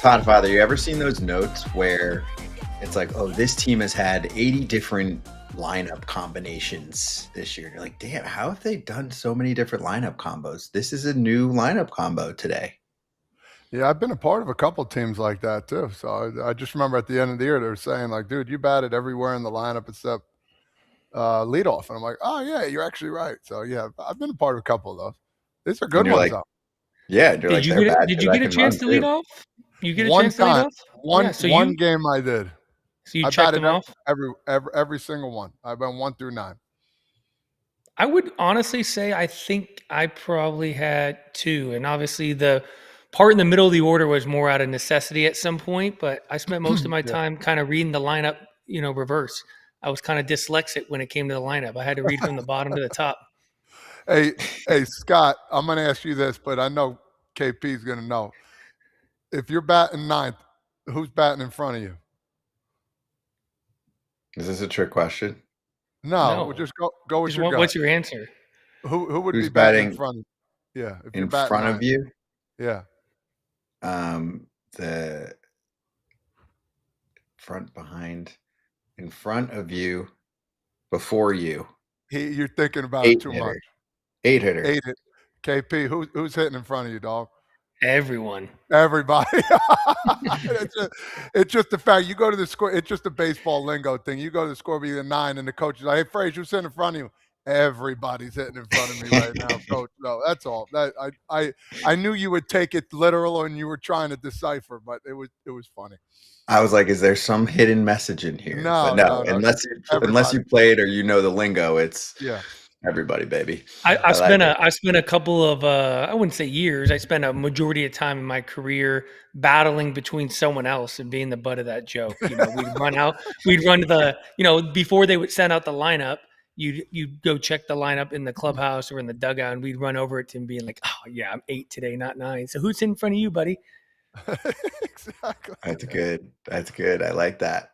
Todd Father, you ever seen those notes where it's like, oh, this team has had 80 different lineup combinations this year? You're like, damn, how have they done so many different lineup combos? This is a new lineup combo today. Yeah, I've been a part of a couple teams like that too. So I just remember at the end of the year, they were saying like, dude, you batted everywhere in the lineup except leadoff. And I'm like, oh yeah, you're actually right. So yeah, I've been a part of a couple of those. These are good ones Like, though. yeah, and you're like, they're bad Did because you I get a can chance run to too. lead off? You get a One chance to lead time, off? one game I did. So you I checked batted them off? every single one. I've been 1 through 9. I would honestly say I think I probably had 2. And obviously the part in the middle of the order was more out of necessity at some point, but I spent most of my time kind of reading the lineup, reverse. I was kind of dyslexic when it came to the lineup. I had to read from the bottom to the top. Hey, Scott, I'm going to ask you this, but I know KP is going to know. If you're batting 9th, who's batting in front of you? Is this a trick question? No. Just go with your gut. What's your answer? Who would Who's be batting in batting front of you? Yeah, if in you're batting front 9th. of you? Yeah. The front, behind, in front of you, before you. You're thinking about it too much. 8 hitter. 8 hit. KP, who's hitting in front of you, dog? Everyone. Everybody. It's just the fact you go to the score. It's just a baseball lingo thing. You go to the score be the 9, and the coach is like, "Hey, Frazier, who's sitting in front of you?" Everybody's hitting in front of me right now, coach. No, that's all. I knew you would take it literal, and you were trying to decipher, but it was funny. I was like, is there some hidden message in here? No. Unless you played or you know the lingo, it's everybody, baby. I spent a couple of I wouldn't say years. I spent a majority of time in my career battling between someone else and being the butt of that joke. We'd run to the before they would send out the lineup. You'd go check the lineup in the clubhouse or in the dugout, and we'd run over it to him being like, "Oh yeah, I'm 8 today, not 9. So who's in front of you, buddy?" Exactly. That's good. I like that.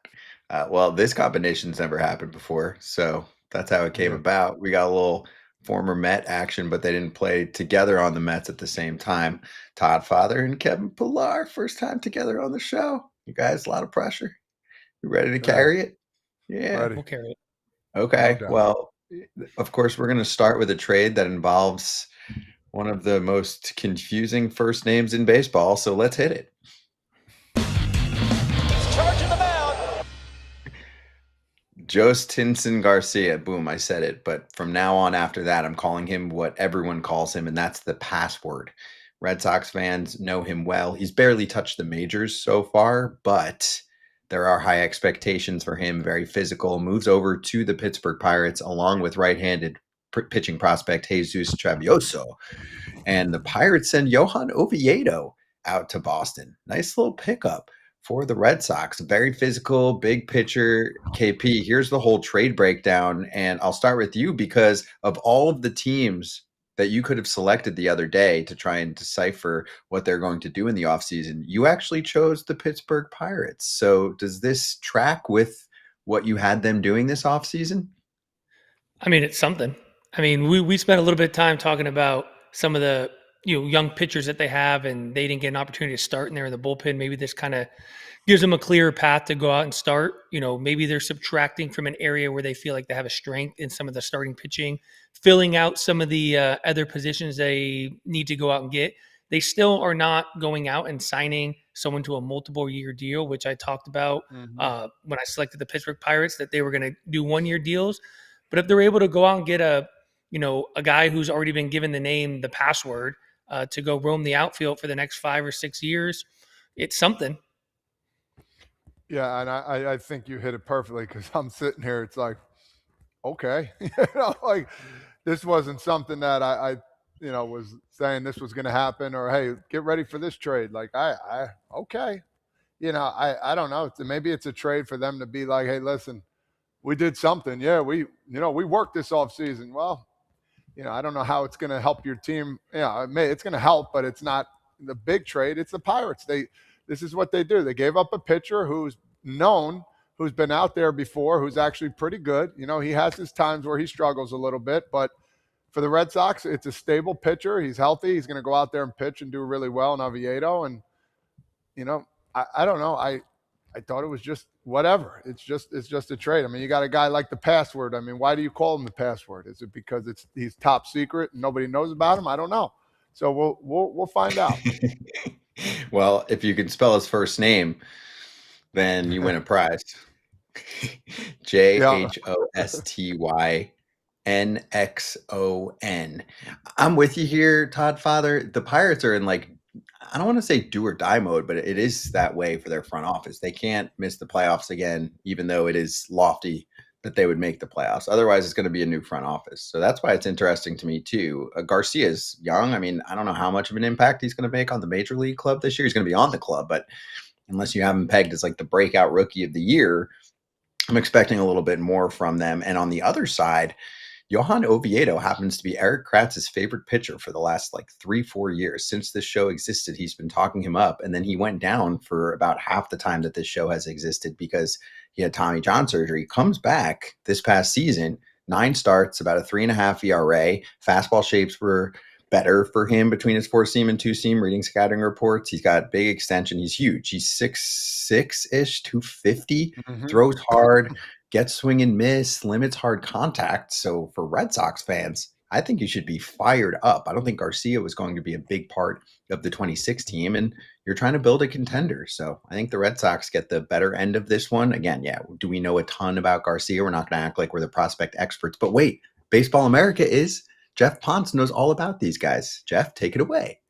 Well, this combination's never happened before, so that's how it came about. We got a little former Met action, but they didn't play together on the Mets at the same time. Todd Father and Kevin Pillar, first time together on the show. You guys, a lot of pressure. You ready to carry it? Yeah, ready. We'll carry it. Okay. No well, of course, we're going to start with a trade that involves one of the most confusing first names in baseball. So let's hit it. Charging the mound. Jostinson Garcia. Boom, I said it. But from now on, after that, I'm calling him what everyone calls him, and that's the password. Red Sox fans know him well. He's barely touched the majors so far, but there are high expectations for him. Very physical. Moves over to the Pittsburgh Pirates along with right-handed pitching prospect Jesus Travioso. And the Pirates send Johan Oviedo out to Boston. Nice little pickup for the Red Sox. Very physical, big pitcher. KP, here's the whole trade breakdown. And I'll start with you because of all of the teams that you could have selected the other day to try and decipher what they're going to do in the offseason, you actually chose the Pittsburgh Pirates. So does this track with what you had them doing this offseason? I mean, it's something. I mean, we spent a little bit of time talking about some of the young pitchers that they have, and they didn't get an opportunity to start, and they're in the bullpen. Maybe this kind of gives them a clearer path to go out and start. Maybe they're subtracting from an area where they feel like they have a strength in some of the starting pitching, filling out some of the other positions they need to go out and get. They still are not going out and signing someone to a multiple-year deal, which I talked about when I selected the Pittsburgh Pirates, that they were going to do one-year deals. But if they're able to go out and get a guy who's already been given the name, the password, to go roam the outfield for the next 5 or 6 years, it's something. Yeah, and I think you hit it perfectly because I'm sitting here. It's like, okay, like this wasn't something that I was saying this was going to happen, or hey, get ready for this trade. Like okay, I don't know. Maybe it's a trade for them to be like, hey, listen, we did something. Yeah, we worked this off season. Well, I don't know how it's going to help your team. It's going to help, but it's not the big trade. It's the Pirates. This is what they do. They gave up a pitcher who's known, who's been out there before, who's actually pretty good. He has his times where he struggles a little bit, but for the Red Sox, it's a stable pitcher. He's healthy. He's going to go out there and pitch and do really well in Oviedo. And, I don't know. I thought it was just whatever. It's just a trade. I mean, you got a guy like the password. I mean, why do you call him the password? Is it because he's top secret and nobody knows about him? I don't know. So we'll find out. Well, if you can spell his first name, then you win a prize. JHOSTYNXON. I'm with you here, Todd Father. The Pirates are in, like, I don't want to say do or die mode, but it is that way for their front office. They can't miss the playoffs again, even though it is lofty that they would make the playoffs. Otherwise, it's going to be a new front office. So that's why it's interesting to me, too. Garcia's young. I mean, I don't know how much of an impact he's going to make on the major league club this year. He's going to be on the club, but unless you have him pegged as like the breakout rookie of the year, I'm expecting a little bit more from them. And on the other side, Johan Oviedo happens to be Eric Kratz's favorite pitcher for the last like 3-4 years. Since this show existed, he's been talking him up. And then he went down for about half the time that this show has existed because he had Tommy John surgery. He comes back this past season, 9 starts, about a 3.5 ERA. Fastball shapes were better for him between his 4-seam and 2-seam reading scouting reports. He's got big extension. He's huge. He's 6'6"-ish, 250, throws hard, gets swing and miss, limits hard contact. So for Red Sox fans, I think you should be fired up. I don't think Garcia was going to be a big part of the 26 team, and you're trying to build a contender. So I think the Red Sox get the better end of this one. Again, yeah, do we know a ton about Garcia? We're not going to act like we're the prospect experts. But wait, Baseball America is. Jeff Ponce knows all about these guys. Jeff, take it away.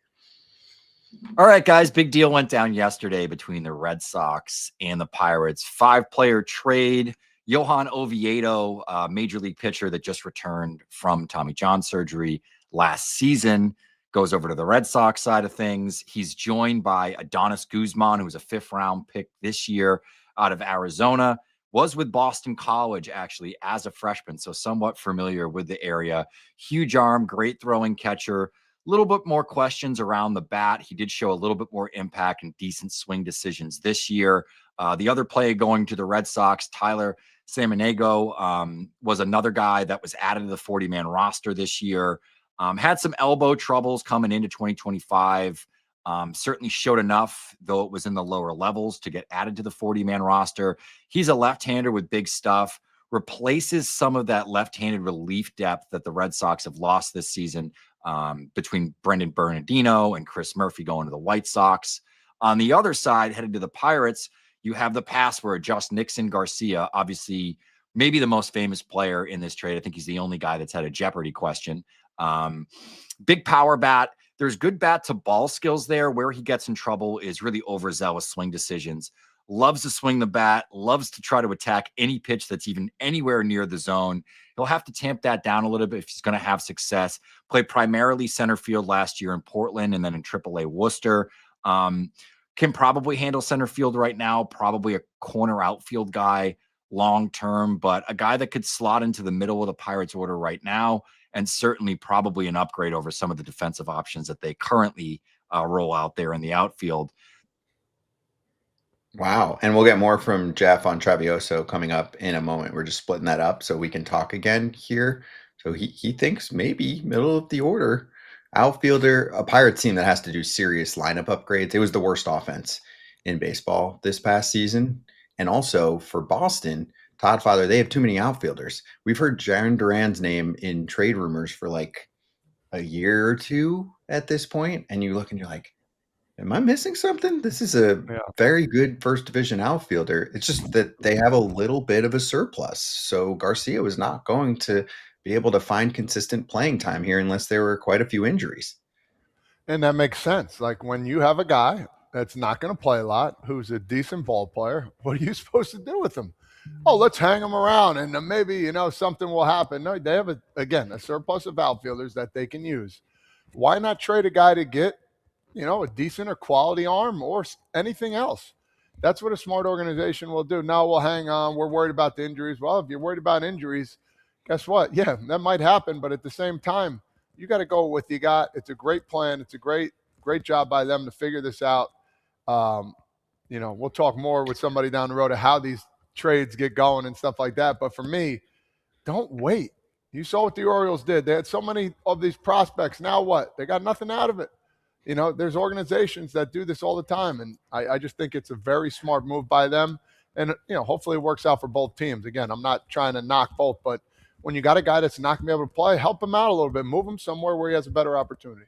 All right, guys. Big deal went down yesterday between the Red Sox and the Pirates. 5-player trade. Johan Oviedo, major league pitcher that just returned from Tommy John surgery last season, goes over to the Red Sox side of things. He's joined by Adonis Guzman, who was a 5th-round pick this year out of Arizona. Was with Boston College, actually, as a freshman, so somewhat familiar with the area. Huge arm, great throwing catcher. A little bit more questions around the bat. He did show a little bit more impact and decent swing decisions this year. The other player going to the Red Sox, Tyler Samaniego, was another guy that was added to the 40-man roster this year. Had some elbow troubles coming into 2025. Certainly showed enough, though it was in the lower levels, to get added to the 40-man roster. He's a left-hander with big stuff, replaces some of that left-handed relief depth that the Red Sox have lost this season between Brendan Bernardino and Chris Murphy going to the White Sox. On the other side, headed to the Pirates, you have the password, Josh Nixon Garcia, obviously maybe the most famous player in this trade. I think he's the only guy that's had a Jeopardy question. Big power bat. There's good bat to ball skills there. Where he gets in trouble is really overzealous swing decisions. Loves to swing the bat, loves to try to attack any pitch that's even anywhere near the zone. He'll have to tamp that down a little bit if he's going to have success. Played primarily center field last year in Portland and then in AAA Worcester. Can probably handle center field right now, probably a corner outfield guy long-term, but a guy that could slot into the middle of the Pirates order right now, and certainly probably an upgrade over some of the defensive options that they currently roll out there in the outfield. Wow. And we'll get more from Jeff on Travioso coming up in a moment. We're just splitting that up so we can talk again here. So he thinks maybe middle of the order outfielder, a Pirates team that has to do serious lineup upgrades. It was the worst offense in baseball this past season. And also for Boston, Todd Father, they have too many outfielders. We've heard Jaron Duran's name in trade rumors for like a year or two at this point, and you look and you're like, am I missing something? This is a very good first division outfielder. It's just that they have a little bit of a surplus. So Garcia was not going to be able to find consistent playing time here unless there were quite a few injuries. And that makes sense. Like when you have a guy that's not going to play a lot, who's a decent ball player, what are you supposed to do with him? Oh, let's hang them around and maybe, something will happen. No, they have, a surplus of outfielders that they can use. Why not trade a guy to get, a decent or quality arm or anything else? That's what a smart organization will do. Now we'll hang on. We're worried about the injuries. Well, if you're worried about injuries, guess what? Yeah, that might happen. But at the same time, you got to go with what you got. It's a great plan. It's a great job by them to figure this out. We'll talk more with somebody down the road of how these trades get going and stuff like that. But for me, don't wait. You saw what the Orioles did. They had so many of these prospects. Now what? They got nothing out of it. there's organizations that do this all the time. And I just think it's a very smart move by them. And, hopefully it works out for both teams. Again, I'm not trying to knock both, but when you got a guy that's not going to be able to play, help him out a little bit, move him somewhere where he has a better opportunity.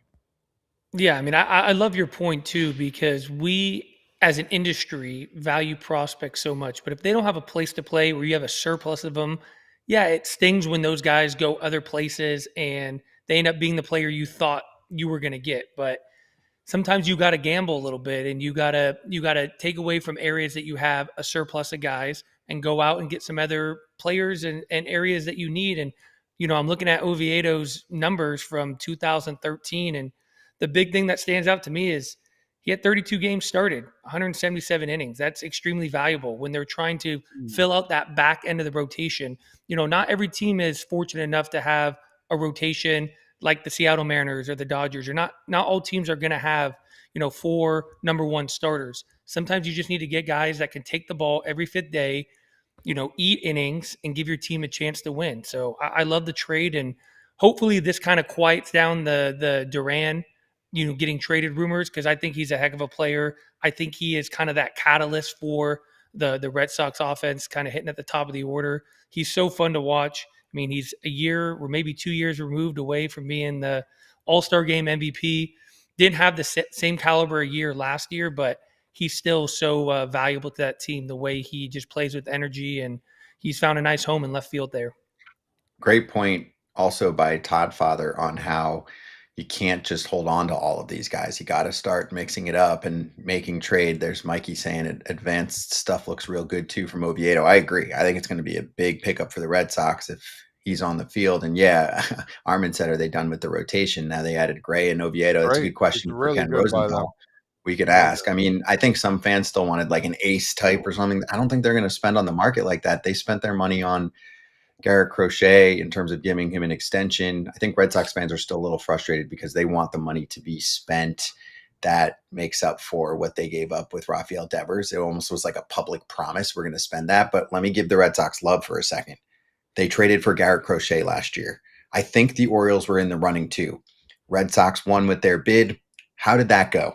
Yeah, I mean, I love your point too, because we as an industry value prospects so much. But if they don't have a place to play where you have a surplus of them, yeah, it stings when those guys go other places and they end up being the player you thought you were going to get. But sometimes you got to gamble a little bit, and you got to take away from areas that you have a surplus of guys and go out and get some other players and areas that you need. And I'm looking at Oviedo's numbers from 2013, and the big thing that stands out to me is he had 32 games started, 177 innings. That's extremely valuable when they're trying to fill out that back end of the rotation. Not every team is fortunate enough to have a rotation like the Seattle Mariners or the Dodgers. Not all teams are going to have, 4 number one starters. Sometimes you just need to get guys that can take the ball every fifth day, eat innings and give your team a chance to win. So I love the trade, and hopefully this kind of quiets down the Duran, getting traded rumors, because I think he's a heck of a player. I think he is kind of that catalyst for the Red Sox offense, kind of hitting at the top of the order. He's so fun to watch. I mean, he's a year or maybe 2 years removed away from being the All-Star Game MVP. Didn't have the same caliber year last year, but he's still so valuable to that team, the way he just plays with energy, and he's found a nice home in left field there. Great point also by Todd Father on how you can't just hold on to all of these guys. You got to start mixing it up and making trade. There's Mikey saying advanced stuff looks real good too from Oviedo. I agree. I think it's going to be a big pickup for the Red Sox if he's on the field. And yeah, Armin said, are they done with the rotation? Now they added Gray and Oviedo. That's a good question for Ken Rosenthal. We could ask. I mean, I think some fans still wanted like an ace type or something. I don't think they're going to spend on the market like that. They spent their money on Garrett Crochet in terms of giving him an extension. I think Red Sox fans are still a little frustrated because they want the money to be spent. That makes up for what they gave up with Rafael Devers. It almost was like a public promise. We're going to spend that. But let me give the Red Sox love for a second. They traded for Garrett Crochet last year. I think the Orioles were in the running too. Red Sox won with their bid. How did that go?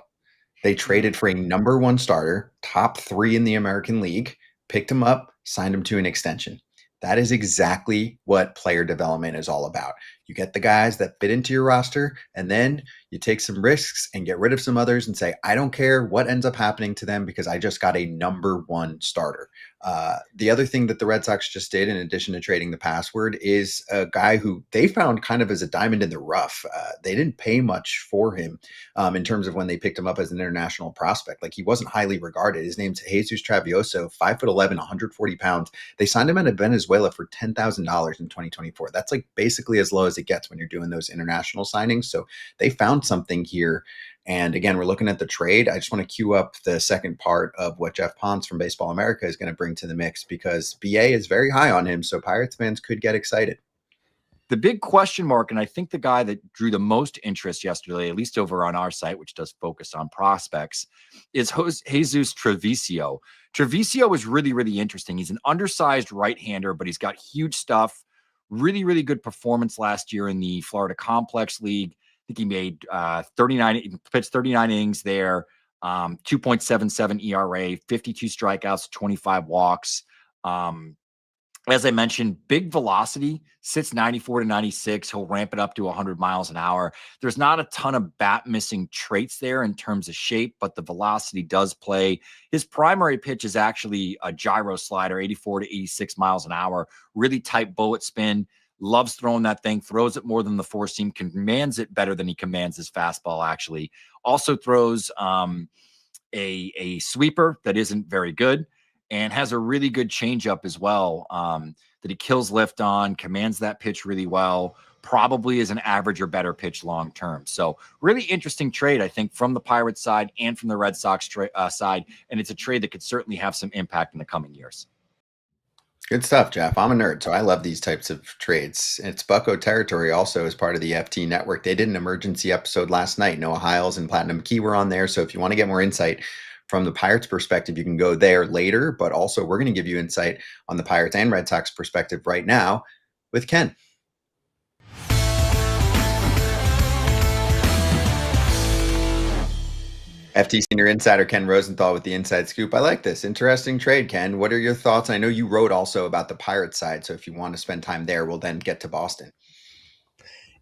They traded for a number one starter, top 3 in the American League, picked him up, signed him to an extension. That is exactly what player development is all about. You get the guys that fit into your roster, and then you take some risks and get rid of some others and say, I don't care what ends up happening to them because I just got a number one starter. The other thing that the Red Sox just did, in addition to trading the password, is a guy who they found kind of as a diamond in the rough. They didn't pay much for him in terms of when they picked him up as an international prospect. Like, he wasn't highly regarded. His name's Jesus Travioso, 5'11", 140 pounds. They signed him out of Venezuela for $10,000 in 2024. That's like basically as low as it gets when you're doing those international signings. So they found something here. And again, we're looking at the trade. I just want to cue up the second part of what Jeff Ponce from Baseball America is going to bring to the mix, because BA is very high on him. So Pirates fans could get excited. The big question mark, and I think the guy that drew the most interest yesterday, at least over on our site, which does focus on prospects, is Jesus Treviso. Treviso is really, really interesting. He's an undersized right-hander, but he's got huge stuff. Really, really good performance last year in the Florida Complex League. I think he made 39, pitched 39 innings there, 2.77 ERA, 52 strikeouts, 25 walks. As I mentioned, big velocity, sits 94 to 96. He'll ramp it up to 100 miles an hour. There's not a ton of bat missing traits there in terms of shape, but the velocity does play. His primary pitch is actually a gyro slider, 84 to 86 miles an hour, really tight bullet spin. Loves throwing that thing, throws it more than the four seam, commands it better than he commands his fastball, actually. Also throws a sweeper that isn't very good, and has a really good changeup as well that he kills lift on, commands that pitch really well, probably is an average or better pitch long term. So really interesting trade, I think, from the Pirates side and from the Red Sox side, and it's a trade that could certainly have some impact in the coming years. Good stuff, Jeff. I'm a nerd, so I love these types of trades. It's Bucko territory also as part of the FT network. They did an emergency episode last night. Noah Hiles and Platinum Key were on there. So if you want to get more insight from the Pirates perspective, you can go there later. But also, we're going to give you insight on the Pirates and Red Sox perspective right now with Ken. FT Senior Insider Ken Rosenthal with the Inside Scoop. I like this. Interesting trade, Ken. What are your thoughts? I know you wrote also about the Pirates side, so if you want to spend time there, we'll then get to Boston.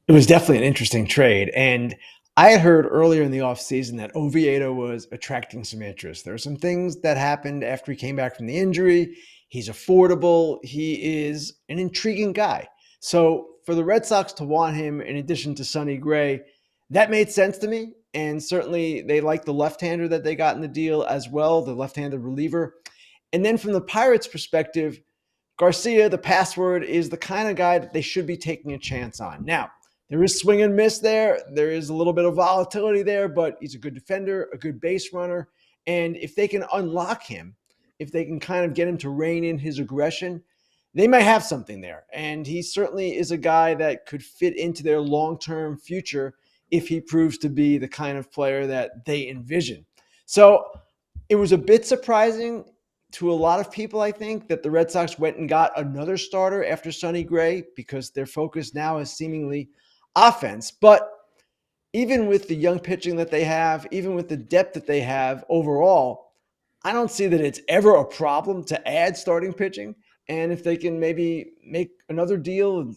It was definitely an interesting trade. And I had heard earlier in the offseason that Oviedo was attracting some interest. There were some things that happened after he came back from the injury. He's affordable. He is an intriguing guy. So for the Red Sox to want him in addition to Sonny Gray, that made sense to me. And certainly they like the left-hander that they got in the deal as well, the left-handed reliever. And then from the Pirates' perspective, Garcia, the password, is the kind of guy that they should be taking a chance on. Now, there is swing and miss there. There is a little bit of volatility there, but he's a good defender, a good base runner. And if they can unlock him, if they can kind of get him to rein in his aggression, they might have something there. And he certainly is a guy that could fit into their long-term future if he proves to be the kind of player that they envision. So it was a bit surprising to a lot of people, I think, that the Red Sox went and got another starter after Sonny Gray because their focus now is seemingly offense. But even with the young pitching that they have, even with the depth that they have overall, I don't see that it's ever a problem to add starting pitching. And if they can maybe make another deal and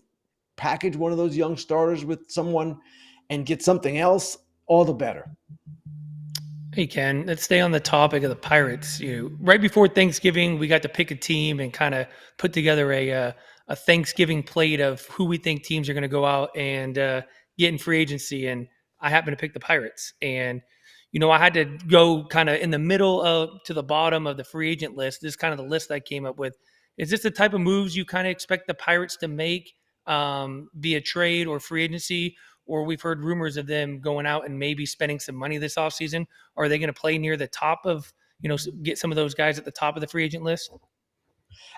package one of those young starters with someone and get something else, all the better. Hey, Ken, let's stay on the topic of the Pirates. Right before Thanksgiving, we got to pick a team and kind of put together a Thanksgiving plate of who we think teams are going to go out and get in free agency. And I happened to pick the Pirates. And, I had to go kind of in the middle to the bottom of the free agent list. This is kind of the list I came up with. Is this the type of moves you kind of expect the Pirates to make via trade or free agency? Or we've heard rumors of them going out and maybe spending some money this offseason. Are they going to play near the top of, get some of those guys at the top of the free agent list?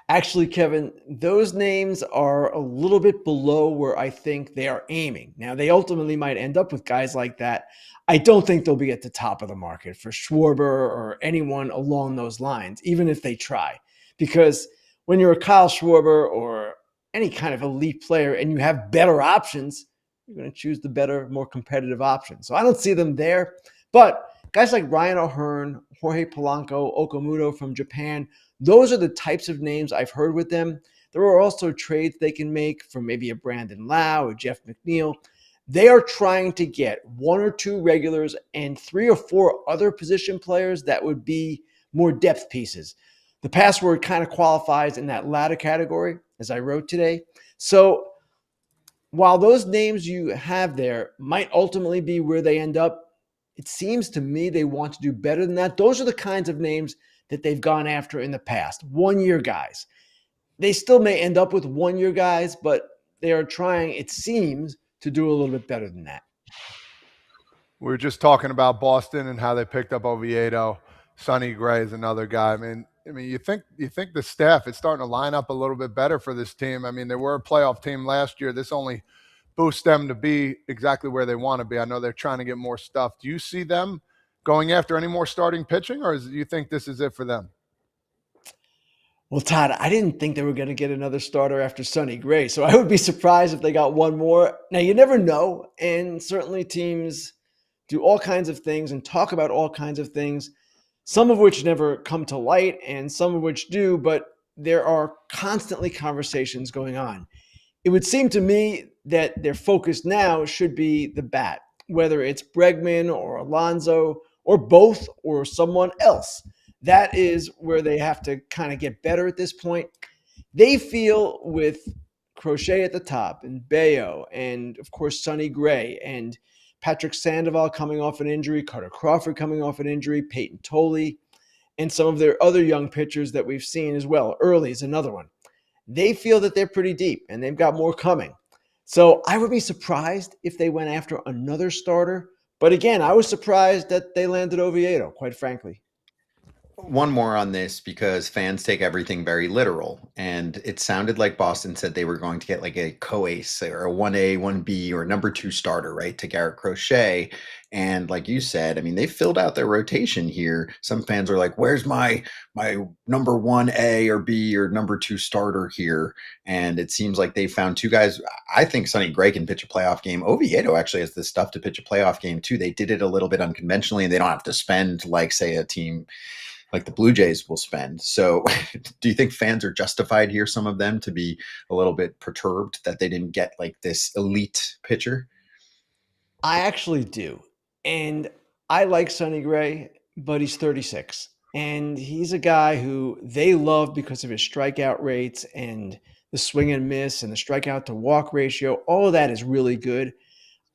Actually, Kevin, those names are a little bit below where I think they are aiming. Now, they ultimately might end up with guys like that. I don't think they'll be at the top of the market for Schwarber or anyone along those lines, even if they try. Because when you're a Kyle Schwarber or any kind of elite player and you have better options, you're going to choose the better, more competitive option. So I don't see them there. But guys like Ryan O'Hearn, Jorge Polanco, Okamoto from Japan, those are the types of names I've heard with them. There are also trades they can make for maybe a Brandon Lau or Jeff McNeil. They are trying to get one or two regulars and 3 or 4 other position players that would be more depth pieces. The password kind of qualifies in that latter category, as I wrote today. So while those names you have there might ultimately be where they end up, it seems to me they want to do better than that. Those are the kinds of names that they've gone after in the past. 1-year guys. They still may end up with 1-year guys, but they are trying, it seems, to do a little bit better than that. We were just talking about Boston and how they picked up Oviedo. Sonny Gray is another guy. I mean, you think the staff is starting to line up a little bit better for this team. I mean, they were a playoff team last year. This only boosts them to be exactly where they want to be. I know they're trying to get more stuff. Do you see them going after any more starting pitching, or do you think this is it for them? Well, Todd, I didn't think they were going to get another starter after Sonny Gray, so I would be surprised if they got one more. Now, you never know, and certainly teams do all kinds of things and talk about all kinds of things, some of which never come to light and some of which do, but there are constantly conversations going on. It would seem to me that their focus now should be the bat, whether it's Bregman or Alonso or both or someone else. That is where they have to kind of get better at this point. They feel with Crochet at the top and Bayo and, of course, Sonny Gray and Patrick Sandoval coming off an injury, Carter Crawford coming off an injury, Peyton Tolle, and some of their other young pitchers that we've seen as well. Early is another one. They feel that they're pretty deep and they've got more coming. So I would be surprised if they went after another starter. But again, I was surprised that they landed Oviedo, quite frankly. One more on this because fans take everything very literal. And it sounded like Boston said they were going to get like a co-ace or a 1A, 1B, or a number 2 starter, right, to Garrett Crochet. And like you said, I mean, they filled out their rotation here. Some fans are like, where's my number 1A or B or number 2 starter here? And it seems like they found two guys. I think Sonny Gray can pitch a playoff game. Oviedo actually has the stuff to pitch a playoff game too. They did it a little bit unconventionally, and they don't have to spend like, say, a team like the Blue Jays will spend. So do you think fans are justified here, some of them, to be a little bit perturbed that they didn't get like this elite pitcher? I actually do. And I like Sonny Gray, but he's 36. And he's a guy who they love because of his strikeout rates and the swing and miss and the strikeout to walk ratio. All of that is really good.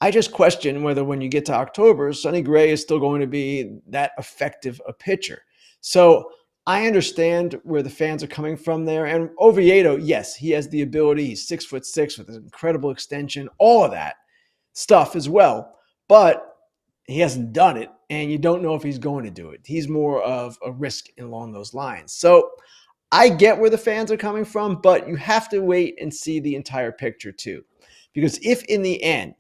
I just question whether when you get to October, Sonny Gray is still going to be that effective a pitcher. So I understand where the fans are coming from there. And Oviedo, yes, he has the ability. He's 6'6" with an incredible extension, all of that stuff as well. But he hasn't done it, and you don't know if he's going to do it. He's more of a risk along those lines. So I get where the fans are coming from, but you have to wait and see the entire picture too. Because if in the end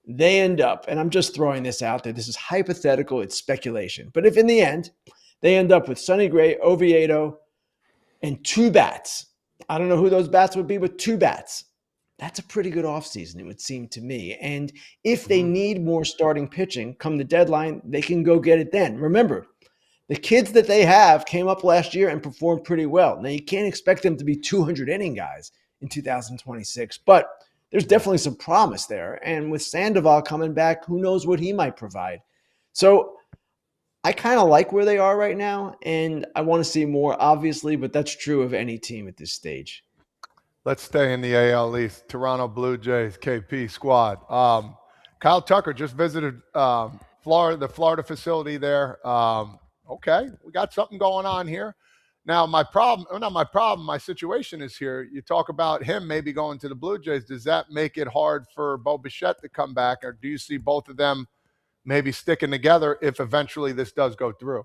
they end up, and I'm just throwing this out there, this is hypothetical, it's speculation, but if in the end they end up with Sonny Gray, Oviedo, and 2 bats, I don't know who those bats would be, but 2 bats, that's a pretty good offseason, it would seem to me. And if they need more starting pitching come the deadline, they can go get it then. Remember, the kids that they have came up last year and performed pretty well. Now, you can't expect them to be 200 inning guys in 2026, but there's definitely some promise there. And with Sandoval coming back, who knows what he might provide. So I kind of like where they are right now, and I want to see more, obviously, but that's true of any team at this stage. Let's stay in the AL East. Toronto Blue Jays, KP squad. Kyle Tucker just visited Florida, the Florida facility there. Okay, we got something going on here. Now, my situation is here. You talk about him maybe going to the Blue Jays. Does that make it hard for Bo Bichette to come back, or do you see both of them maybe sticking together if eventually this does go through?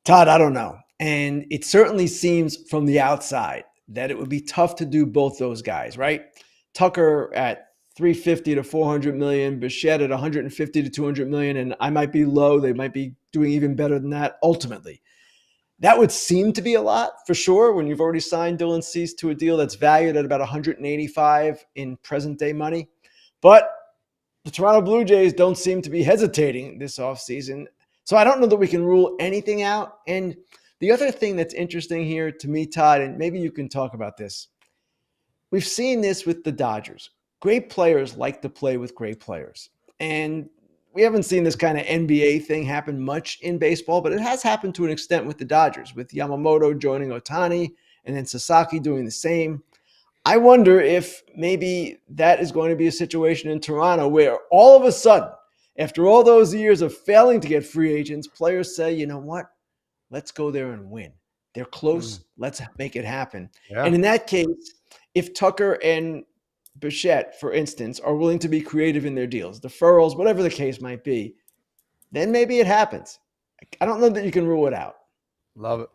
Todd, I don't know. And it certainly seems from the outside that it would be tough to do both those guys, right? Tucker at 350 to 400 million, Bichette at 150 to 200 million, and I might be low. They might be doing even better than that ultimately. That would seem to be a lot for sure when you've already signed Dylan Cease to a deal that's valued at about 185 in present day money. But the Toronto Blue Jays don't seem to be hesitating this offseason. So I don't know that we can rule anything out. And the other thing that's interesting here to me, Todd, and maybe you can talk about this. We've seen this with the Dodgers. Great players like to play with great players. And we haven't seen this kind of NBA thing happen much in baseball, but it has happened to an extent with the Dodgers, with Yamamoto joining Ohtani and then Sasaki doing the same. I wonder if maybe that is going to be a situation in Toronto where all of a sudden, after all those years of failing to get free agents, players say, you know what? Let's go there and win. They're close. Let's make it happen. Yeah. And in that case, if Tucker and Bichette, for instance, are willing to be creative in their deals, deferrals, whatever the case might be, then maybe it happens. I don't know that you can rule it out. Love it.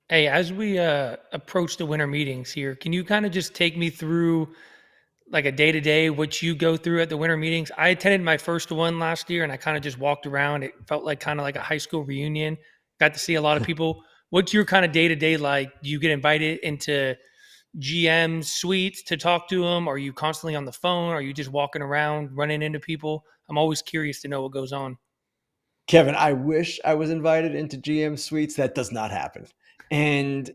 Hey, as we approach the winter meetings here, can you kind of just take me through like a day-to-day, what you go through at the winter meetings? I attended my first one last year, and I kind of just walked around. It felt like kind of like a high school reunion. Got to see a lot of people. What's your kind of day-to-day like? Do you get invited into GM suites to talk to them? Are you constantly on the phone? Are you just walking around, running into people? I'm always curious to know what goes on. Kevin, I wish I was invited into GM suites. That does not happen. And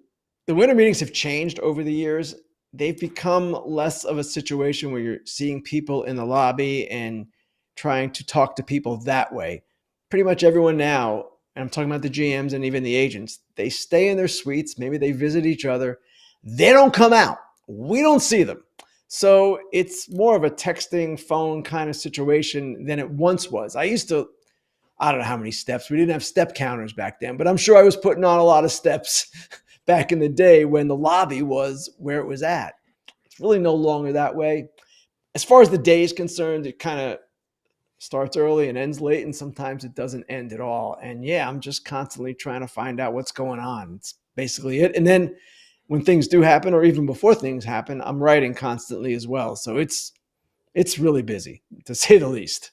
the winter meetings have changed over the years. They've become less of a situation where you're seeing people in the lobby and trying to talk to people that way. Pretty much everyone now, and I'm talking about the GMs and even the agents, they stay in their suites. Maybe they visit each other. They don't come out. We don't see them. So it's more of a texting, phone kind of situation than it once was. I don't know how many steps. We didn't have step counters back then, but I'm sure I was putting on a lot of steps back in the day when the lobby was where it was at. It's really no longer that way. As far as the day is concerned, it kind of starts early and ends late, and sometimes it doesn't end at all. And yeah, I'm just constantly trying to find out what's going on. It's basically it. And then when things do happen, or even before things happen, I'm writing constantly as well. So it's really busy, to say the least.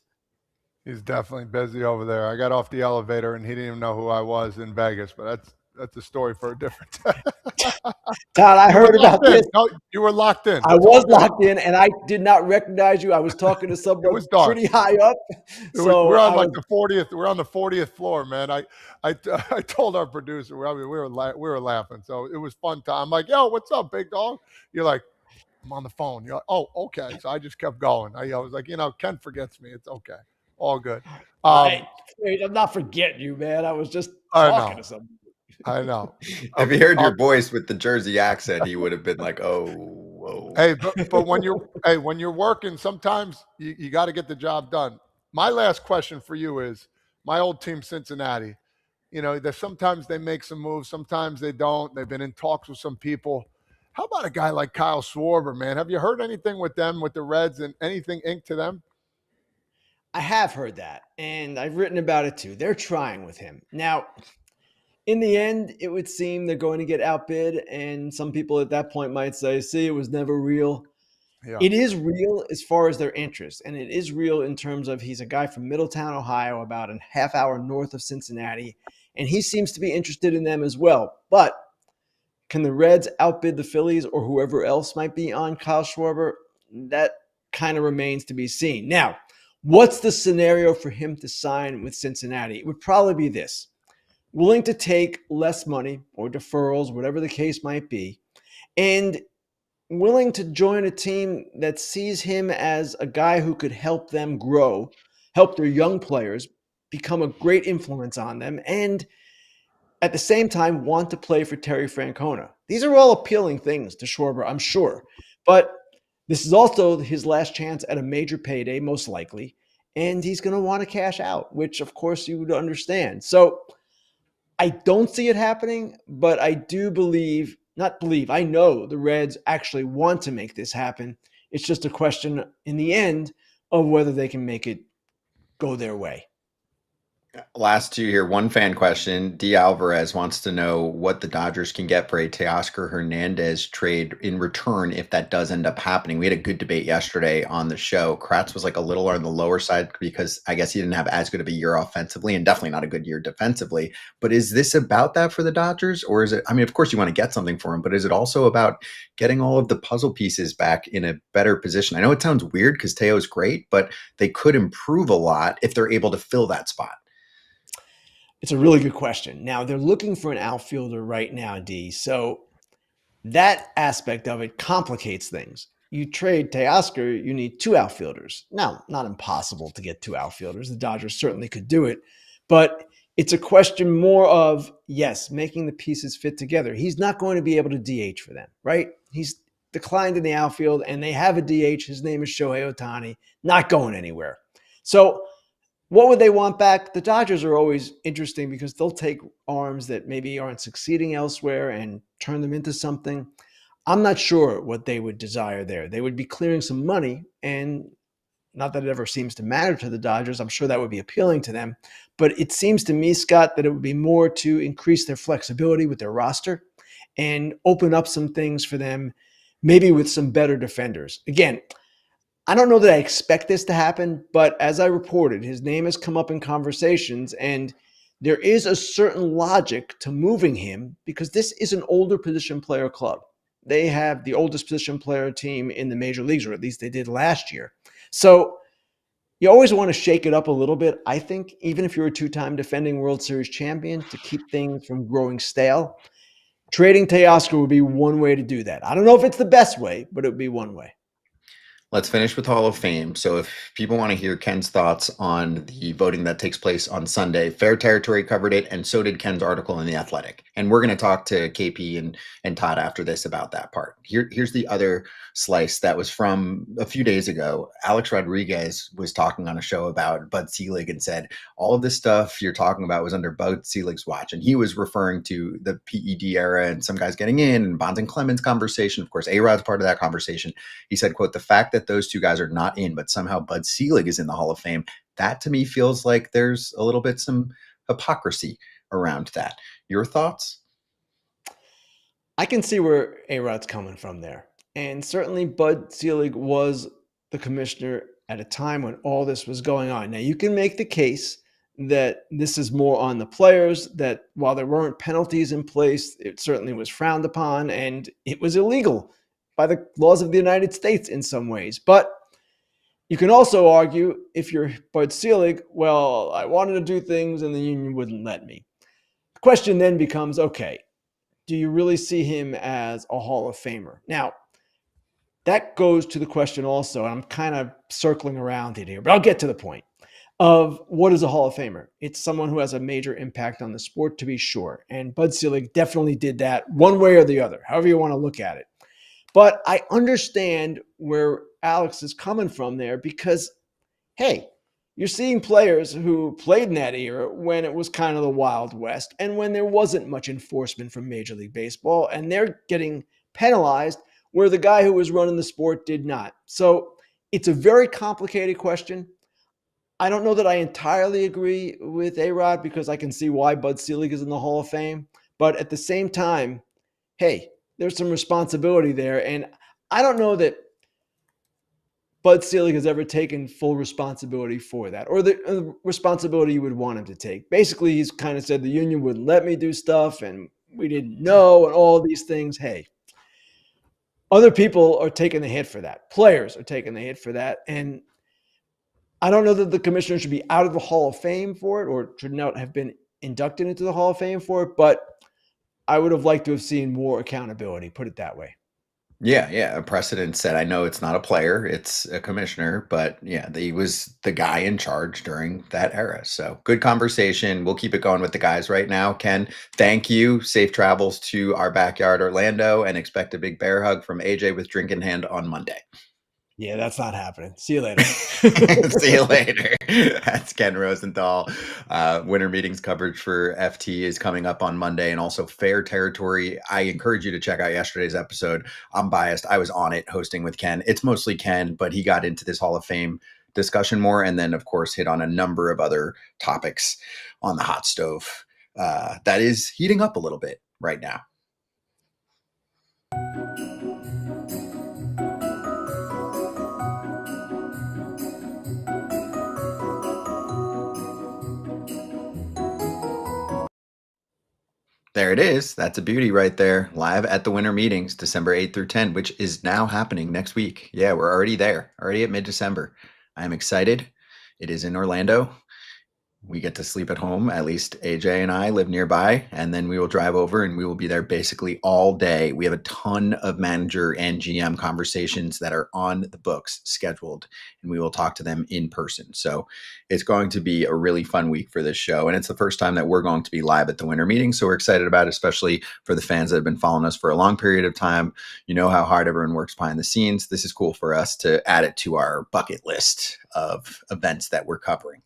He's definitely busy over there. I got off the elevator and he didn't even know who I was in Vegas, but that's a story for a different time. Todd, I heard about this. No, you were locked in. I was locked in, and I did not recognize you. I was talking to someone pretty high up. We're on like the 40th. We're on the 40th floor, man. I told our producer. We were laughing, so it was fun time. I'm like, yo, what's up, big dog? You're like, I'm on the phone. You're like, oh, okay. So I just kept going. I was like, Ken forgets me. It's okay. All good. I'm not forgetting you, man. I was just talking to someone. I know. If he heard your voice with the Jersey accent, he would have been like, "Oh, whoa." Hey, but when you're working, sometimes you got to get the job done. My last question for you is, my old team, Cincinnati. Sometimes they make some moves, sometimes they don't. They've been in talks with some people. How about a guy like Kyle Schwarber, man? Have you heard anything with them, with the Reds, and anything inked to them? I have heard that, and I've written about it too. They're trying with him. Now, in the end, it would seem they're going to get outbid, and some people at that point might say, see, it was never real. Yeah. It is real as far as their interest, and it is real in terms of he's a guy from Middletown, Ohio, about a half hour north of Cincinnati, and he seems to be interested in them as well. But can the Reds outbid the Phillies or whoever else might be on Kyle Schwarber? That kind of remains to be seen. Now, what's the scenario for him to sign with Cincinnati? It would probably be this. Willing to take less money or deferrals, whatever the case might be, and willing to join a team that sees him as a guy who could help them grow, help their young players become a great influence on them, and at the same time want to play for Terry Francona. These are all appealing things to Schwarber, I'm sure. But this is also his last chance at a major payday, most likely, and he's going to want to cash out, which, of course, you would understand. So I don't see it happening, but I do I know the Reds actually want to make this happen. It's just a question in the end of whether they can make it go their way. Last two here. One fan question. D. Alvarez wants to know what the Dodgers can get for a Teoscar Hernandez trade in return if that does end up happening. We had a good debate yesterday on the show. Kratz was like a little on the lower side because I guess he didn't have as good of a year offensively and definitely not a good year defensively. But is this about that for the Dodgers? Or is it, I mean, of course you want to get something for him, but is it also about getting all of the puzzle pieces back in a better position? I know it sounds weird because Teo's great, but they could improve a lot if they're able to fill that spot. It's a really good question. Now, they're looking for an outfielder right now, D. So that aspect of it complicates things. You trade Teoscar, you need two outfielders. Now, not impossible to get two outfielders. The Dodgers certainly could do it. But it's a question more of, yes, making the pieces fit together. He's not going to be able to DH for them, right? He's declined in the outfield, and they have a DH. His name is Shohei Ohtani, not going anywhere. So what would they want back? The Dodgers are always interesting because they'll take arms that maybe aren't succeeding elsewhere and turn them into something. I'm not sure what they would desire there. They would be clearing some money, and not that it ever seems to matter to the Dodgers. I'm sure that would be appealing to them. But it seems to me, Scott, that it would be more to increase their flexibility with their roster and open up some things for them, maybe with some better defenders. Again, I don't know that I expect this to happen, but as I reported, his name has come up in conversations, and there is a certain logic to moving him because this is an older position player club. They have the oldest position player team in the major leagues, or at least they did last year. So you always want to shake it up a little bit, I think, even if you're a two-time defending World Series champion, to keep things from growing stale. Trading Teoscar would be one way to do that. I don't know if it's the best way, but it would be one way. Let's finish with Hall of Fame. So if people want to hear Ken's thoughts on the voting that takes place on Sunday, Fair Territory covered it, and so did Ken's article in The Athletic. And we're going to talk to KP and Todd after this about that part. Here's the other slice that was from a few days ago. Alex Rodriguez was talking on a show about Bud Selig and said, all of this stuff you're talking about was under Bud Selig's watch. And he was referring to the PED era and some guys getting in and Bonds and Clemens conversation. Of course, A-Rod's part of that conversation. He said, quote, the fact that that those two guys are not in, but somehow Bud Selig is in the Hall of Fame, that to me feels like there's a little bit some hypocrisy around that. Your thoughts? I can see where A-Rod's coming from there. And certainly Bud Selig was the commissioner at a time when all this was going on. Now, you can make the case that this is more on the players, that while there weren't penalties in place, it certainly was frowned upon and it was illegal by the laws of the United States in some ways. But you can also argue, if you're Bud Selig, well, I wanted to do things and the union wouldn't let me. The question then becomes, okay, do you really see him as a Hall of Famer? Now, that goes to the question also, and I'm kind of circling around it here, but I'll get to the point of what is a Hall of Famer. It's someone who has a major impact on the sport, to be sure. And Bud Selig definitely did that one way or the other, however you want to look at it. But I understand where Alex is coming from there because, hey, you're seeing players who played in that era when it was kind of the Wild West and when there wasn't much enforcement from Major League Baseball, and they're getting penalized where the guy who was running the sport did not. So it's a very complicated question. I don't know that I entirely agree with A-Rod because I can see why Bud Selig is in the Hall of Fame. But at the same time, hey, there's some responsibility there. And I don't know that Bud Selig has ever taken full responsibility for that, or the responsibility you would want him to take. Basically, he's kind of said the union wouldn't let me do stuff and we didn't know and all these things. Hey, other people are taking the hit for that. Players are taking the hit for that. And I don't know that the commissioner should be out of the Hall of Fame for it or should not have been inducted into the Hall of Fame for it, but I would have liked to have seen more accountability, put it that way. Yeah. A precedent set. I know it's not a player, it's a commissioner, but yeah, he was the guy in charge during that era. So good conversation. We'll keep it going with the guys right now. Ken, thank you. Safe travels to our backyard, Orlando, and expect a big bear hug from AJ with drink in hand on Monday. Yeah, that's not happening. See you later. See you later. That's Ken Rosenthal. Winter meetings coverage for FT is coming up on Monday, and also Fair Territory. I encourage you to check out yesterday's episode. I'm biased. I was on it hosting with Ken. It's mostly Ken, but he got into this Hall of Fame discussion more, and then, of course, hit on a number of other topics on the hot stove that is heating up a little bit right now. There it is. That's a beauty right there. Live at the winter meetings, December 8th through 10th, which is now happening next week. Yeah, we're already there, already at mid-December. I am excited. It is in Orlando. We get to sleep at home. At least AJ and I live nearby, and then we will drive over and we will be there basically all day. We have a ton of manager and GM conversations that are on the books scheduled, and we will talk to them in person. So it's going to be a really fun week for this show. And it's the first time that we're going to be live at the winter meeting. So we're excited about it, especially for the fans that have been following us for a long period of time. You know how hard everyone works behind the scenes. This is cool for us to add it to our bucket list of events that we're covering.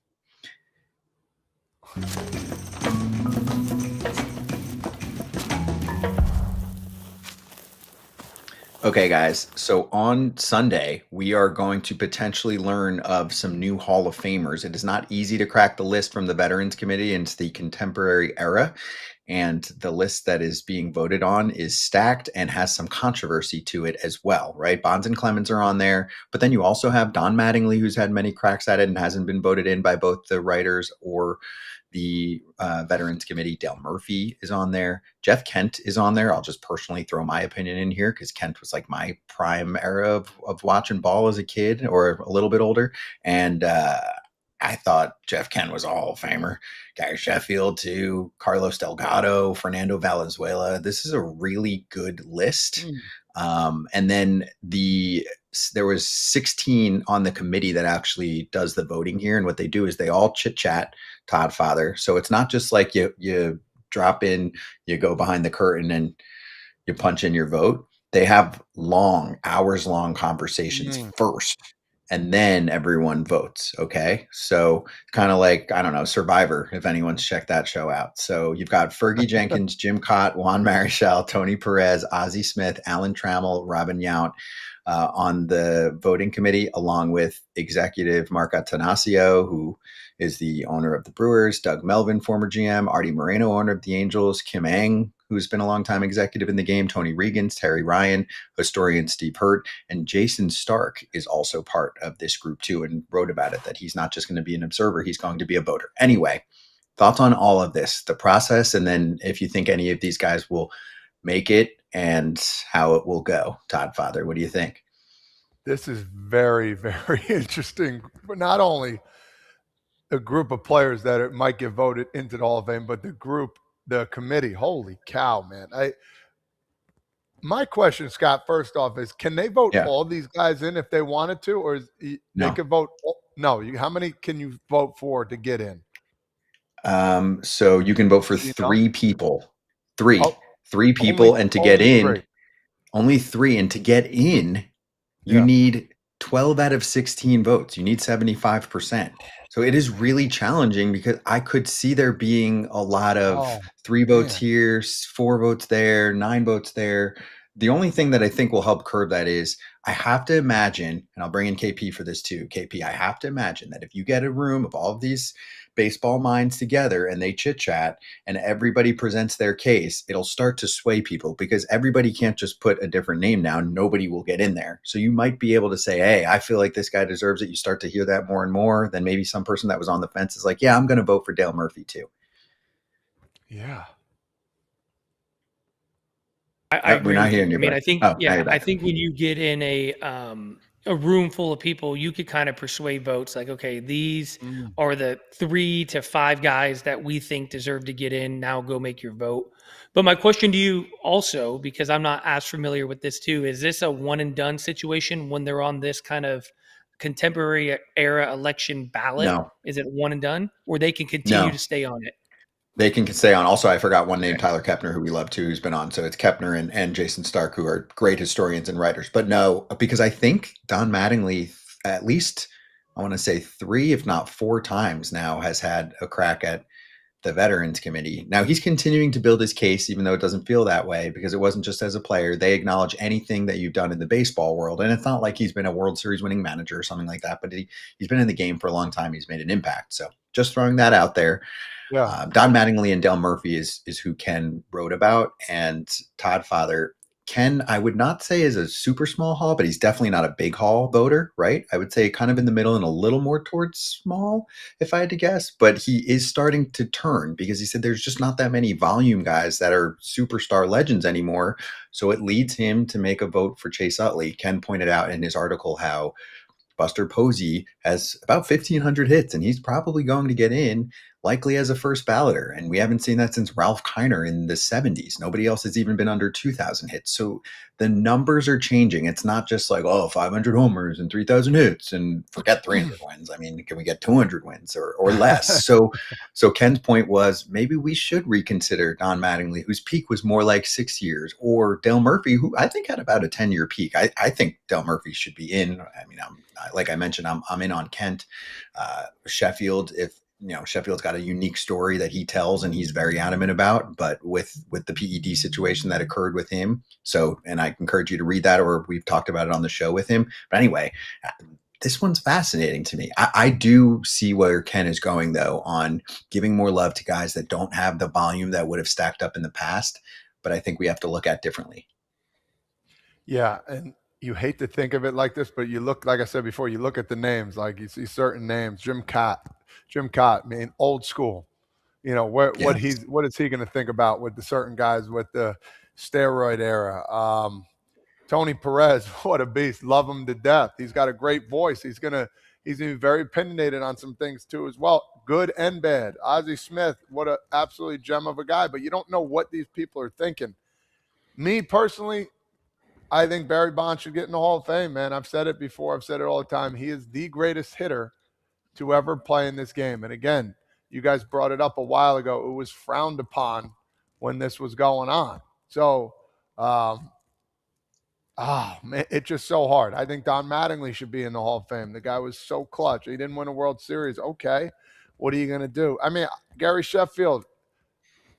Okay, guys. So on Sunday, we are going to potentially learn of some new Hall of Famers. It is not easy to crack the list from the Veterans Committee into the Contemporary Era. And the list that is being voted on is stacked and has some controversy to it as well, right? Bonds and Clemens are on there, but then you also have Don Mattingly, who's had many cracks at it and hasn't been voted in by both the writers or the Veterans Committee. Dale Murphy is on there. Jeff Kent is on there. I'll just personally throw my opinion in here because Kent was like my prime era of watching ball as a kid or a little bit older. And I thought Jeff Kent was a Hall of Famer. Gary Sheffield too, Carlos Delgado, Fernando Valenzuela. This is a really good list. And then there was 16 on the committee that actually does the voting here. And what they do is they all chit chat Todd Father. So it's not just like you drop in, you go behind the curtain and you punch in your vote. They have hours long conversations first. and then everyone votes. Okay. So kind of like, I don't know, Survivor, if anyone's checked that show out. So you've got Fergie Jenkins, Jim Cott, Juan Marichal, Tony Perez, Ozzie Smith, Alan Trammell, Robin Yount on the voting committee, along with executive Mark Attanasio, who is the owner of the Brewers, Doug Melvin, former GM, Artie Moreno, owner of the Angels, Kim Ng, who's been a longtime executive in the game, Tony Regans, Terry Ryan, historian Steve Hurt, and Jason Stark is also part of this group too, and wrote about it, that he's not just going to be an observer, he's going to be a voter. Anyway, thoughts on all of this, the process, and then if you think any of these guys will make it and how it will go. Todd Father, what do you think? This is very, very interesting. But not only a group of players that it might get voted into the Hall of Fame, but the committee. Holy cow, man! My question, Scott, first off, is can they vote all these guys in if they wanted to, or they could vote? No. How many can you vote for to get in? So you can vote for three people. Three people, and to get in, only three. And to get in, you need 12 out of 16 votes. You need 75%. So it is really challenging, because I could see there being a lot of 3 votes here, 4 votes there, 9 votes there. The only thing that I think will help curb that is I have to imagine, and I'll bring in KP for this too. KP, I have to imagine that if you get a room of all of these baseball minds together and they chit chat and everybody presents their case, it'll start to sway people, because everybody can't just put a different name down. Nobody will get in there. So you might be able to say, hey, I feel like this guy deserves it. You start to hear that more and more. Then maybe some person that was on the fence is like, yeah, I'm going to vote for Dale Murphy too. Yeah. I agree. We're not hearing you. I mean, I think, I think when you get in a room full of people, you could kind of persuade votes like, okay, these are the 3 to 5 guys that we think deserve to get in. Now go make your vote. But my question to you also, because I'm not as familiar with this too, is this a one and done situation when they're on this kind of contemporary era election ballot? No. Is it one and done, or they can continue to stay on it? They can stay on. Also, I forgot one name, Tyler Kepner, who we love too, who's been on. So it's Kepner and Jason Stark, who are great historians and writers. But no, because I think Don Mattingly, at least I want to say 3, if not 4 times now, has had a crack at the Veterans Committee. Now he's continuing to build his case, even though it doesn't feel that way, because it wasn't just as a player. They acknowledge anything that you've done in the baseball world. And it's not like he's been a World Series winning manager or something like that, but he's been in the game for a long time. He's made an impact. So just throwing that out there. Don Mattingly and Dale Murphy is who Ken wrote about, and Todd Father. Ken, I would not say is a super small hall, but he's definitely not a big hall voter, right? I would say kind of in the middle and a little more towards small, if I had to guess. But he is starting to turn, because he said there's just not that many volume guys that are superstar legends anymore. So it leads him to make a vote for Chase Utley. Ken pointed out in his article how Buster Posey has about 1,500 hits, and he's probably going to get in, likely as a first balloter. And we haven't seen that since Ralph Kiner in the 70s. Nobody else has even been under 2,000 hits. So the numbers are changing. It's not just like, 500 homers and 3,000 hits and forget 300 wins. I mean, can we get 200 wins or less? So Ken's point was maybe we should reconsider Don Mattingly, whose peak was more like 6 years, or Dale Murphy, who I think had about a 10-year peak. I think Dale Murphy should be in. I mean, like I mentioned, I'm in on Kent. Sheffield, if Sheffield's got a unique story that he tells and he's very adamant about, but with the PED situation that occurred with him. So, and I encourage you to read that, or we've talked about it on the show with him. But anyway, this one's fascinating to me. I do see where Ken is going, though, on giving more love to guys that don't have the volume that would have stacked up in the past. But I think we have to look at differently. Yeah. And you hate to think of it like this, but you look, like I said before, you look at the names, like you see certain names, Jim Cott, I mean, old school, what is he going to think about with the certain guys with the steroid era? Tony Perez, what a beast. Love him to death. He's got a great voice. He's very opinionated on some things too as well, good and bad. Ozzie Smith, what a absolutely gem of a guy, but you don't know what these people are thinking. Me personally, I think Barry Bonds should get in the Hall of Fame, man. I've said it before. I've said it all the time. He is the greatest hitter to ever play in this game. And again, you guys brought it up a while ago. It was frowned upon when this was going on. So Oh, man, it's just so hard. I think Don Mattingly should be in the Hall of Fame. The guy was so clutch. He didn't win a World Series. Okay, what are you going to do? I mean, Gary Sheffield,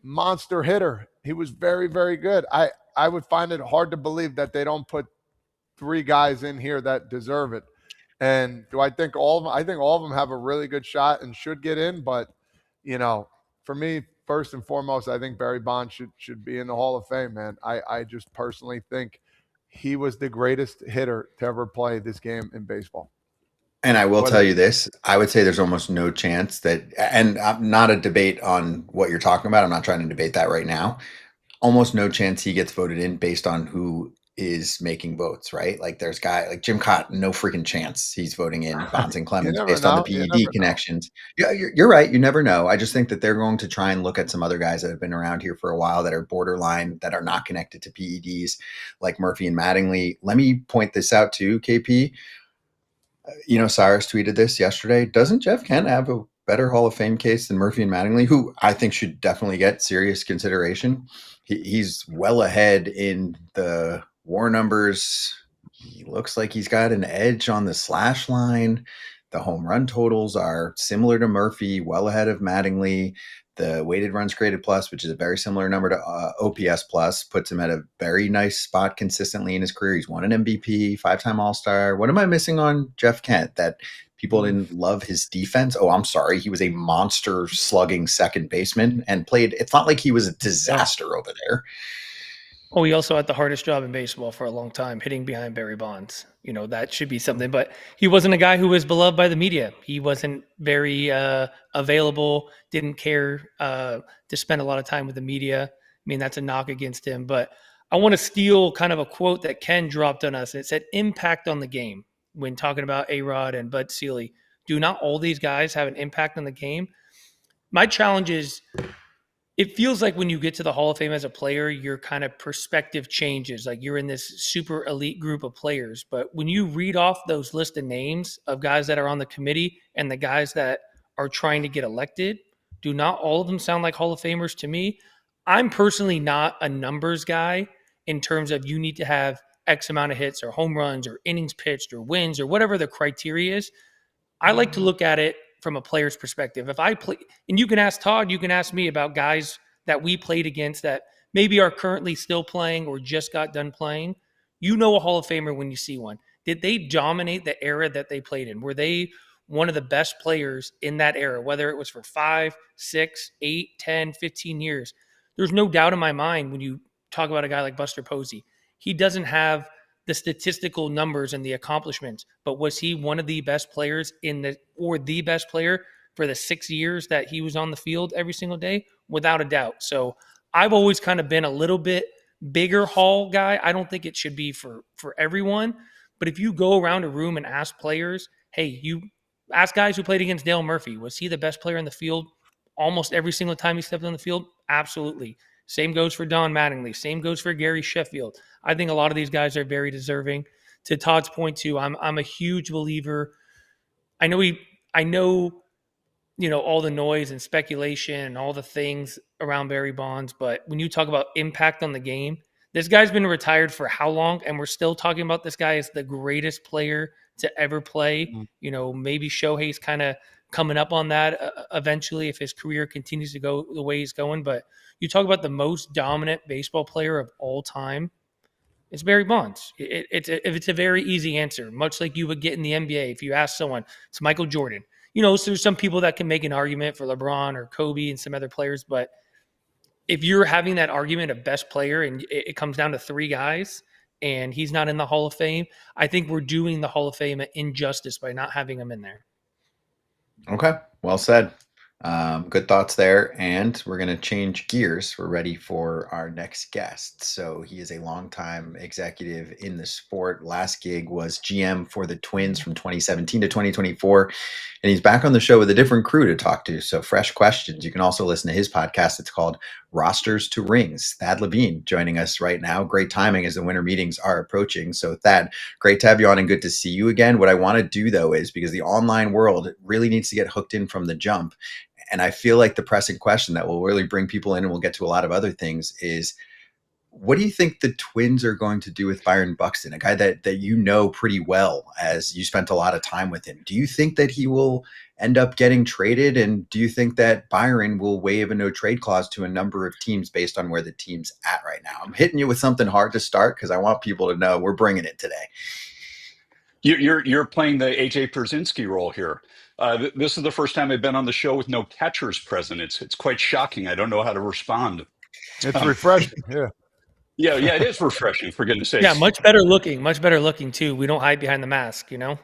monster hitter. He was very, very good. I would find it hard to believe that they don't put three guys in here that deserve it. And do I think all of them? I think all of them have a really good shot and should get in. But, for me, first and foremost, I think Barry Bonds should be in the Hall of Fame, man. I just personally think he was the greatest hitter to ever play this game in baseball. And I will tell you this, I would say there's almost no chance that, and I'm not a debate on what you're talking about. I'm not trying to debate that right now. Almost no chance he gets voted in based on who is making votes, right? Like there's guy like Jim Cott, no freaking chance he's voting in Bonds and Clemens based on the PED connections. Yeah, you're right. You never know. I just think that they're going to try and look at some other guys that have been around here for a while that are borderline, that are not connected to PEDs, like Murphy and Mattingly. Let me point this out too, KP. Cyrus tweeted this yesterday. Doesn't Jeff Kent have a better Hall of Fame case than Murphy and Mattingly, who I think should definitely get serious consideration? He's well ahead in the WAR numbers. He looks like he's got an edge on the slash line. The home run totals are similar to Murphy, well ahead of Mattingly. The weighted runs created plus, which is a very similar number to OPS plus, puts him at a very nice spot consistently in his career. He's won an MVP, 5-time All-Star. What am I missing on Jeff Kent? That people didn't love his defense? Oh, I'm sorry. He was a monster slugging second baseman and played. It's not like he was a disaster over there. Oh, he also had the hardest job in baseball for a long time, hitting behind Barry Bonds. That should be something. But he wasn't a guy who was beloved by the media. He wasn't very available, didn't care to spend a lot of time with the media. I mean, that's a knock against him. But I want to steal kind of a quote that Ken dropped on us. It said, impact on the game, when talking about A-Rod and Bud Selig. Do not all these guys have an impact on the game? My challenge is, it feels like when you get to the Hall of Fame as a player, your kind of perspective changes. Like you're in this super elite group of players. But when you read off those list of names of guys that are on the committee and the guys that are trying to get elected, do not all of them sound like Hall of Famers to me? I'm personally not a numbers guy in terms of you need to have X amount of hits or home runs or innings pitched or wins or whatever the criteria is. I like to look at it from a player's perspective. If I play, and you can ask Todd, you can ask me about guys that we played against that maybe are currently still playing or just got done playing. A Hall of Famer when you see one. Did they dominate the era that they played in? Were they one of the best players in that era, whether it was for 5, 6, 8, 10, 15 years? There's no doubt in my mind when you talk about a guy like Buster Posey. He doesn't have the statistical numbers and the accomplishments, but was he one of the best players or the best player for the 6 years that he was on the field every single day? Without a doubt. So I've always kind of been a little bit bigger Hall guy. I don't think it should be for everyone, but if you go around a room and ask players, hey, you ask guys who played against Dale Murphy, was he the best player in the field almost every single time he stepped on the field? Absolutely. Same goes for Don Mattingly. Same goes for Gary Sheffield. I think a lot of these guys are very deserving. To Todd's point too, I'm a huge believer. I know all the noise and speculation and all the things around Barry Bonds, but when you talk about impact on the game, this guy's been retired for how long? And we're still talking about this guy as the greatest player to ever play. Maybe Shohei's kind of coming up on that eventually if his career continues to go the way he's going. But you talk about the most dominant baseball player of all time, it's Barry Bonds. It's a very easy answer, much like you would get in the NBA. If you ask someone, it's Michael Jordan. So there's some people that can make an argument for LeBron or Kobe and some other players. But if you're having that argument of best player and it comes down to 3 guys and he's not in the Hall of Fame, I think we're doing the Hall of Fame an injustice by not having him in there. Okay, well said. Good thoughts there. And we're going to change gears. We're ready for our next guest. So he is a longtime executive in the sport. Last gig was GM for the Twins from 2017 to 2024. And he's back on the show with a different crew to talk to. So fresh questions. You can also listen to his podcast. It's called Rosters to Rings. Thad Levine joining us right now. Great timing as the winter meetings are approaching. So Thad, great to have you on and good to see you again. What I want to do though is, because the online world really needs to get hooked in from the jump. And I feel like the pressing question that will really bring people in, and we'll get to a lot of other things, is What do you think the Twins are going to do with Byron Buxton, a guy that you know pretty well as you spent a lot of time with him? Do you think that he will end up getting traded? And do you think that Byron will waive a no trade clause to a number of teams based on where the team's at right now? I'm hitting you with something hard to start because I want people to know we're bringing it today. You're playing the AJ Pierzynski role here. This is the first time I've been on the show with no catchers present. It's quite shocking. I don't know how to respond. It's refreshing. Yeah. Yeah, it is refreshing, for goodness sakes. Yeah, much better looking too. We don't hide behind the mask, you know?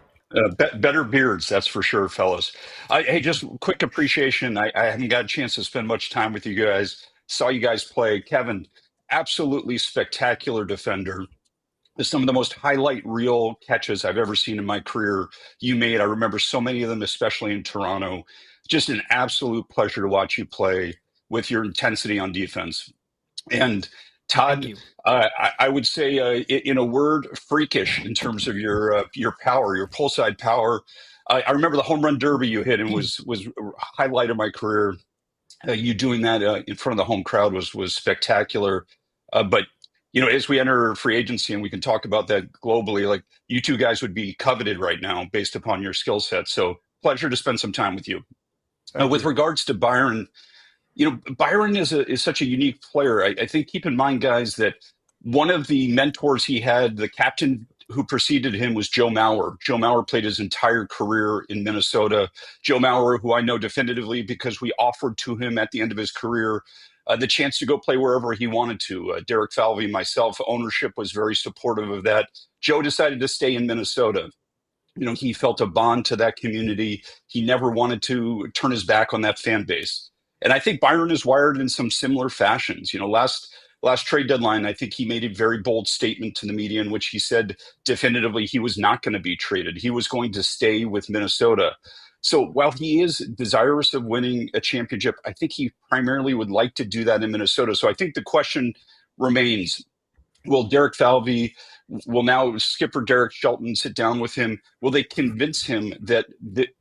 Better beards, that's for sure, fellas. Hey, just quick appreciation. I haven't got a chance to spend much time with you guys. Saw you guys play. Kevin, absolutely spectacular defender. Some of the most highlight reel catches I've ever seen in my career you made. I remember so many of them, especially in Toronto. Just an absolute pleasure to watch you play with your intensity on defense. And Todd, I would say, in a word, freakish in terms of your power, your pull side power. I remember the home run derby you hit and was a highlight of my career. You doing that in front of the home crowd was spectacular. But as we enter free agency, and we can talk about that globally, like you two guys would be coveted right now based upon your skill set. So pleasure to spend some time with you. With regards to Byron. Byron is such a unique player. I think keep in mind, guys, that one of the mentors he had, the captain who preceded him, was Joe Mauer. Joe Mauer played his entire career in Minnesota. Joe Mauer, who I know definitively because we offered to him at the end of his career the chance to go play wherever he wanted to. Derek Falvey, myself, ownership was very supportive of that. Joe decided to stay in Minnesota. He felt a bond to that community. He never wanted to turn his back on that fan base. And I think Byron is wired in some similar fashions. Last trade deadline, I think he made a very bold statement to the media in which he said definitively he was not going to be traded. He was going to stay with Minnesota. So while he is desirous of winning a championship, I think he primarily would like to do that in Minnesota. So I think the question remains, will Derek Falvey, will now skipper Derek Shelton sit down with him? Will they convince him that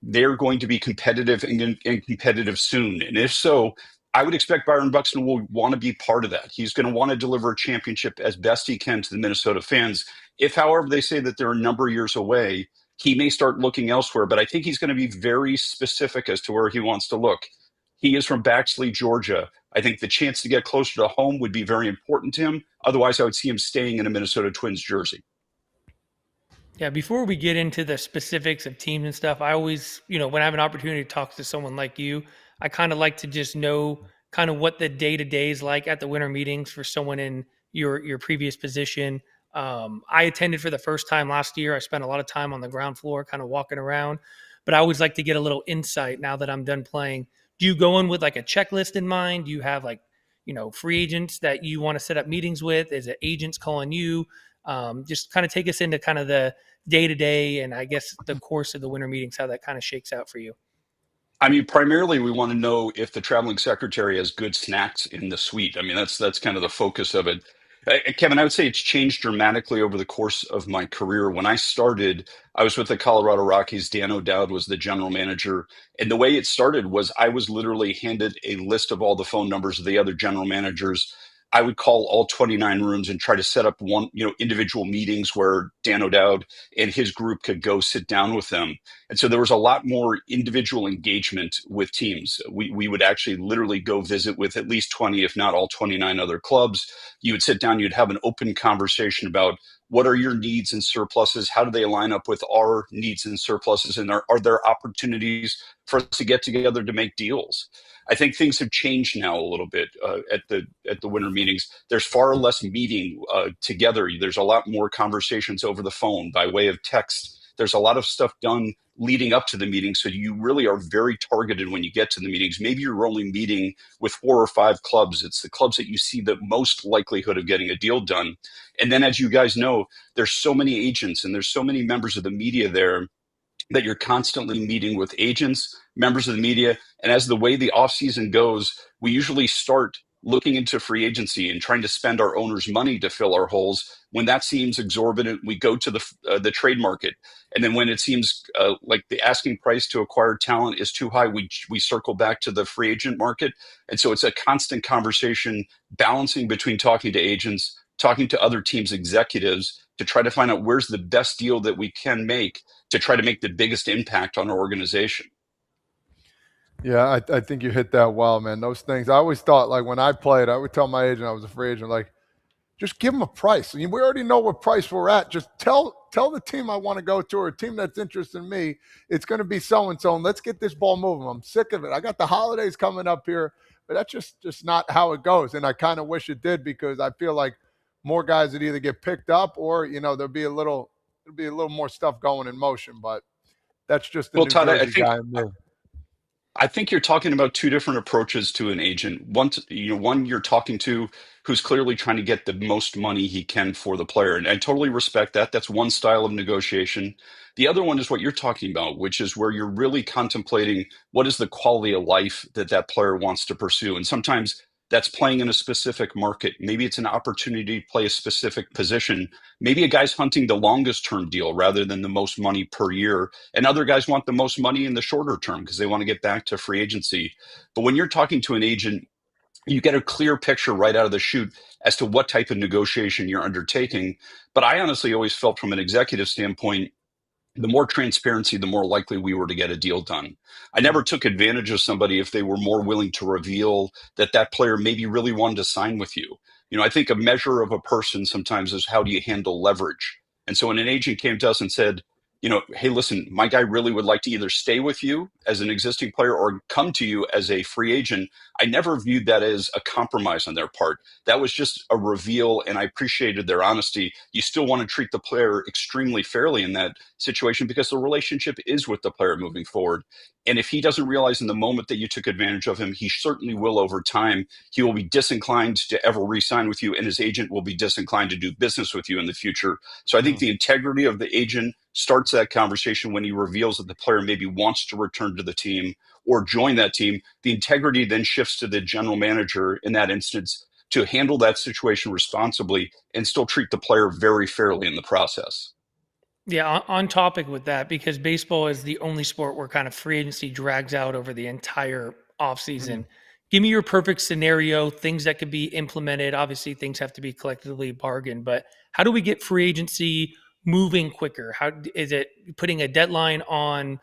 they're going to be competitive and competitive soon? And if so, I would expect Byron Buxton will want to be part of that. He's going to want to deliver a championship as best he can to the Minnesota fans. If, however, they say that they're a number of years away, he may start looking elsewhere. But I think he's going to be very specific as to where he wants to look. He is from Baxley, Georgia. I think the chance to get closer to home would be very important to him. Otherwise, I would see him staying in a Minnesota Twins jersey. Yeah, before we get into the specifics of teams and stuff, I always, when I have an opportunity to talk to someone like you, I kind of like to just know kind of what the day-to-day is like at the winter meetings for someone in your previous position. I attended for the first time last year. I spent a lot of time on the ground floor kind of walking around, but I always like to get a little insight now that I'm done playing. Do you go in with like a checklist in mind? Do you have free agents that you want to set up meetings with? Is it agents calling you? Just kind of take us into kind of the day-to-day and I guess the course of the winter meetings, how that kind of shakes out for you. I mean, primarily we want to know if the traveling secretary has good snacks in the suite. I mean, that's kind of the focus of it. Kevin, I would say it's changed dramatically over the course of my career. When I started, I was with the Colorado Rockies. Dan O'Dowd was the general manager. And the way it started was I was literally handed a list of all the phone numbers of the other general managers. I would call all 29 rooms and try to set up individual meetings where Dan O'Dowd and his group could go sit down with them. And so there was a lot more individual engagement with teams. We would actually literally go visit with at least 20, if not all 29 other clubs. You would sit down, you'd have an open conversation about what are your needs and surpluses? How do they line up with our needs and surpluses? And are there opportunities for us to get together to make deals? I think things have changed now a little bit at the winter meetings. There's far less meeting together. There's a lot more conversations over the phone by way of text. There's a lot of stuff done leading up to the meeting. So you really are very targeted when you get to the meetings. Maybe you're only meeting with 4 or 5 clubs. It's the clubs that you see the most likelihood of getting a deal done. And then, as you guys know, there's so many agents and there's so many members of the media there that you're constantly meeting with agents, members of the media. And as the way the offseason goes, we usually start looking into free agency and trying to spend our owners' money to fill our holes. When that seems exorbitant, we go to the trade market. And then when it seems like the asking price to acquire talent is too high, we circle back to the free agent market. And so it's a constant conversation balancing between talking to agents, talking to other teams' executives to try to find out where's the best deal that we can make to try to make the biggest impact on our organization. Yeah, I think you hit that well, man. Those things, I always thought, like when I played, I would tell my agent I was a free agent, like, just give them a price. I mean, we already know what price we're at. Just tell the team I want to go to, or a team that's interested in me, it's going to be so-and-so, and let's get this ball moving. I'm sick of it. I got the holidays coming up here, but that's just not how it goes. And I kind of wish it did, because I feel like more guys would either get picked up, or, there'll be a little more stuff going in motion. But that's just the New Todd, Jersey guy in me. I think you're talking about two different approaches to an agent. One you're talking to who's clearly trying to get the most money he can for the player. And I totally respect that. That's one style of negotiation. The other one is what you're talking about, which is where you're really contemplating what is the quality of life that that player wants to pursue. And sometimes that's playing in a specific market. Maybe it's an opportunity to play a specific position. Maybe a guy's hunting the longest term deal rather than the most money per year. And other guys want the most money in the shorter term because they want to get back to free agency. But when you're talking to an agent, you get a clear picture right out of the chute as to what type of negotiation you're undertaking. But I honestly always felt from an executive standpoint, the more transparency, the more likely we were to get a deal done. I never took advantage of somebody if they were more willing to reveal that that player maybe really wanted to sign with you. I think a measure of a person sometimes is how do you handle leverage? And so when an agent came to us and said, hey, listen, my guy really would like to either stay with you as an existing player or come to you as a free agent, I never viewed that as a compromise on their part. That was just a reveal, and I appreciated their honesty. You still want to treat the player extremely fairly in that situation because the relationship is with the player moving forward. And if he doesn't realize in the moment that you took advantage of him, he certainly will over time. He will be disinclined to ever re-sign with you, and his agent will be disinclined to do business with you in the future. So I think the integrity of the agent starts that conversation when he reveals that the player maybe wants to return to the team or join that team. The integrity then shifts to the general manager in that instance to handle that situation responsibly and still treat the player very fairly in the process. Yeah, on topic with that, because baseball is the only sport where kind of free agency drags out over the entire offseason. Give me your perfect scenario, things that could be implemented. Obviously, things have to be collectively bargained, but how do we get free agency moving quicker? How is it putting a deadline on,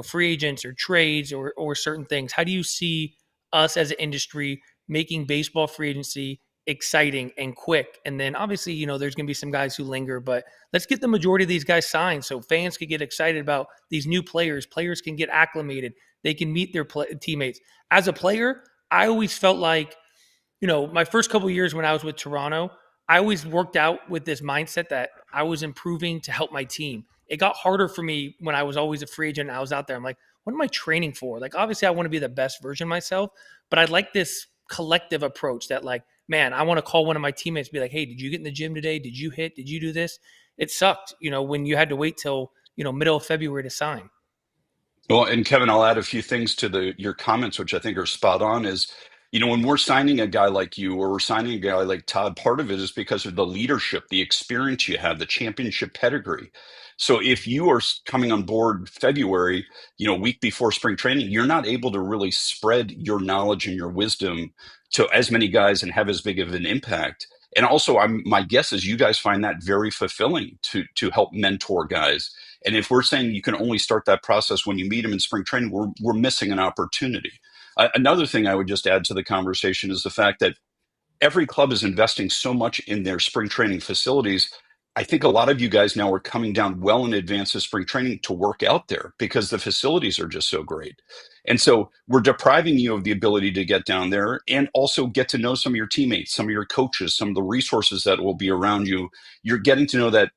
free agents or trades or certain things? How do you see us as an industry making baseball free agency exciting and quick? And then obviously, there's going to be some guys who linger, but let's get the majority of these guys signed so fans can get excited about these new players. Players can get acclimated. They can meet their teammates. As a player, I always felt like, my first couple of years when I was with Toronto, I always worked out with this mindset that I was improving to help my team. It got harder for me when I was always a free agent and I was out there. I'm like, what am I training for? Like, obviously I want to be the best version of myself, but I like this collective approach that like, man, I want to call one of my teammates and be like, hey, did you get in the gym today? Did you hit? Did you do this? It sucked, when you had to wait till, middle of February to sign. Well, and Kevin, I'll add a few things to your comments, which I think are spot on. Is when we're signing a guy like you or we're signing a guy like Todd, part of it is because of the leadership, the experience you have, the championship pedigree. So if you are coming on board February, week before spring training, you're not able to really spread your knowledge and your wisdom to as many guys and have as big of an impact. And also, my guess is you guys find that very fulfilling to help mentor guys. And if we're saying you can only start that process when you meet them in spring training, we're missing an opportunity. Another thing I would just add to the conversation is the fact that every club is investing so much in their spring training facilities. I think a lot of you guys now are coming down well in advance of spring training to work out there because the facilities are just so great. And so we're depriving you of the ability to get down there and also get to know some of your teammates, some of your coaches, some of the resources that will be around you. You're getting to know that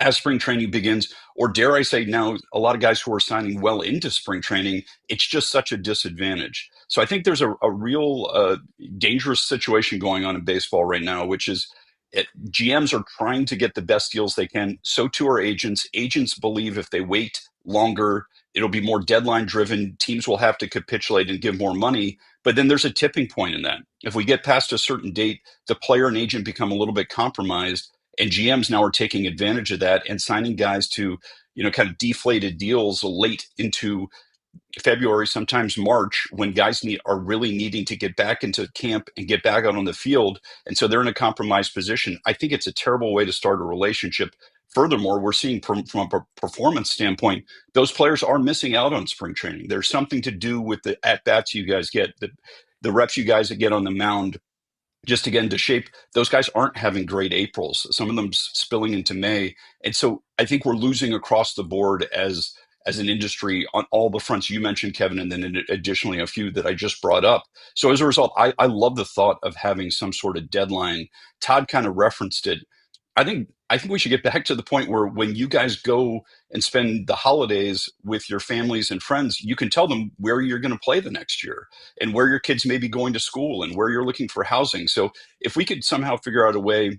as spring training begins, or dare I say now, a lot of guys who are signing well into spring training, it's just such a disadvantage. So I think there's a real dangerous situation going on in baseball right now, which is GMs are trying to get the best deals they can. So too are agents. Agents believe if they wait longer, it'll be more deadline driven. Teams will have to capitulate and give more money. But then there's a tipping point in that. If we get past a certain date, the player and agent become a little bit compromised. And GMs now are taking advantage of that and signing guys to, kind of deflated deals late into February, sometimes March, when guys are really needing to get back into camp and get back out on the field. And so they're in a compromised position. I think it's a terrible way to start a relationship. Furthermore, we're seeing from a performance standpoint, those players are missing out on spring training. There's something to do with the at-bats you guys get, the reps you guys that get on the mound. Just again to shape, those guys aren't having great Aprils. Some of them spilling into May, and so I think we're losing across the board as an industry on all the fronts you mentioned, Kevin, and then additionally a few that I just brought up. So as a result, I love the thought of having some sort of deadline. Todd kind of referenced it. I think we should get back to the point where when you guys go and spend the holidays with your families and friends, you can tell them where you're going to play the next year and where your kids may be going to school and where you're looking for housing. So if we could somehow figure out a way,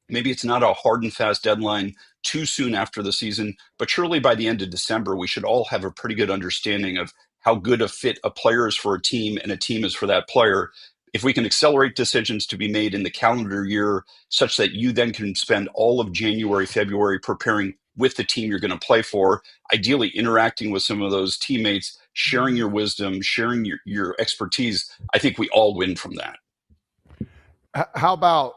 maybe it's not a hard and fast deadline too soon after the season, but surely by the end of December, we should all have a pretty good understanding of how good a fit a player is for a team and a team is for that player. If we can accelerate decisions to be made in the calendar year such that you then can spend all of January, February preparing with the team you're going to play for, ideally interacting with some of those teammates, sharing your wisdom, sharing your expertise, I think we all win from that. How about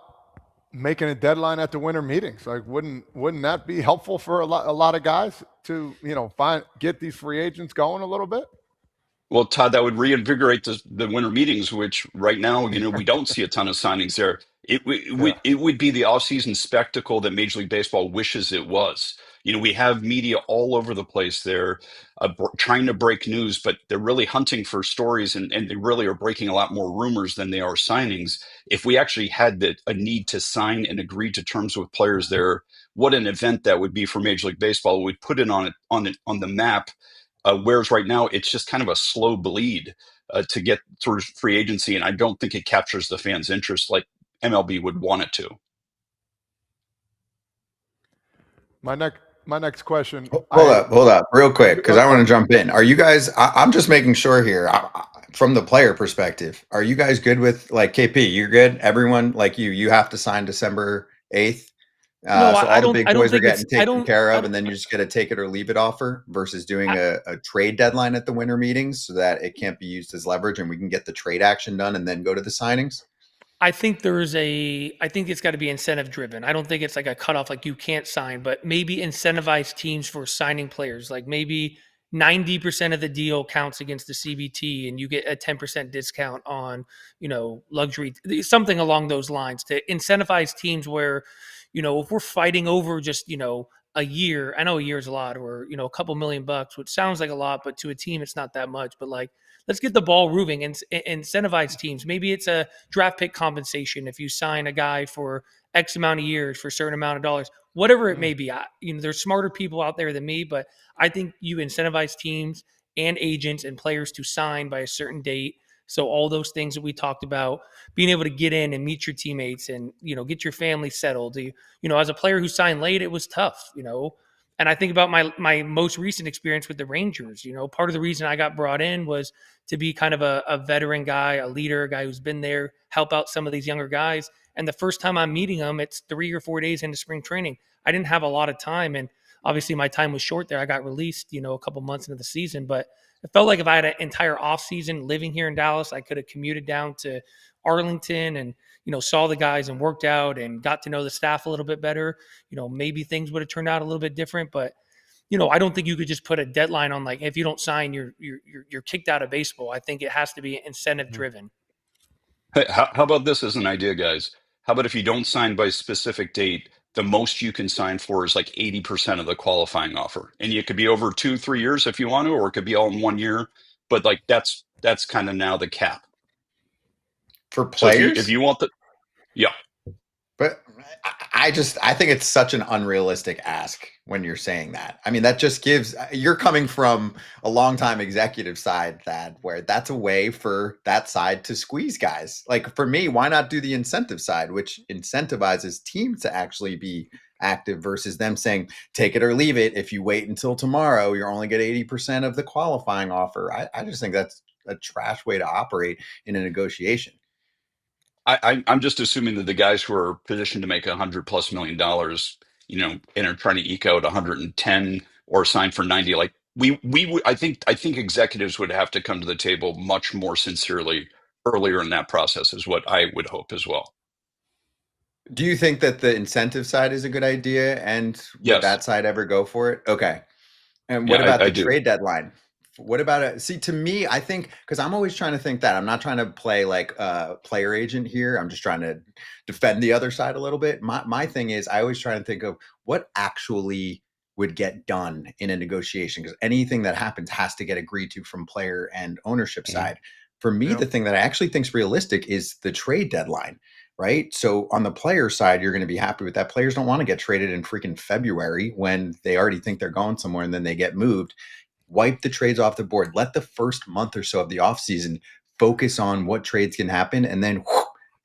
making a deadline at the winter meetings? Like, wouldn't that be helpful for a lot of guys to, get these free agents going a little bit? Well, Todd, that would reinvigorate the winter meetings, which right now, we don't see a ton of signings there. It would be the offseason spectacle that Major League Baseball wishes it was. We have media all over the place there trying to break news, but they're really hunting for stories, and they really are breaking a lot more rumors than they are signings. If we actually had a need to sign and agree to terms with players there, what an event that would be for Major League Baseball. It would put it on the map. Whereas right now, it's just kind of a slow bleed to get through free agency, and I don't think it captures the fans' interest like MLB would want it to. My next question. Hold up, real quick, because I want to jump in. Are you guys? I'm just making sure here, from the player perspective. Are you guys good with, like, KP? You're good. Everyone, like you have to sign December 8th. No, so I all the don't. big I don't boys are think it's. getting I taken don't. care I of, don't. and then you just get a take it or leave it offer versus doing a trade deadline at the winter meetings so that it can't be used as leverage and we can get the trade action done and then go to the signings. I think I think it's got to be incentive driven. I don't think it's like a cutoff, like you can't sign, but maybe incentivize teams for signing players. Like maybe 90% of the deal counts against the CBT and you get a 10% discount on, luxury, something along those lines to incentivize teams where, if we're fighting over just, a year, I know a year is a lot, or, a couple $1,000,000, which sounds like a lot, but to a team, it's not that much. But like, let's get the ball moving and incentivize teams. Maybe it's a draft pick compensation if you sign a guy for X amount of years for a certain amount of dollars, whatever it may be. There's smarter people out there than me, but I think you incentivize teams and agents and players to sign by a certain date. So all those things that we talked about, being able to get in and meet your teammates and, get your family settled. As a player who signed late, it was tough, and I think about my most recent experience with the Rangers. Part of the reason I got brought in was to be kind of a veteran guy, a leader, a guy who's been there, help out some of these younger guys. And the first time I'm meeting them, it's 3 or 4 days into spring training. I didn't have a lot of time, and obviously my time was short there. I got released, a couple months into the season, but it felt like if I had an entire off season living here in Dallas, I could have commuted down to Arlington and saw the guys and worked out and got to know the staff a little bit better. Maybe things would have turned out a little bit different, but I don't think you could just put a deadline on, like, if you don't sign, you're kicked out of baseball. I think it has to be incentive driven. Hey, how about this as an idea, guys? How about if you don't sign by a specific date, the most you can sign for is like 80% of the qualifying offer, and it could be over 2-3 years if you want to, or it could be all in 1 year. But like that's kind of now the cap For So players? if you want yeah. But I think it's such an unrealistic ask when you're saying that. I mean, that just gives, you're coming from a longtime executive side, Thad, where that's a way for that side to squeeze guys. Like, for me, why not do the incentive side, which incentivizes teams to actually be active versus them saying, take it or leave it. If you wait until tomorrow, you're only get 80% of the qualifying offer. I just think that's a trash way to operate in a negotiation. I'm just assuming that the guys who are positioned to make $100+ million, and are trying to eke out 110 or sign for 90, like I think executives would have to come to the table much more sincerely earlier in that process, is what I would hope as well. Do you think that the incentive side is a good idea? And would Yes. that side ever go for it? Okay. And what Yeah, about I the do. trade deadline? What about it? See, to me, I think because I'm always trying to think that I'm not trying to play like a player agent here. I'm just trying to defend the other side a little bit. My thing is, I always try to think of what actually would get done in a negotiation, because anything that happens has to get agreed to from player and ownership side. For me, Yep. the thing that I actually think is realistic is the trade deadline. Right. So on the player side, you're going to be happy with that. Players don't want to get traded in freaking February when they already think they're going somewhere and then they get moved. Wipe the trades off the board. Let the first month or so of the offseason focus on what trades can happen. And then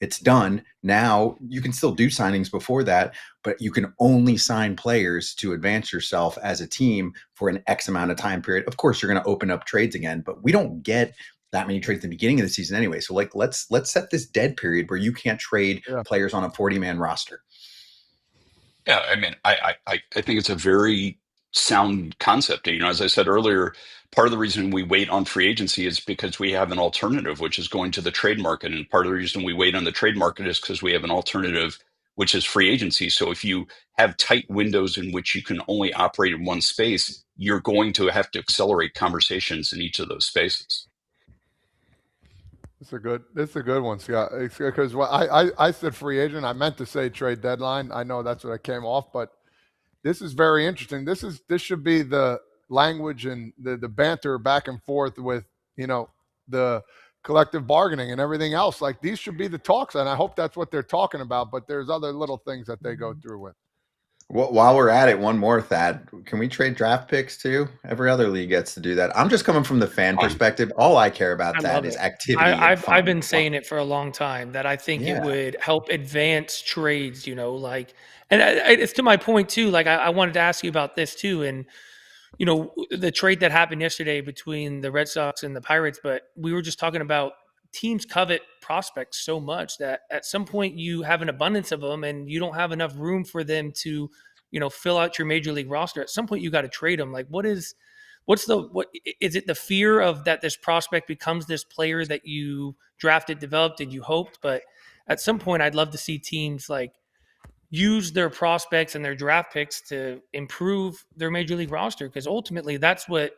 it's done. Now you can still do signings before that, but you can only sign players to advance yourself as a team for an X amount of time period. Of course, you're going to open up trades again, but we don't get that many trades at the beginning of the season anyway. So like, let's set this dead period where you can't trade Yeah. players on a 40-man roster. Yeah, I mean, I think it's a very sound concept. You know, as I said earlier, part of the reason we wait on free agency is because we have an alternative, which is going to the trade market. And part of the reason we wait on the trade market is because we have an alternative, which is free agency. So if you have tight windows in which you can only operate in one space, you're going to have to accelerate conversations in each of those spaces. It's a good one, Scott. Because I said free agent. I meant to say trade deadline. I know that's what I came off, but this is very interesting. This should be the language and the banter back and forth with, the collective bargaining and everything else. Like, these should be the talks, and I hope that's what they're talking about. But there's other little things that they go through with. Well, while we're at it, one more, Thad. Can we trade draft picks too? Every other league gets to do that. I'm just coming from the fan perspective. All I care about, I Thad, love is it. activity. And I've been fun. saying it for a long time that I think it Yeah. would help advance trades, like, and it's to my point too. Like, I wanted to ask you about this too. And, the trade that happened yesterday between the Red Sox and the Pirates, but we were just talking about teams covet prospects so much that at some point you have an abundance of them and you don't have enough room for them to, fill out your major league roster. At some point you got to trade them. Like, what is it, the fear of that this prospect becomes this player that you drafted, developed, and you hoped? But at some point I'd love to see teams like use their prospects and their draft picks to improve their major league roster, because ultimately that's what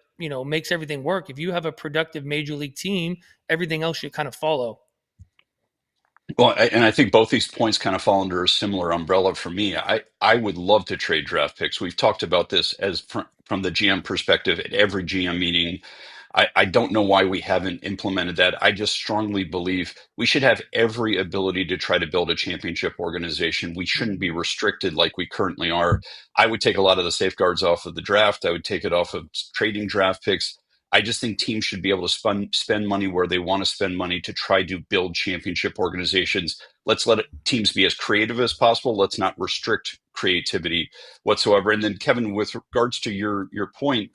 makes everything work. If you have a productive major league team, everything else should kind of follow. Well, and I think both these points kind of fall under a similar umbrella for me. I would love to trade draft picks. We've talked about this as from the GM perspective at every GM meeting. I don't know why we haven't implemented that. I just strongly believe we should have every ability to try to build a championship organization. We shouldn't be restricted like we currently are. I would take a lot of the safeguards off of the draft. I would take it off of trading draft picks. I just think teams should be able to spend money where they want to spend money to try to build championship organizations. Let's let teams be as creative as possible. Let's not restrict creativity whatsoever. And then, Kevin, with regards to your point,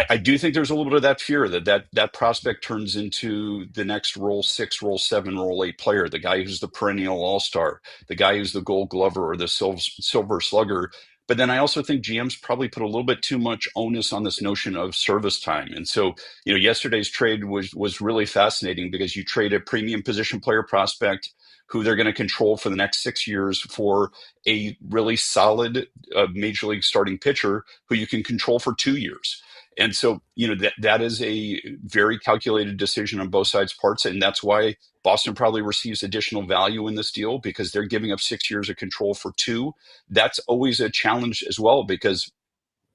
I do think there's a little bit of that fear that prospect turns into the next role 6, role 7, role 8 player, the guy who's the perennial all-star, the guy who's the gold glover or the silver slugger. But then I also think GMs probably put a little bit too much onus on this notion of service time. And so, yesterday's trade was really fascinating because you trade a premium position player prospect who they're going to control for the next 6 years for a really solid major league starting pitcher who you can control for 2 years. And so, that is a very calculated decision on both sides' parts. And that's why Boston probably receives additional value in this deal, because they're giving up 6 years of control for 2. That's always a challenge as well, because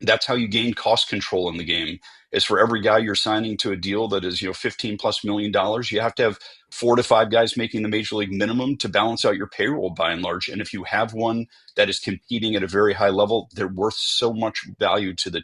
that's how you gain cost control in the game, is for every guy you're signing to a deal that is, $15+ million, you have to have 4 to 5 guys making the major league minimum to balance out your payroll by and large. And if you have one that is competing at a very high level, they're worth so much value to the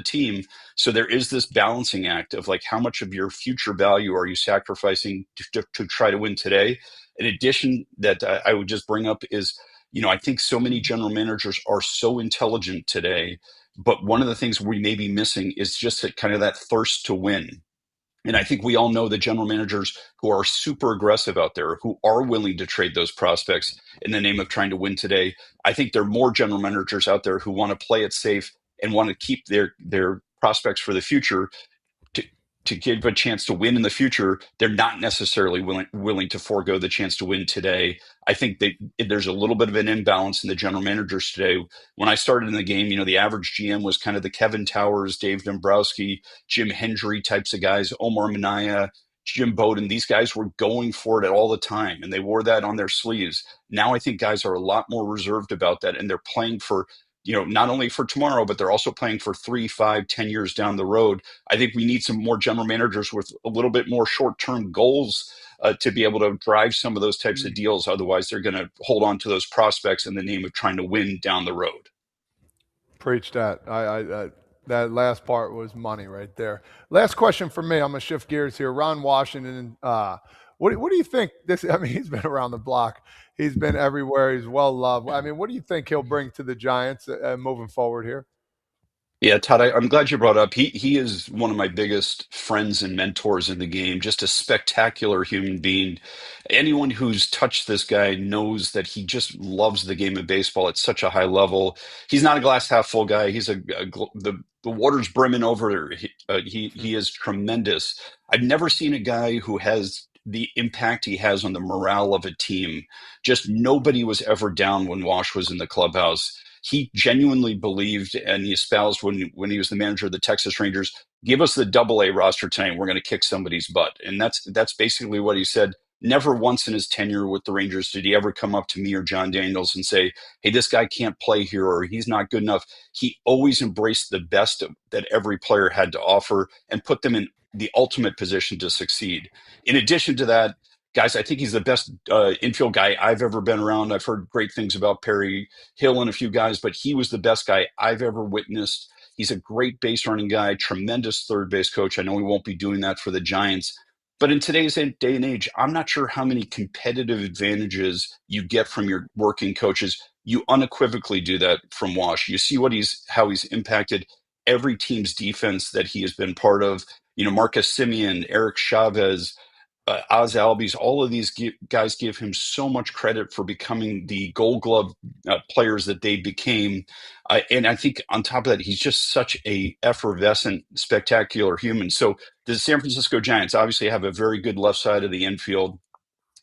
team. So there is this balancing act of like, how much of your future value are you sacrificing to try to win today? In addition, that I would just bring up is, I think so many general managers are so intelligent today, but one of the things we may be missing is just that thirst to win. And I think we all know the general managers who are super aggressive out there, who are willing to trade those prospects in the name of trying to win today. I think there are more general managers out there who want to play it safe and want to keep their prospects for the future, to give a chance to win in the future, they're not necessarily willing to forego the chance to win today. I think there's a little bit of an imbalance in the general managers today. When I started in the game, the average GM was kind of the Kevin Towers, Dave Dombrowski, Jim Hendry types of guys, Omar Minaya, Jim Bowden. These guys were going for it all the time, and they wore that on their sleeves. Now I think guys are a lot more reserved about that, and they're playing for, not only for tomorrow, but they're also playing for 3, 5, 10 years down the road. I think we need some more general managers with a little bit more short-term goals to be able to drive some of those types of deals. Otherwise, they're going to hold on to those prospects in the name of trying to win down the road. Preach that. That last part was money right there. Last question for me. I'm going to shift gears here. Ron Washington, what do you think this? I mean, he's been around the block. He's been everywhere. He's well loved. I mean, what do you think he'll bring to the Giants moving forward here? Yeah, Todd, I'm glad you brought up. He is one of my biggest friends and mentors in the game. Just a spectacular human being. Anyone who's touched this guy knows that he just loves the game of baseball at such a high level. He's not a glass half full guy. He's the water's brimming over. He is tremendous. I've never seen a guy who has the impact he has on the morale of a team. Just nobody was ever down when Wash was in the clubhouse. He genuinely believed, and he espoused when he was the manager of the Texas Rangers, give us the AA roster tonight. We're going to kick somebody's butt. And that's basically what he said. Never once in his tenure with the Rangers did he ever come up to me or John Daniels and say, hey, this guy can't play here or he's not good enough. He always embraced the best that every player had to offer and put them in the ultimate position to succeed. In addition to that, guys, I think he's the best infield guy I've ever been around. I've heard great things about Perry Hill and a few guys, but he was the best guy I've ever witnessed. He's a great base running guy, tremendous third base coach. I know he won't be doing that for the Giants. But in today's day and age, I'm not sure how many competitive advantages you get from your working coaches. You unequivocally do that from Wash. You see how he's impacted every team's defense that he has been part of. Marcus Semien, Eric Chavez, Oz Albies, all of these guys give him so much credit for becoming the Gold Glove players that they became. And I think on top of that, he's just such a effervescent, spectacular human. So the San Francisco Giants obviously have a very good left side of the infield.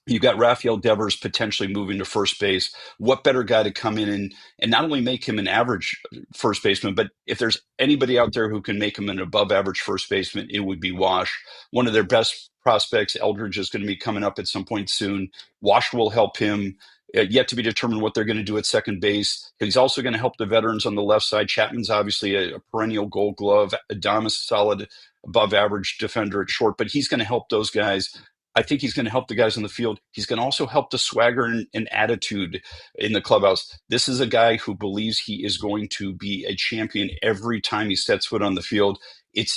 You've got Rafael Devers potentially moving to first base. What better guy to come in and not only make him an average first baseman, but if there's anybody out there who can make him an above average first baseman, it would be Wash. One of their best prospects, Eldridge, is going to be coming up at some point soon. Wash will help him. Yet to be determined what they're going to do at second base. He's also going to help the veterans on the left side. Chapman's obviously a perennial Gold Glove. Adames, solid above average defender at short, but he's going to help those guys. I think he's going to help the guys in the field. He's going to also help the swagger and attitude in the clubhouse. This is a guy who believes he is going to be a champion every time he sets foot on the field. It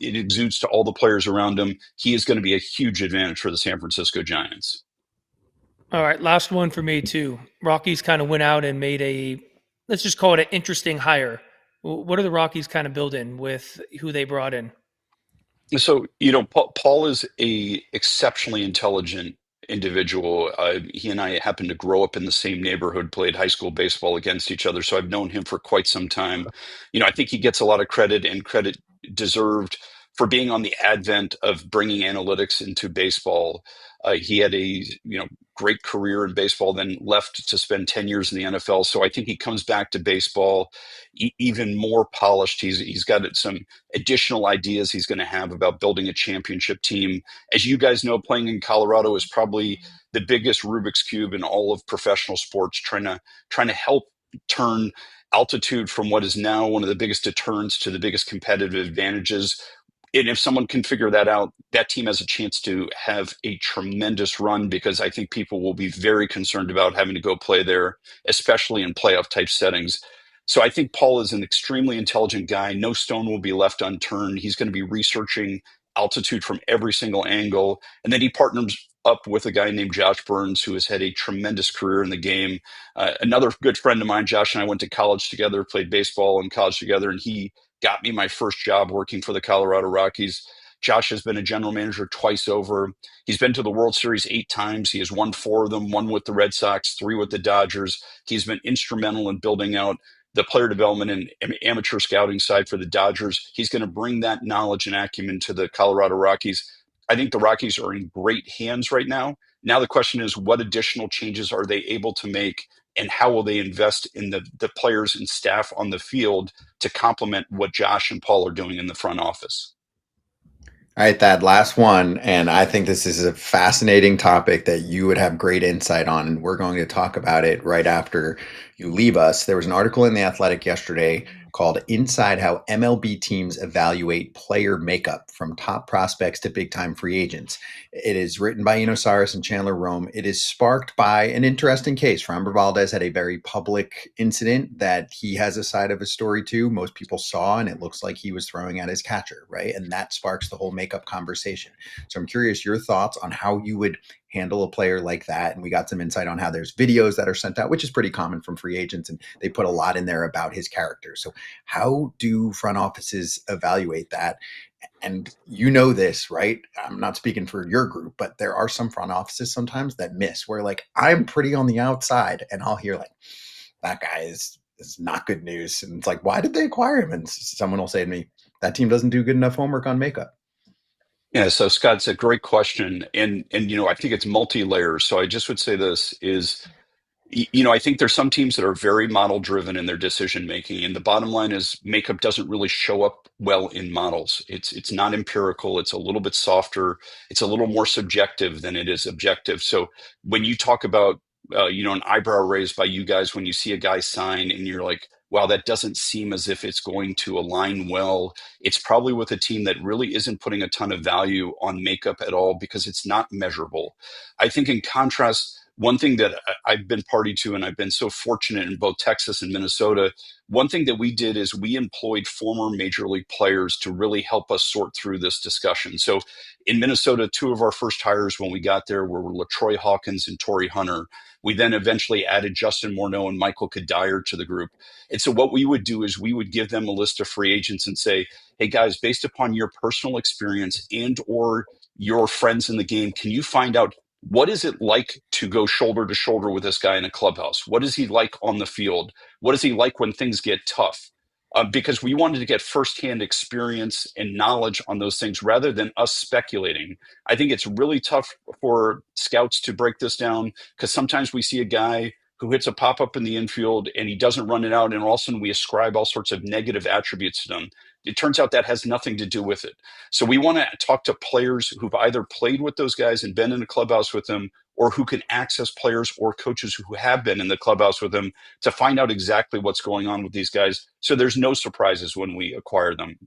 exudes to all the players around him. He is going to be a huge advantage for the San Francisco Giants. All right, last one for me too. Rockies kind of went out and made let's just call it an interesting hire. What are the Rockies kind of building with who they brought in? So, Paul is a exceptionally intelligent individual. He and I happened to grow up in the same neighborhood, played high school baseball against each other. So I've known him for quite some time. I think he gets a lot of credit, and credit deserved, for being on the advent of bringing analytics into baseball. He had a great career in baseball, then left to spend 10 years in the NFL. So I think he comes back to baseball even more polished. He's got some additional ideas he's going to have about building a championship team. As you guys know, playing in Colorado is probably the biggest Rubik's Cube in all of professional sports, trying to help turn altitude from what is now one of the biggest deterrents to the biggest competitive advantages. And if someone can figure that out, that team has a chance to have a tremendous run, because I think people will be very concerned about having to go play there, especially in playoff type settings. So I think Paul is an extremely intelligent guy. No stone will be left unturned. He's going to be researching altitude from every single angle. And then he partners up with a guy named Josh Burns, who has had a tremendous career in the game. Another good friend of mine, Josh, and I went to college together, played baseball in college together, and he got me my first job working for the Colorado Rockies. Josh has been a general manager twice over. He's been to the World Series 8 times. He has won 4 of them, 1 with the Red Sox, 3 with the Dodgers. He's been instrumental in building out the player development and amateur scouting side for the Dodgers. He's going to bring that knowledge and acumen to the Colorado Rockies. I think the Rockies are in great hands right now. Now the question is, what additional changes are they able to make, and how will they invest in the players and staff on the field to complement what Josh and Paul are doing in the front office? All right, Thad, last one. And I think this is a fascinating topic that you would have great insight on. And we're going to talk about it right after you leave us. There was an article in The Athletic yesterday called Inside How MLB Teams Evaluate Player Makeup from Top Prospects to Big Time Free Agents. It is written by Eno Saris and Chandler Rome. It is sparked by an interesting case. Framber Valdez had a very public incident that he has a side of his story too. Most people saw, and it looks like he was throwing at his catcher, right? And that sparks the whole makeup conversation. So I'm curious your thoughts on how you would handle a player like that. And we got some insight on how there's videos that are sent out, which is pretty common from free agents. And they put a lot in there about his character. So how do front offices evaluate that? And you know this, right? I'm not speaking for your group, but there are some front offices sometimes that miss where like I'm pretty on the outside and I'll hear like that guy is not good news. And it's like, why did they acquire him? And someone will say to me, that team doesn't do good enough homework on makeup. Yeah, so Scott, it's a great question. And I think it's multi-layers. So I just would say this is, I think there's some teams that are very model driven in their decision making, and the bottom line is makeup doesn't really show up well in models. It's not empirical. It's a little bit softer. It's a little more subjective than it is objective. So when you talk about an eyebrow raised by you guys when you see a guy sign and you're like, wow, that doesn't seem as if it's going to align well, it's probably with a team that really isn't putting a ton of value on makeup at all because it's not measurable. I think in contrast, one thing that I've been party to, and I've been so fortunate in both Texas and Minnesota, one thing that we did is we employed former major league players to really help us sort through this discussion. So in Minnesota, two of our first hires when we got there were LaTroy Hawkins and Torrey Hunter. We then eventually added Justin Morneau and Michael Kadire to the group. And so what we would do is we would give them a list of free agents and say, hey guys, based upon your personal experience and or your friends in the game, can you find out what is it like to go shoulder to shoulder with this guy in a clubhouse? What is he like on the field? What is he like when things get tough? Because we wanted to get firsthand experience and knowledge on those things rather than us speculating. I think it's really tough for scouts to break this down because sometimes we see a guy who hits a pop-up in the infield and he doesn't run it out, and all of a sudden we ascribe all sorts of negative attributes to them. It turns out that has nothing to do with it. So we want to talk to players who've either played with those guys and been in the clubhouse with them, or who can access players or coaches who have been in the clubhouse with them to find out exactly what's going on with these guys. So there's no surprises when we acquire them.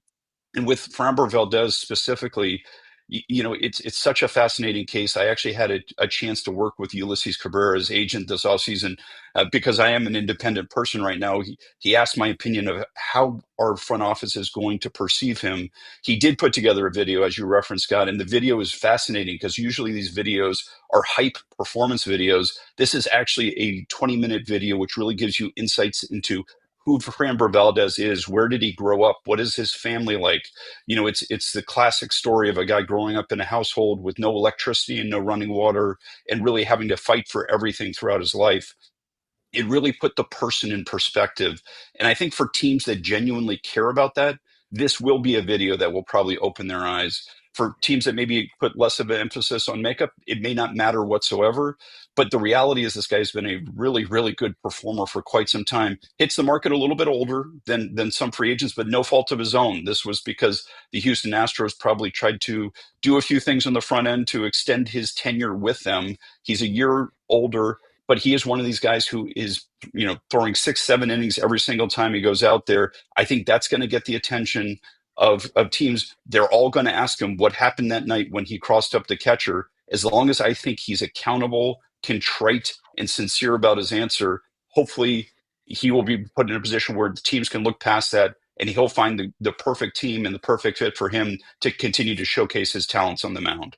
And with Framber Valdez specifically, it's such a fascinating case. I actually had a chance to work with Ulysses Cabrera's agent this offseason because I am an independent person right now. He asked my opinion of how our front office is going to perceive him. He did put together a video, as you referenced, Scott, and the video is fascinating because usually these videos are hype performance videos. This is actually a 20-minute video, which really gives you insights into who Framber Valdez is, where did he grow up, what is his family like. It's the classic story of a guy growing up in a household with no electricity and no running water and really having to fight for everything throughout his life. It really put the person in perspective. And I think for teams that genuinely care about that, this will be a video that will probably open their eyes. For teams that maybe put less of an emphasis on makeup, it may not matter whatsoever. But the reality is this guy's been a really, really good performer for quite some time. Hits the market a little bit older than some free agents, but no fault of his own. This was because the Houston Astros probably tried to do a few things on the front end to extend his tenure with them. He's a year older, but he is one of these guys who is, throwing 6-7 innings every single time he goes out there. I think that's going to get the attention of teams. They're all going to ask him what happened that night when he crossed up the catcher. As long as I think he's accountable, contrite, and sincere about his answer, hopefully he will be put in a position where the teams can look past that and he'll find the perfect team and the perfect fit for him to continue to showcase his talents on the mound.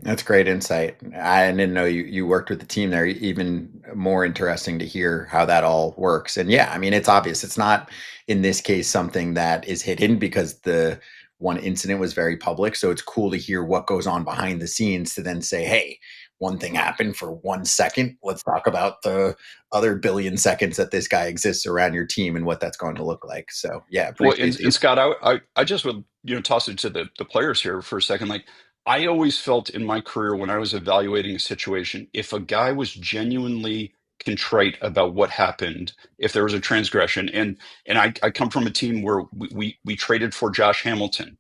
That's great insight. I didn't know you worked with the team there. Even more interesting to hear how that all works. And yeah, I mean, it's obvious. It's not in this case something that is hidden because the one incident was very public. So it's cool to hear what goes on behind the scenes to then say, hey, one thing happened for 1 second. Let's talk about the other billion seconds that this guy exists around your team and what that's going to look like. So yeah, Well, appreciate and Scott, I just would toss it to the players here for a second. Like, I always felt in my career when I was evaluating a situation, if a guy was genuinely contrite about what happened, if there was a transgression, and I come from a team where we traded for Josh Hamilton,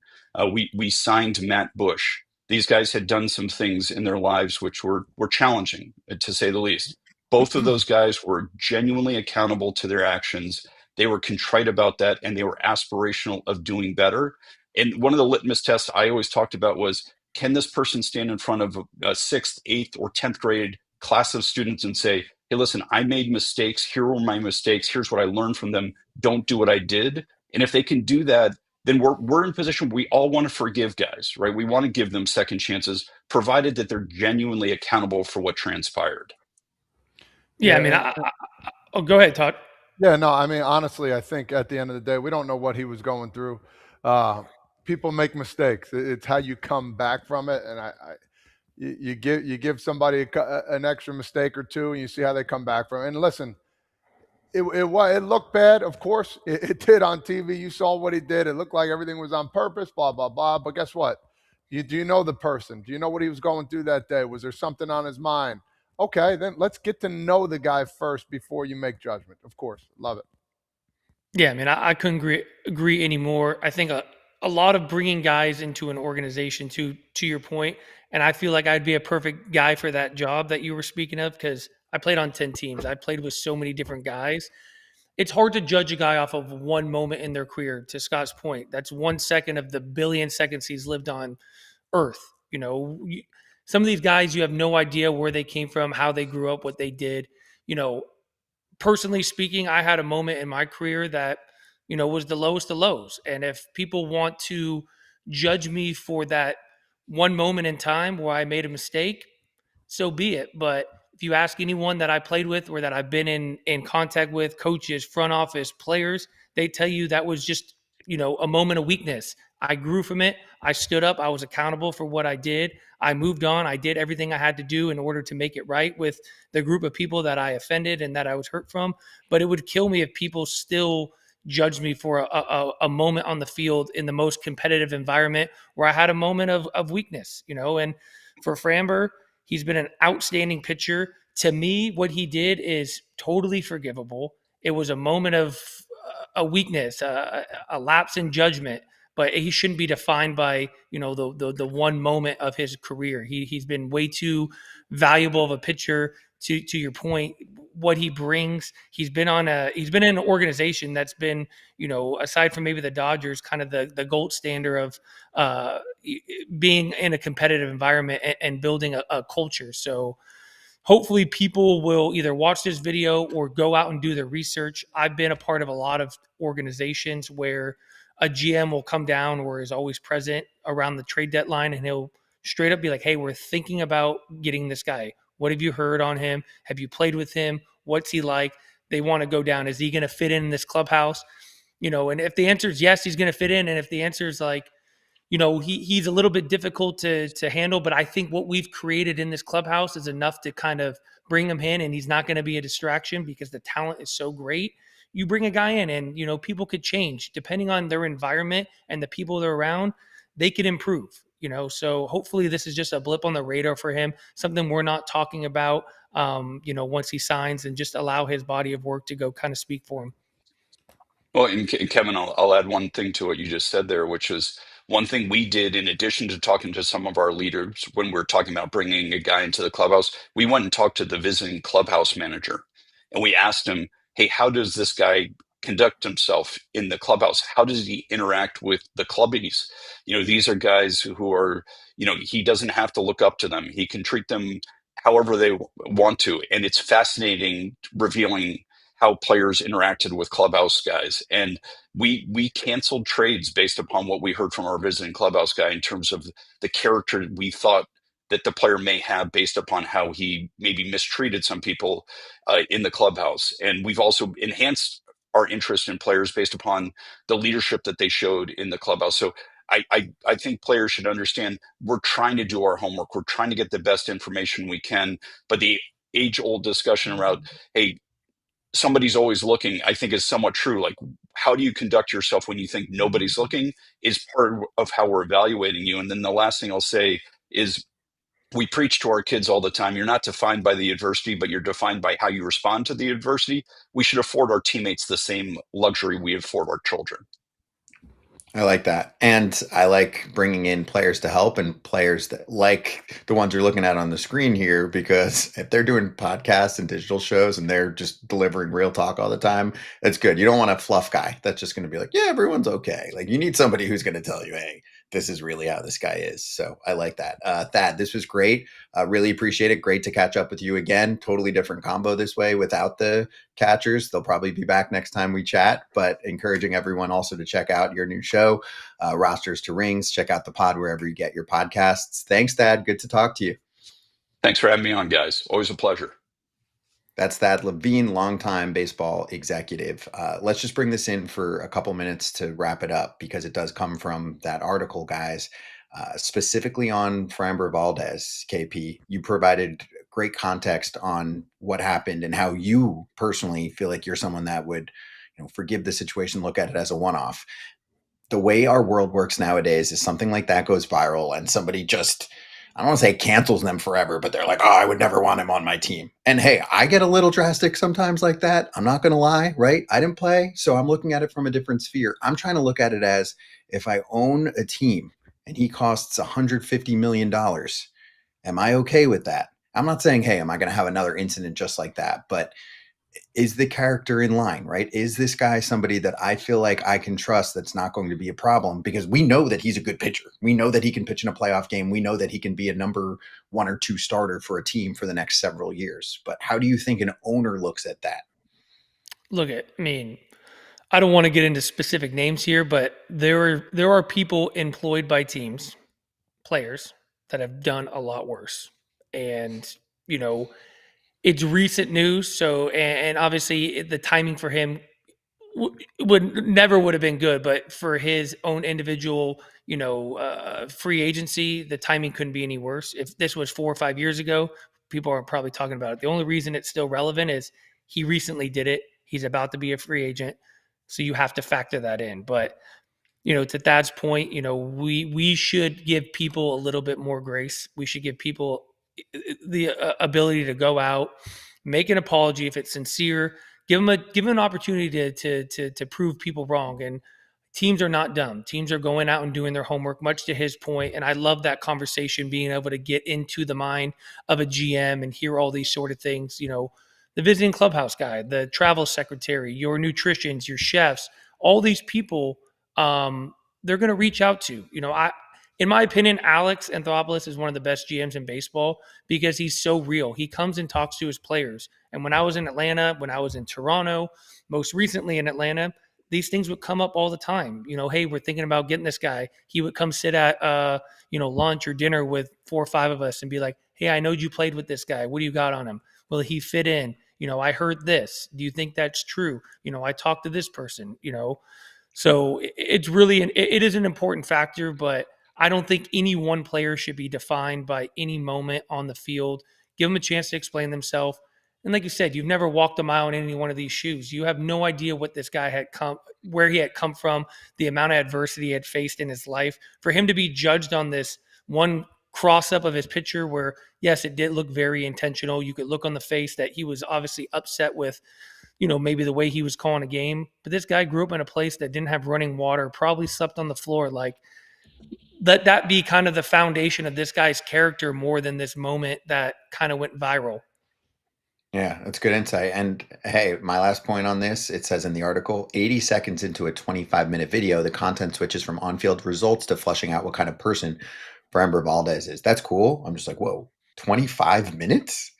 we signed Matt Bush. These guys had done some things in their lives which were challenging, to say the least. Both of those guys were genuinely accountable to their actions. They were contrite about that, and they were aspirational of doing better. And one of the litmus tests I always talked about was, can this person stand in front of a sixth, eighth, or 10th grade class of students and say, hey, listen, I made mistakes. Here were my mistakes. Here's what I learned from them. Don't do what I did. And if they can do that, then we're in a position where we all want to forgive guys, right? We want to give them second chances, provided that they're genuinely accountable for what transpired. Yeah, I mean, oh, go ahead, Todd. Yeah, no, I mean, honestly, I think at the end of the day, we don't know what he was going through. People make mistakes. It's how you come back from it. And you give somebody an extra mistake or two, and you see how they come back from it. And listen, it looked bad, of course. It did on TV. You saw what he did. It looked like everything was on purpose, blah, blah, blah. But guess what? Do you know the person? Do you know what he was going through that day? Was there something on his mind? Okay, then let's get to know the guy first before you make judgment. Of course. Love it. Yeah, I mean, I couldn't agree anymore. I think a lot of bringing guys into an organization, to your point, and I feel like I'd be a perfect guy for that job that you were speaking of, because I played on 10 teams. I played with so many different guys. It's hard to judge a guy off of one moment in their career. To Scott's point, that's 1 second of the billion seconds he's lived on Earth. Some of these guys, you have no idea where they came from, how they grew up, what they did. Personally speaking, I had a moment in my career that, was the lowest of lows. And if people want to judge me for that one moment in time where I made a mistake, so be it. But if you ask anyone that I played with or that I've been in contact with, coaches, front office, players, they tell you that was just, a moment of weakness. I grew from it. I stood up. I was accountable for what I did. I moved on. I did everything I had to do in order to make it right with the group of people that I offended and that I was hurt from. But it would kill me if people still judged me for a moment on the field in the most competitive environment where I had a moment of weakness, And for Framber, he's been an outstanding pitcher. To me, what he did is totally forgivable. It was a moment of a weakness, a lapse in judgment, but he shouldn't be defined by the one moment of his career. He's been way too valuable of a pitcher. To your point, what he brings, he's been in an organization that's been, aside from maybe the Dodgers, kind of the gold standard of being in a competitive environment and building a culture. So hopefully people will either watch this video or go out and do their research. I've been a part of a lot of organizations where a GM will come down or is always present around the trade deadline, and he'll straight up be like, hey, we're thinking about getting this guy. What have you heard on him? Have you played with him? What's he like? They want to go down. Is he going to fit in this clubhouse? And if the answer is yes, he's going to fit in. And if the answer is like, he's a little bit difficult to handle, but I think what we've created in this clubhouse is enough to kind of bring him in, and he's not going to be a distraction because the talent is so great. You bring a guy in and, people could change depending on their environment and the people they're around, they could improve, so hopefully this is just a blip on the radar for him, something we're not talking about, once he signs, and just allow his body of work to go kind of speak for him. Well, and Kevin, I'll add one thing to what you just said there, which is one thing we did in addition to talking to some of our leaders when we're talking about bringing a guy into the clubhouse. We went and talked to the visiting clubhouse manager, and we asked him, hey, how does this guy conduct himself in the clubhouse? How does he interact with the clubbies? These are guys who are, he doesn't have to look up to them. He can treat them however they want to. And it's fascinating revealing how players interacted with clubhouse guys. And we canceled trades based upon what we heard from our visiting clubhouse guy in terms of the character we thought that the player may have based upon how he maybe mistreated some people in the clubhouse. And we've also enhanced our interest in players based upon the leadership that they showed in the clubhouse. So I think players should understand we're trying to do our homework. We're trying to get the best information we can. But the age-old discussion around, hey, somebody's always looking, I think is somewhat true. Like, how do you conduct yourself when you think nobody's looking is part of how we're evaluating you. And then the last thing I'll say is we preach to our kids all the time, you're not defined by the adversity, but you're defined by how you respond to the adversity. We should afford our teammates the same luxury we afford our children. I like that. And I like bringing in players to help and players that like the ones you're looking at on the screen here, because if they're doing podcasts and digital shows and they're just delivering real talk all the time, that's good. You don't want a fluff guy that's just going to be like, yeah, everyone's okay. Like, you need somebody who's going to tell you, hey, this is really how this guy is. So I like that. Thad, this was great. Really appreciate it. Great to catch up with you again. Totally different combo this way without the catchers. They'll probably be back next time we chat, but encouraging everyone also to check out your new show, Rosters to Rings. Check out the pod wherever you get your podcasts. Thanks, Thad. Good to talk to you. Thanks for having me on, guys. Always a pleasure. That's Thad Levine, longtime baseball executive. Let's just bring this in for a couple minutes to wrap it up, because it does come from that article, guys. Specifically on Framber Valdez, KP, you provided great context on what happened and how you personally feel like you're someone that would, forgive the situation, look at it as a one-off. The way our world works nowadays is something like that goes viral and somebody just, I don't want to say cancels them forever, but they're like, oh, I would never want him on my team. And hey, I get a little drastic sometimes like that. I'm not going to lie, right? I didn't play, so I'm looking at it from a different sphere. I'm trying to look at it as, if I own a team and he costs $150 million, am I okay with that? I'm not saying, hey, am I going to have another incident just like that? But is the character in line, right? Is this guy somebody that I feel like I can trust that's not going to be a problem? Because we know that he's a good pitcher. We know that he can pitch in a playoff game. We know that he can be a number 1 or 2 starter for a team for the next several years. But how do you think an owner looks at that? I don't want to get into specific names here, but there are people employed by teams, players, that have done a lot worse. And, it's recent news. So, and obviously the timing for him would have been good, but for his own individual, free agency, the timing couldn't be any worse. If this was 4 or 5 years ago, people are probably talking about it. The only reason it's still relevant is he recently did it. He's about to be a free agent. So you have to factor that in. But, to Thad's point, we should give people a little bit more grace. We should give people the ability to go out, make an apology if it's sincere, give them an opportunity to prove people wrong. And teams are not dumb. Teams are going out and doing their homework, much to his point. And I love that conversation, being able to get into the mind of a GM and hear all these sort of things. The visiting clubhouse guy, the travel secretary, your nutritionists, your chefs, all these people, they're going to reach out to. In my opinion, Alex Anthopoulos is one of the best GMs in baseball because he's so real. He comes and talks to his players. And when I was in Atlanta, when I was in Toronto, most recently in Atlanta, these things would come up all the time. Hey, we're thinking about getting this guy. He would come sit at, lunch or dinner with 4 or 5 of us and be like, hey, I know you played with this guy. What do you got on him? Will he fit in? I heard this. Do you think that's true? I talked to this person, So it's really, it is an important factor, but I don't think any one player should be defined by any moment on the field. Give them a chance to explain themselves. And like you said, you've never walked a mile in any one of these shoes. You have no idea what this guy where he had come from, the amount of adversity he had faced in his life. For him to be judged on this one cross-up of his picture where, yes, it did look very intentional. You could look on the face that he was obviously upset with, maybe the way he was calling a game. But this guy grew up in a place that didn't have running water, probably slept on the floor. Like, let that be kind of the foundation of this guy's character more than this moment that kind of went viral. Yeah, that's good insight. And hey, my last point on this, it says in the article, 80 seconds into a 25-minute video, the content switches from on-field results to fleshing out what kind of person Framber Valdez is. That's cool. I'm just like, whoa, 25 minutes?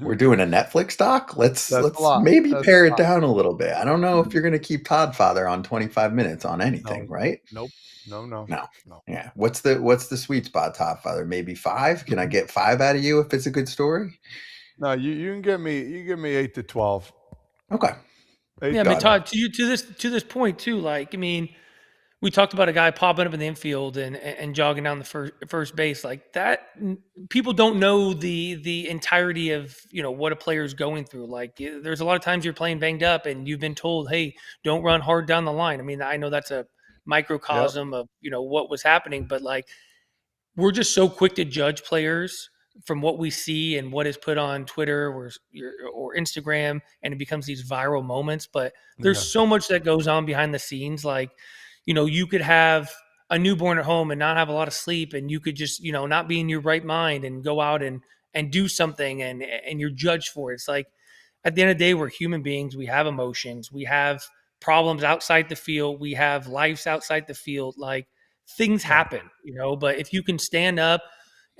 We're doing a Netflix doc? Let's maybe pare it down a little bit. I don't know if you're going to keep Todd Father on 25 minutes on anything, right? Nope. No. Yeah. What's the sweet spot, Todd Father? Maybe 5? Can I get 5 out of you if it's a good story? No, you can give me 8 to 12. Okay. Yeah, Todd, to this point too, we talked about a guy popping up in the infield and jogging down the first base like that. People don't know the entirety of, what a player is going through. Like there's a lot of times you're playing banged up and you've been told, hey, don't run hard down the line. I mean, I know that's a microcosm of, what was happening, but like we're just so quick to judge players from what we see and what is put on Twitter or Instagram, and it becomes these viral moments. But there's so much that goes on behind the scenes. Like, you could have a newborn at home and not have a lot of sleep, and you could just, not be in your right mind and go out and do something, and you're judged for it. It's like at the end of the day, we're human beings. We have emotions. We have problems outside the field. We have lives outside the field. Like things happen, but if you can stand up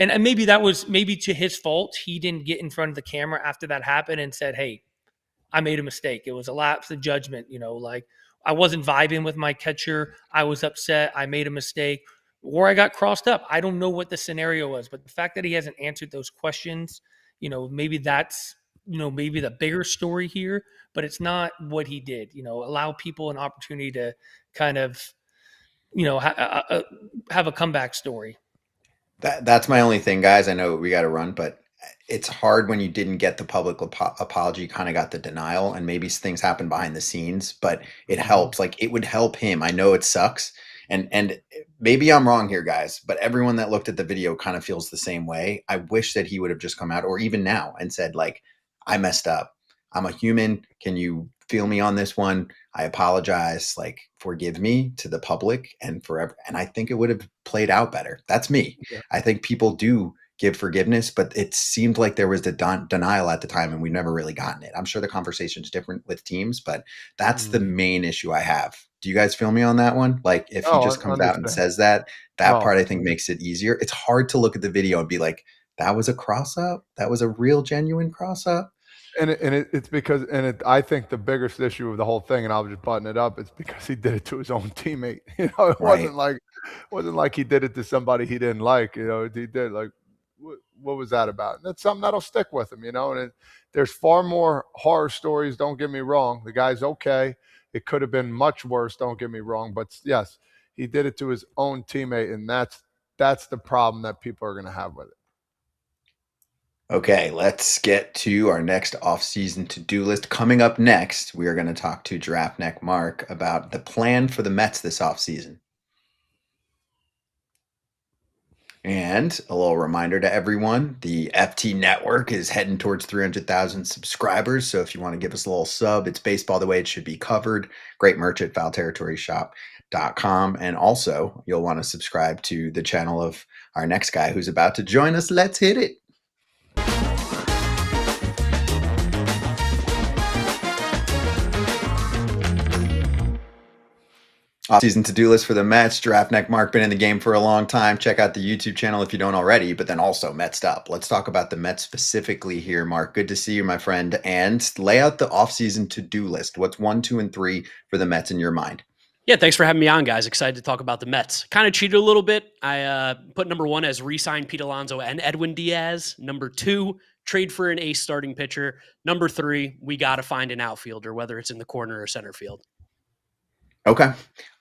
and maybe that was maybe to his fault. He didn't get in front of the camera after that happened and said, hey, I made a mistake. It was a lapse of judgment, like I wasn't vibing with my catcher. I was upset. I made a mistake or I got crossed up. I don't know what the scenario was, but the fact that he hasn't answered those questions, maybe that's, maybe the bigger story here, but it's not what he did, allow people an opportunity to kind of, have a comeback story. That's my only thing, guys. I know we got to run, but it's hard when you didn't get the public apology, you kind of got the denial, and maybe things happen behind the scenes, but it helps. Like it would help him. I know it sucks. And maybe I'm wrong here, guys, but everyone that looked at the video kind of feels the same way. I wish that he would have just come out, or even now, and said, like, I messed up. I'm a human. Can you feel me on this one? I apologize. Like, forgive me to the public and forever. And I think it would have played out better. That's me. Yeah. I think people do give forgiveness, but it seemed like there was the denial at the time, and we've never really gotten it. I'm sure the conversation's different with teams, but that's the main issue I have. Do you guys feel me on that one? Like if he just comes out and says that part I think makes it easier. It's hard to look at the video and be like, that was a cross up. That was a real genuine cross up. It's because I think the biggest issue of the whole thing, and I'll just button it up, it's because he did it to his own teammate. It wasn't like he did it to somebody he didn't like. He did like, what was that about? And that's something that'll stick with him, And there's far more horror stories. Don't get me wrong. The guy's okay. It could have been much worse. Don't get me wrong. But yes, he did it to his own teammate, and that's the problem that people are going to have with it. Okay, let's get to our next off-season to-do list. Coming up next, we are going to talk to Giraffe Neck Mark about the plan for the Mets this off-season. And a little reminder to everyone, the FT Network is heading towards 300,000 subscribers. So if you want to give us a little sub, it's baseball the way it should be covered. Great merch at foulterritoryshop.com. And also, you'll want to subscribe to the channel of our next guy who's about to join us. Let's hit it. Off-season to-do list for the Mets. Giraffe Neck Mark been in the game for a long time. Check out the YouTube channel if you don't already, but then also Metsed Up. Let's talk about the Mets specifically here, Mark. Good to see you, my friend. And lay out the off-season to-do list. What's 1, 2, and 3 for the Mets in your mind? Yeah, thanks for having me on, guys. Excited to talk about the Mets. Kind of cheated a little bit. I put number 1 as re-sign Pete Alonso and Edwin Diaz. Number 2, trade for an ace starting pitcher. Number 3, we got to find an outfielder, whether it's in the corner or center field. Okay.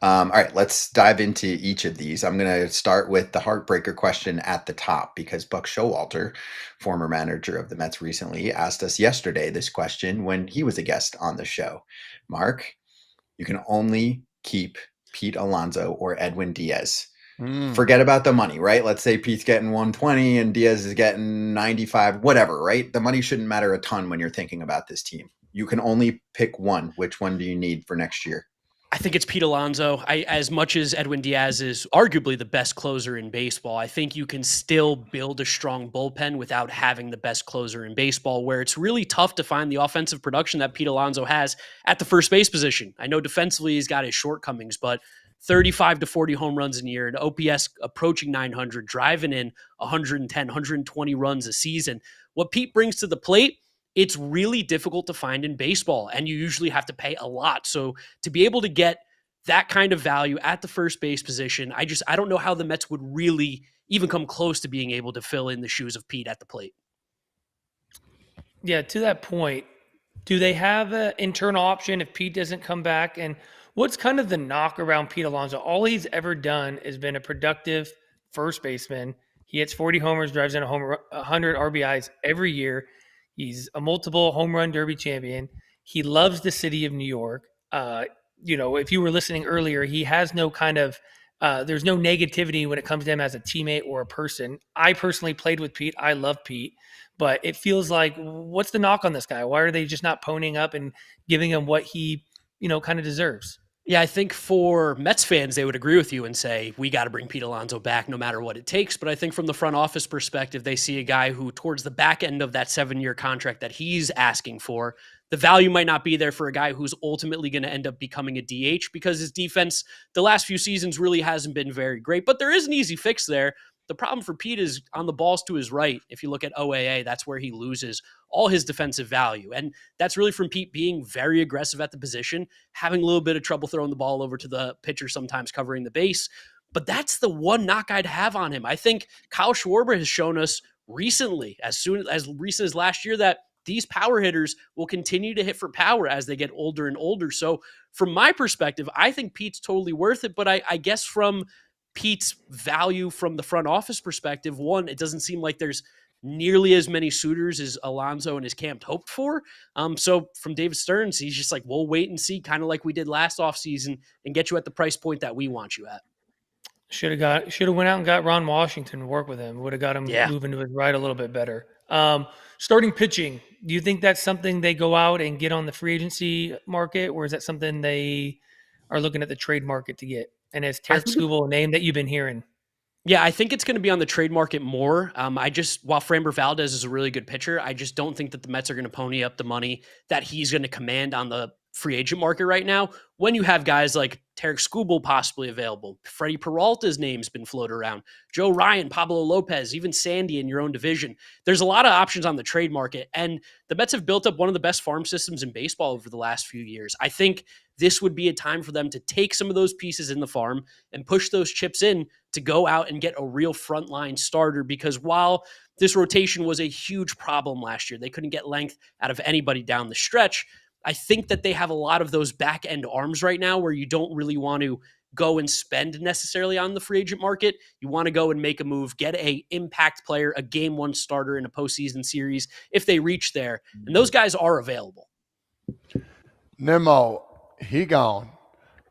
All right, let's dive into each of these. I'm going to start with the heartbreaker question at the top because Buck Showalter, former manager of the Mets recently, asked us yesterday this question when he was a guest on the show. Mark, you can only keep Pete Alonso or Edwin Diaz. Forget about the money, right? Let's say Pete's getting 120 and Diaz is getting 95, whatever, right? The money shouldn't matter a ton when you're thinking about this team. You can only pick one. Which one do you need for next year? I think it's Pete Alonso. As much as Edwin Diaz is arguably the best closer in baseball, I think you can still build a strong bullpen without having the best closer in baseball, where it's really tough to find the offensive production that Pete Alonso has at the first base position. I know defensively he's got his shortcomings, but 35 to 40 home runs in a year, an OPS approaching 900, driving in 110, 120 runs a season. What Pete brings to the plate, it's really difficult to find in baseball, and you usually have to pay a lot. So to be able to get that kind of value at the first base position, I don't know how the Mets would really even come close to being able to fill in the shoes of Pete at the plate. Yeah, to that point, do they have an internal option if Pete doesn't come back? And What's kind of the knock around Pete Alonso? All he's ever done is been a productive first baseman. He hits 40 homers, drives in 100 RBIs every year. He's a multiple home run derby champion. He loves the city of New York. If you were listening earlier, he has no kind of there's no negativity when it comes to him as a teammate or a person. I personally played with Pete. I love Pete, but it feels like, what's the knock on this guy? Why are they just not ponying up and giving him what he, kind of deserves? Yeah, I think for Mets fans, they would agree with you and say, we got to bring Pete Alonso back no matter what it takes. But I think from the front office perspective, they see a guy who, towards the back end of that 7-year contract that he's asking for, the value might not be there for a guy who's ultimately going to end up becoming a DH, because his defense the last few seasons really hasn't been very great. But there is an easy fix there. The problem for Pete is on the balls to his right. If you look at OAA, that's where he loses all his defensive value. And that's really from Pete being very aggressive at the position, having a little bit of trouble throwing the ball over to the pitcher, sometimes covering the base. But that's the one knock I'd have on him. I think Kyle Schwarber has shown us recently, as recent as last year, that these power hitters will continue to hit for power as they get older and older. So from my perspective, I think Pete's totally worth it. But I guess from Pete's value from the front office perspective, one, it doesn't seem like there's nearly as many suitors as Alonso and his camp hoped for. So from David Stearns, he's just like, we'll wait and see, kind of like we did last offseason, and get you at the price point that we want you at. Should have went out and got Ron Washington to work with him. Would have got him moving to his right a little bit better. Starting pitching, do you think that's something they go out and get on the free agency market, or is that something they are looking at the trade market to get? And is Tarek Skubal a name that you've been hearing? Yeah, I think it's going to be on the trade market more. While Framber Valdez is a really good pitcher, I just don't think that the Mets are going to pony up the money that he's going to command on the free agent market right now, when you have guys like Tarek Skubal possibly available. Freddie Peralta's name's been floated around. Joe Ryan, Pablo Lopez, even Sandy in your own division. There's a lot of options on the trade market, and the Mets have built up one of the best farm systems in baseball over the last few years. I think this would be a time for them to take some of those pieces in the farm and push those chips in to go out and get a real frontline starter, because while this rotation was a huge problem last year, they couldn't get length out of anybody down the stretch. I think that they have a lot of those back end arms right now where you don't really want to go and spend necessarily on the free agent market. You want to go and make a move, get a impact player, a game one starter in a postseason series if they reach there. And those guys are available. Nimmo, he gone.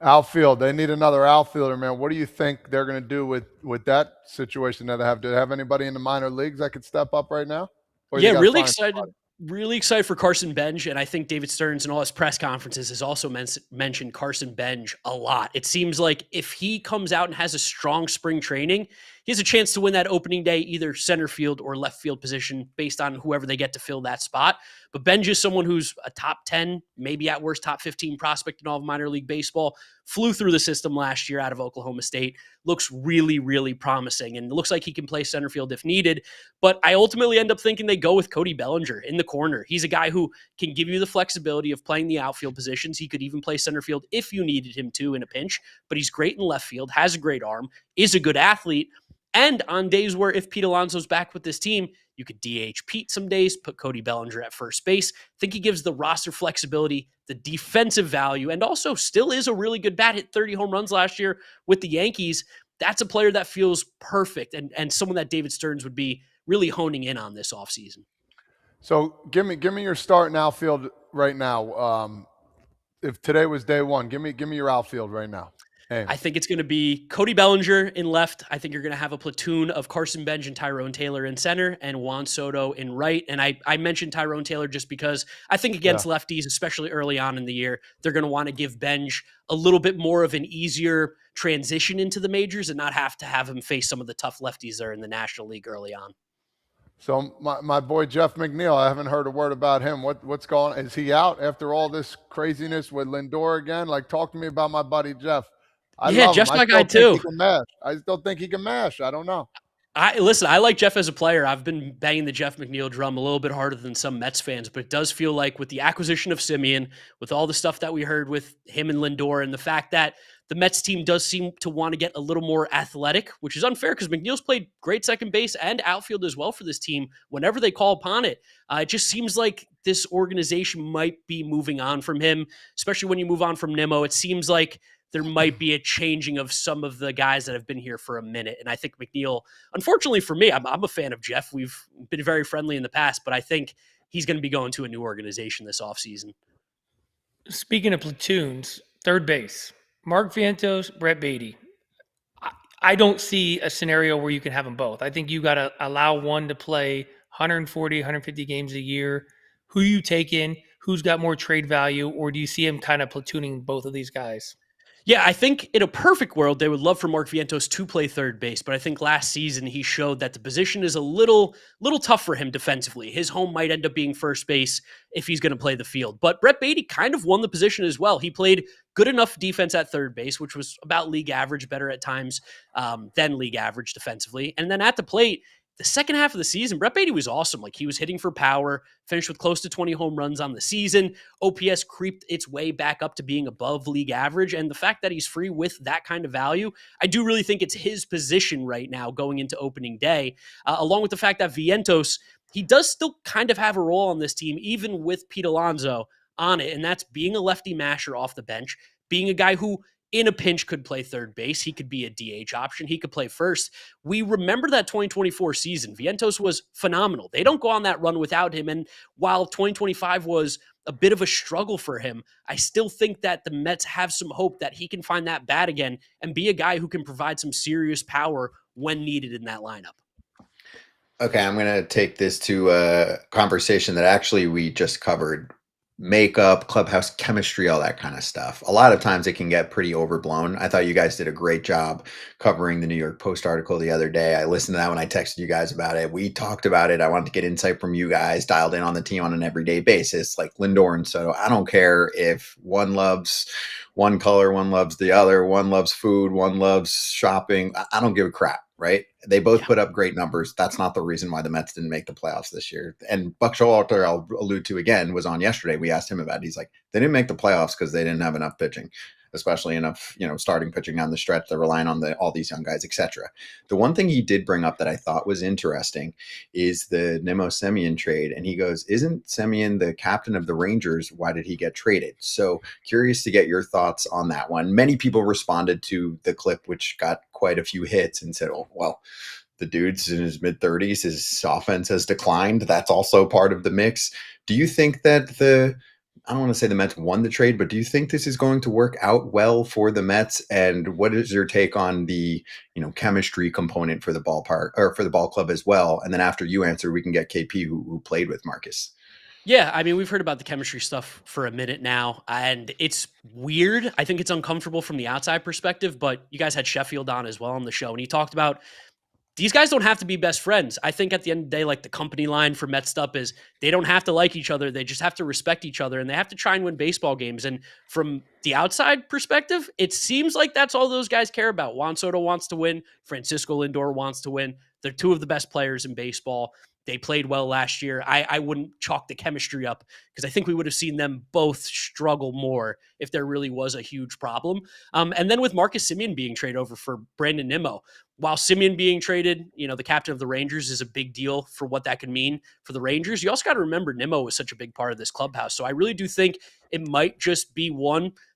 Outfield, they need another outfielder, man. What do you think they're going to do with that situation that they have? Do they have anybody in the minor leagues that could step up right now? Yeah, really excited. Really excited for Carson Benj, and I think David Stearns in all his press conferences has also mentioned Carson Benj a lot. It seems like if he comes out and has a strong spring training, he has a chance to win that opening day, either center field or left field position based on whoever they get to fill that spot. But Benj is someone who's a top 10, maybe at worst top 15 prospect in all of minor league baseball, flew through the system last year out of Oklahoma State, looks really, really promising, and it looks like he can play center field if needed. But I ultimately end up thinking they go with Cody Bellinger in the corner. He's a guy who can give you the flexibility of playing the outfield positions. He could even play center field if you needed him to in a pinch, but he's great in left field, has a great arm, is a good athlete. And on days where if Pete Alonso's back with this team, you could DH Pete some days, put Cody Bellinger at first base. I think he gives the roster flexibility, the defensive value, and also still is a really good bat. Hit 30 home runs last year with the Yankees. That's a player that feels perfect and someone that David Stearns would be really honing in on this offseason. So give me your start in outfield right now. If today was day one, give me your outfield right now. Hey. I think it's going to be Cody Bellinger in left. I think you're going to have a platoon of Carson Benj and Tyrone Taylor in center and Juan Soto in right. And I mentioned Tyrone Taylor just because I think against lefties, especially early on in the year, they're going to want to give Benj a little bit more of an easier transition into the majors and not have to have him face some of the tough lefties there in the National League early on. So my boy Jeff McNeil, I haven't heard a word about him. What's going on? Is he out after all this craziness with Lindor again? Like, talk to me about my buddy Jeff. Jeff's my guy too. I still think he can mash. I don't know. I like Jeff as a player. I've been banging the Jeff McNeil drum a little bit harder than some Mets fans, but it does feel like with the acquisition of Simeon, with all the stuff that we heard with him and Lindor, and the fact that the Mets team does seem to want to get a little more athletic, which is unfair because McNeil's played great second base and outfield as well for this team whenever they call upon it. It just seems like this organization might be moving on from him, especially when you move on from Nimmo. It seems like there might be a changing of some of the guys that have been here for a minute. And I think McNeil, unfortunately for me, I'm a fan of Jeff. We've been very friendly in the past, but I think he's going to be going to a new organization this offseason. Speaking of platoons, third base, Mark Vientos, Brett Beatty. I don't see a scenario where you can have them both. I think you got to allow one to play 140, 150 games a year. Who you take in? Who's got more trade value? Or do you see him kind of platooning both of these guys? Yeah, I think in a perfect world, they would love for Mark Vientos to play third base, but I think last season he showed that the position is a little tough for him defensively. His home might end up being first base if he's going to play the field. But Brett Beatty kind of won the position as well. He played good enough defense at third base, which was about league average, better at times than league average defensively. And then at the plate, the second half of the season, Brett Beatty was awesome. Like, he was hitting for power, finished with close to 20 home runs on the season. OPS creeped its way back up to being above league average. And the fact that he's free with that kind of value, I do really think it's his position right now going into opening day, along with the fact that Vientos, he does still kind of have a role on this team, even with Pete Alonso on it. And that's being a lefty masher off the bench, being a guy who in a pinch could play third base. He could be a DH option. He could play first. We remember that 2024 season. Vientos was phenomenal. They don't go on that run without him. And while 2025 was a bit of a struggle for him, I still think that the Mets have some hope that he can find that bat again and be a guy who can provide some serious power when needed in that lineup. Okay, I'm going to take this to a conversation that actually we just covered. Makeup, clubhouse chemistry, all that kind of stuff. A lot of times it can get pretty overblown. I thought you guys did a great job covering the New York Post article the other day. I listened to that when I texted you guys about it. We talked about it. I wanted to get insight from you guys, dialed in on the team on an everyday basis, like Lindor and Soto. I don't care if one loves one color, one loves the other, one loves food, one loves shopping. I don't give a crap, right? They both put up great numbers. That's not the reason why the Mets didn't make the playoffs this year. And Buck Showalter, I'll allude to again, was on yesterday. We asked him about it. He's like, they didn't make the playoffs because they didn't have enough pitching, especially enough, starting pitching down the stretch. They're relying on all these young guys, etc. The one thing he did bring up that I thought was interesting is the Nimmo Semien trade. And he goes, isn't Semien the captain of the Rangers? Why did he get traded? So curious to get your thoughts on that one. Many people responded to the clip, which got quite a few hits, and said, oh, well, the dude's in his mid-30s. His offense has declined. That's also part of the mix. Do you think that I don't want to say the Mets won the trade, but do you think this is going to work out well for the Mets? And what is your take on the, chemistry component for the ballpark or for the ball club as well? And then after you answer, we can get KP who played with Marcus. Yeah, I mean, we've heard about the chemistry stuff for a minute now, and it's weird. I think it's uncomfortable from the outside perspective, but you guys had Sheffield on as well on the show, and he talked about these guys don't have to be best friends. I think at the end of the day, like, the company line for Mets stuff is they don't have to like each other. They just have to respect each other, and they have to try and win baseball games. And from the outside perspective, it seems like that's all those guys care about. Juan Soto wants to win. Francisco Lindor wants to win. They're two of the best players in baseball. They played well last year. I wouldn't chalk the chemistry up because I think we would have seen them both struggle more if there really was a huge problem. And then with Marcus Semien being traded over for Brandon Nimmo, while Semien being traded, the captain of the Rangers is a big deal for what that could mean for the Rangers. You also got to remember Nimmo was such a big part of this clubhouse. So I really do think it might just be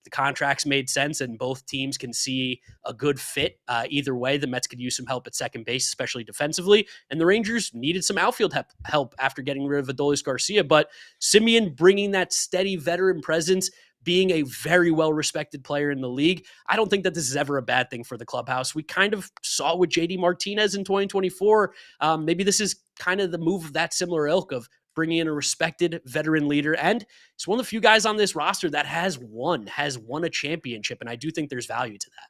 the contracts made sense and both teams can see a good fit. Either way, the Mets could use some help at second base, especially defensively. And the Rangers needed some outfield help after getting rid of Adolis Garcia. But Semien bringing that steady veteran presence, being a very well-respected player in the league, I don't think that this is ever a bad thing for the clubhouse. We kind of saw with JD Martinez in 2024. Maybe this is kind of the move of that similar ilk of bringing in a respected veteran leader. And he's one of the few guys on this roster that has won a championship. And I do think there's value to that.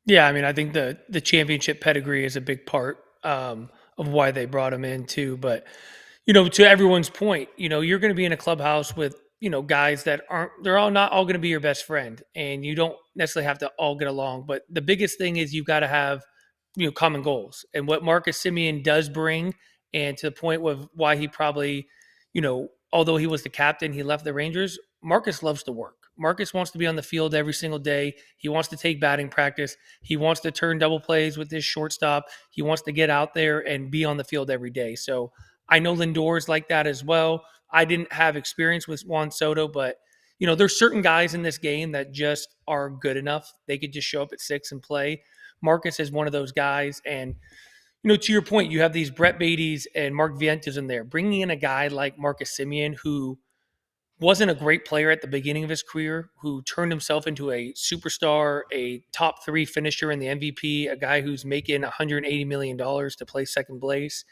Yeah, I mean, I think the championship pedigree is a big part of why they brought him in too. But, to everyone's point, you're going to be in a clubhouse with, guys that they're all not all going to be your best friend, and you don't necessarily have to all get along. But the biggest thing is you've got to have, common goals. And what Marcus Semien does bring, and to the point with why he probably, although he was the captain, he left the Rangers, Marcus loves to work. Marcus wants to be on the field every single day. He wants to take batting practice. He wants to turn double plays with his shortstop. He wants to get out there and be on the field every day. So I know Lindor is like that as well. I didn't have experience with Juan Soto, but there's certain guys in this game that just are good enough. They could just show up at 6 and play. Marcus is one of those guys. And, to your point, you have these Brett Beatties and Mark Vientos in there. Bringing in a guy like Marcus Semien, who wasn't a great player at the beginning of his career, who turned himself into a superstar, a top 3 finisher in the MVP, a guy who's making $180 million to play second place.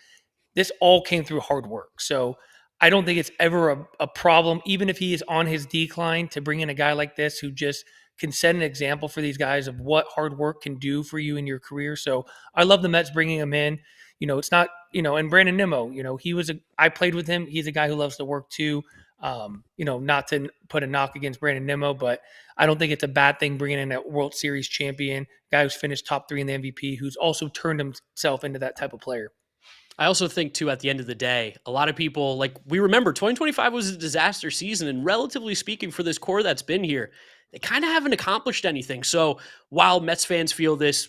This all came through hard work. So I don't think it's ever a problem, even if he is on his decline, to bring in a guy like this who just can set an example for these guys of what hard work can do for you in your career. So I love the Mets bringing him in. It's not, and Brandon Nimmo, I played with him. He's a guy who loves to work too. Not to put a knock against Brandon Nimmo, but I don't think it's a bad thing bringing in a World Series champion, guy who's finished top 3 in the MVP, who's also turned himself into that type of player. I also think, too, at the end of the day, a lot of people, we remember 2025 was a disaster season, and relatively speaking, for this core that's been here, they kind of haven't accomplished anything. So while Mets fans feel this,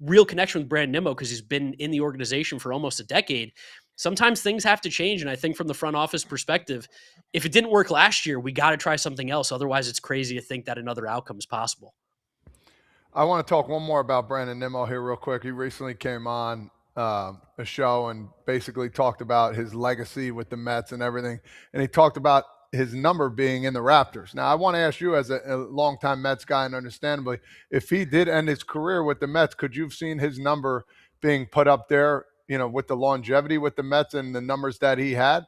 real connection with Brandon Nimmo because he's been in the organization for almost a decade, sometimes things have to change. And I think from the front office perspective, if it didn't work last year, we got to try something else. Otherwise, it's crazy to think that another outcome is possible. I want to talk one more about Brandon Nimmo here real quick. He recently came on a show and basically talked about his legacy with the Mets and everything. And he talked about his number being in the Raptors. Now, I want to ask you as a longtime Mets guy, and understandably, if he did end his career with the Mets, could you have seen his number being put up there, with the longevity with the Mets and the numbers that he had?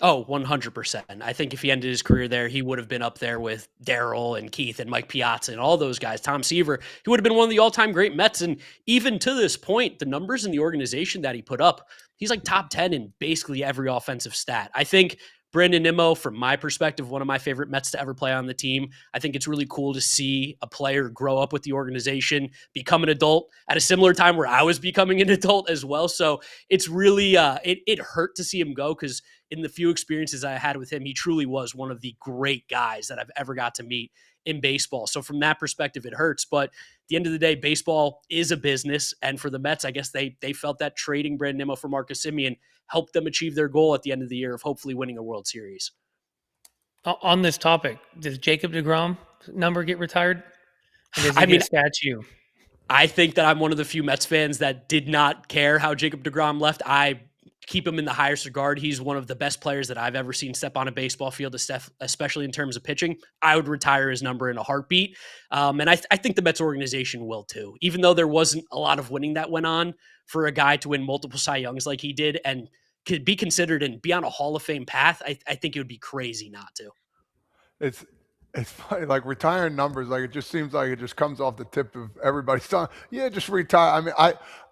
Oh, 100%. I think if he ended his career there, he would have been up there with Darryl and Keith and Mike Piazza and all those guys, Tom Seaver. He would have been one of the all-time great Mets. And even to this point, the numbers in the organization that he put up, he's like top 10 in basically every offensive stat. I think Brandon Nimmo, from my perspective, one of my favorite Mets to ever play on the team. I think it's really cool to see a player grow up with the organization, become an adult at a similar time where I was becoming an adult as well. So it's really, it hurt to see him go because in the few experiences I had with him, he truly was one of the great guys that I've ever got to meet in baseball. So from that perspective, it hurts. But at the end of the day, baseball is a business. And for the Mets, I guess they felt that trading Brandon Nimmo for Marcus Semien helped them achieve their goal at the end of the year of hopefully winning a World Series. On this topic, does Jacob deGrom number get retired? Or does he get a statue? I think that I'm one of the few Mets fans that did not care how Jacob deGrom left. I keep him in the highest regard. He's one of the best players that I've ever seen step on a baseball field, especially in terms of pitching. I would retire his number in a heartbeat. And I think the Mets organization will too, even though there wasn't a lot of winning that went on for a guy to win multiple Cy Youngs like he did and could be considered and be on a Hall of Fame path. I think it would be crazy not to. It's funny, like retiring numbers, like it just seems like it just comes off the tip of everybody's tongue. Yeah, just retire. I mean,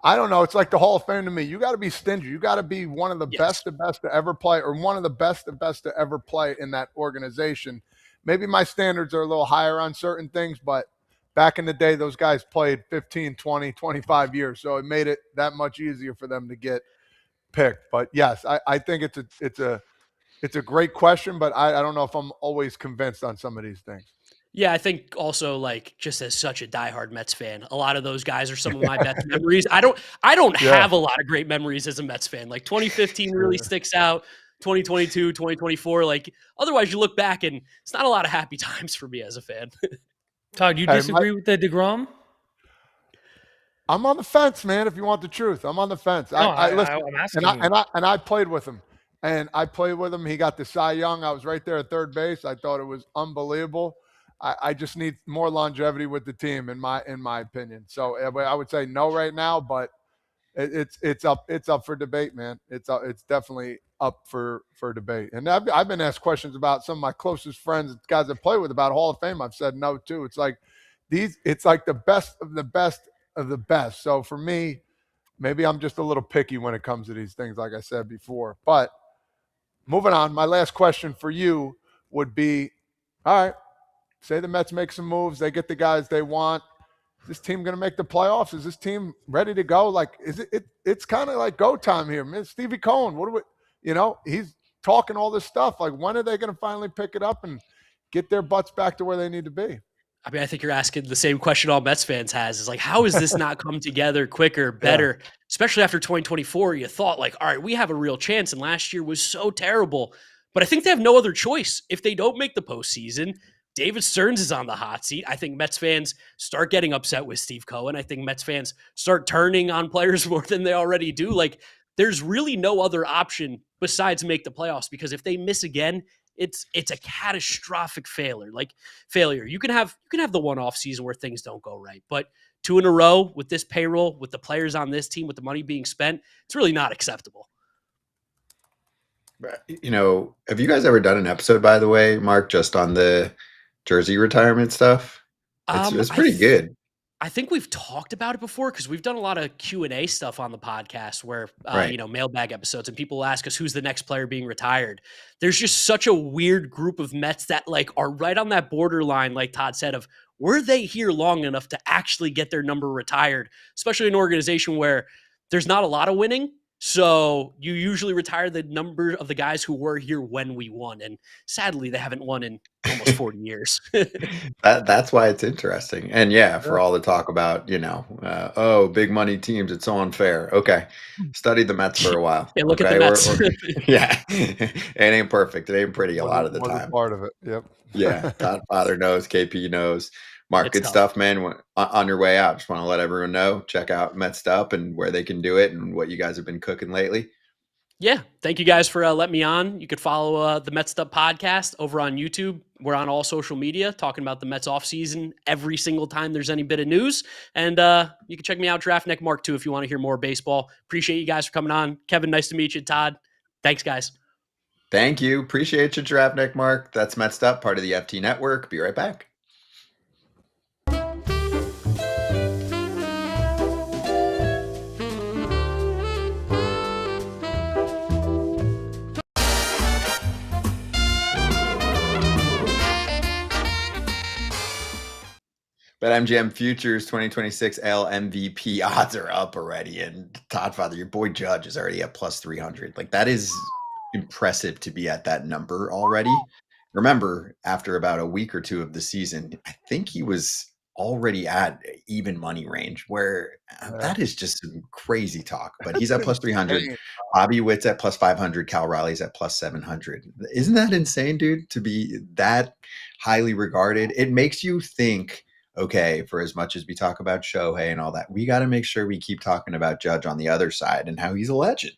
I don't know. It's like the Hall of Fame to me. You got to be stingy. You got to be one of the best to ever play, or one of the best to ever play in that organization. Maybe my standards are a little higher on certain things, but back in the day, those guys played 15, 20, 25 years. So it made it that much easier for them to get picked. But yes, I think it's a great question, but I don't know if I'm always convinced on some of these things. Yeah, I think also just as such a diehard Mets fan, a lot of those guys are some of my best memories. I don't have a lot of great memories as a Mets fan. Like 2015 really sticks out. 2022, 2024. Otherwise you look back and it's not a lot of happy times for me as a fan. Todd, you disagree with the DeGrom? I'm on the fence, man. If you want the truth, I'm on the fence. I'm asking and I played with him. And I played with him. He got the Cy Young. I was right there at third base. I thought it was unbelievable. I just need more longevity with the team, in my opinion. So I would say no right now, but it's up for debate, man. It's definitely up for debate. And I've been asked questions about some of my closest friends, guys I play with, about Hall of Fame. I've said no too. It's like the best of the best of the best. So for me, maybe I'm just a little picky when it comes to these things, like I said before. But moving on, my last question for you would be, all right, say the Mets make some moves, they get the guys they want. Is this team going to make the playoffs? Is this team ready to go? It's kind of like go time here, man. Stevie Cohen, he's talking all this stuff. Like, when are they going to finally pick it up and get their butts back to where they need to be. I mean, I think you're asking the same question all Mets fans has is like, how has this not come together quicker, better, especially after 2024? You thought like, all right, we have a real chance. And last year was so terrible, but I think they have no other choice. If they don't make the postseason, David Stearns is on the hot seat. I think Mets fans start getting upset with Steve Cohen. I think Mets fans start turning on players more than they already do. Like, there's really no other option besides make the playoffs, because if they miss again, it's a catastrophic failure. You can have the one-off season where things don't go right, but 2 in a row with this payroll, with the players on this team, with the money being spent, it's really not acceptable. You know, have you guys ever done an episode, by the way, Mark, just on the jersey retirement stuff? It's pretty good. I think we've talked about it before because we've done a lot of Q&A stuff on the podcast where, Right. Mailbag episodes, and people ask us who's the next player being retired. There's just such a weird group of Mets that like are right on that borderline, like Todd said, of were they here long enough to actually get their number retired, especially in an organization where there's not a lot of winning. So you usually retire the number of the guys who were here when we won. And sadly, they haven't won in almost 40 years. That's why it's interesting. And yeah, for all the talk about, big money teams, it's so unfair. Okay. Study the Mets for a while. Yeah, look at the Mets. Yeah. It ain't perfect. It ain't pretty a lot of the time. Part of it. Yep. Yeah. Todd Father knows. KP knows. Mark, It's good tough. stuff, man. On your way out, just want to let everyone know, check out Mets Up and where they can do it and what you guys have been cooking lately. Yeah. Thank you guys for letting me on. You could follow the Mets Up podcast over on YouTube. We're on all social media talking about the Mets offseason every single time there's any bit of news. And you can check me out, Draft Neck Mark, too, if you want to hear more baseball. Appreciate you guys for coming on. Kevin, nice to meet you. Todd, thanks, guys. Thank you. Appreciate you, Draft Neck Mark. That's Mets Up, part of the FT Network. Be right back. BetMGM Futures 2026 AL MVP odds are up already. And Todd Father, your boy Judge is already at plus 300. Like, that is impressive to be at that number already. Remember, after about a week or two of the season, I think he was already at even money range, where that is just some crazy talk. But he's at plus 300. Bobby Witt's at plus 500. Cal Raleigh's at plus 700. Isn't that insane, dude, to be that highly regarded? It makes you think, okay, for as much as we talk about Shohei and all that, we got to make sure we keep talking about Judge on the other side and how he's a legend.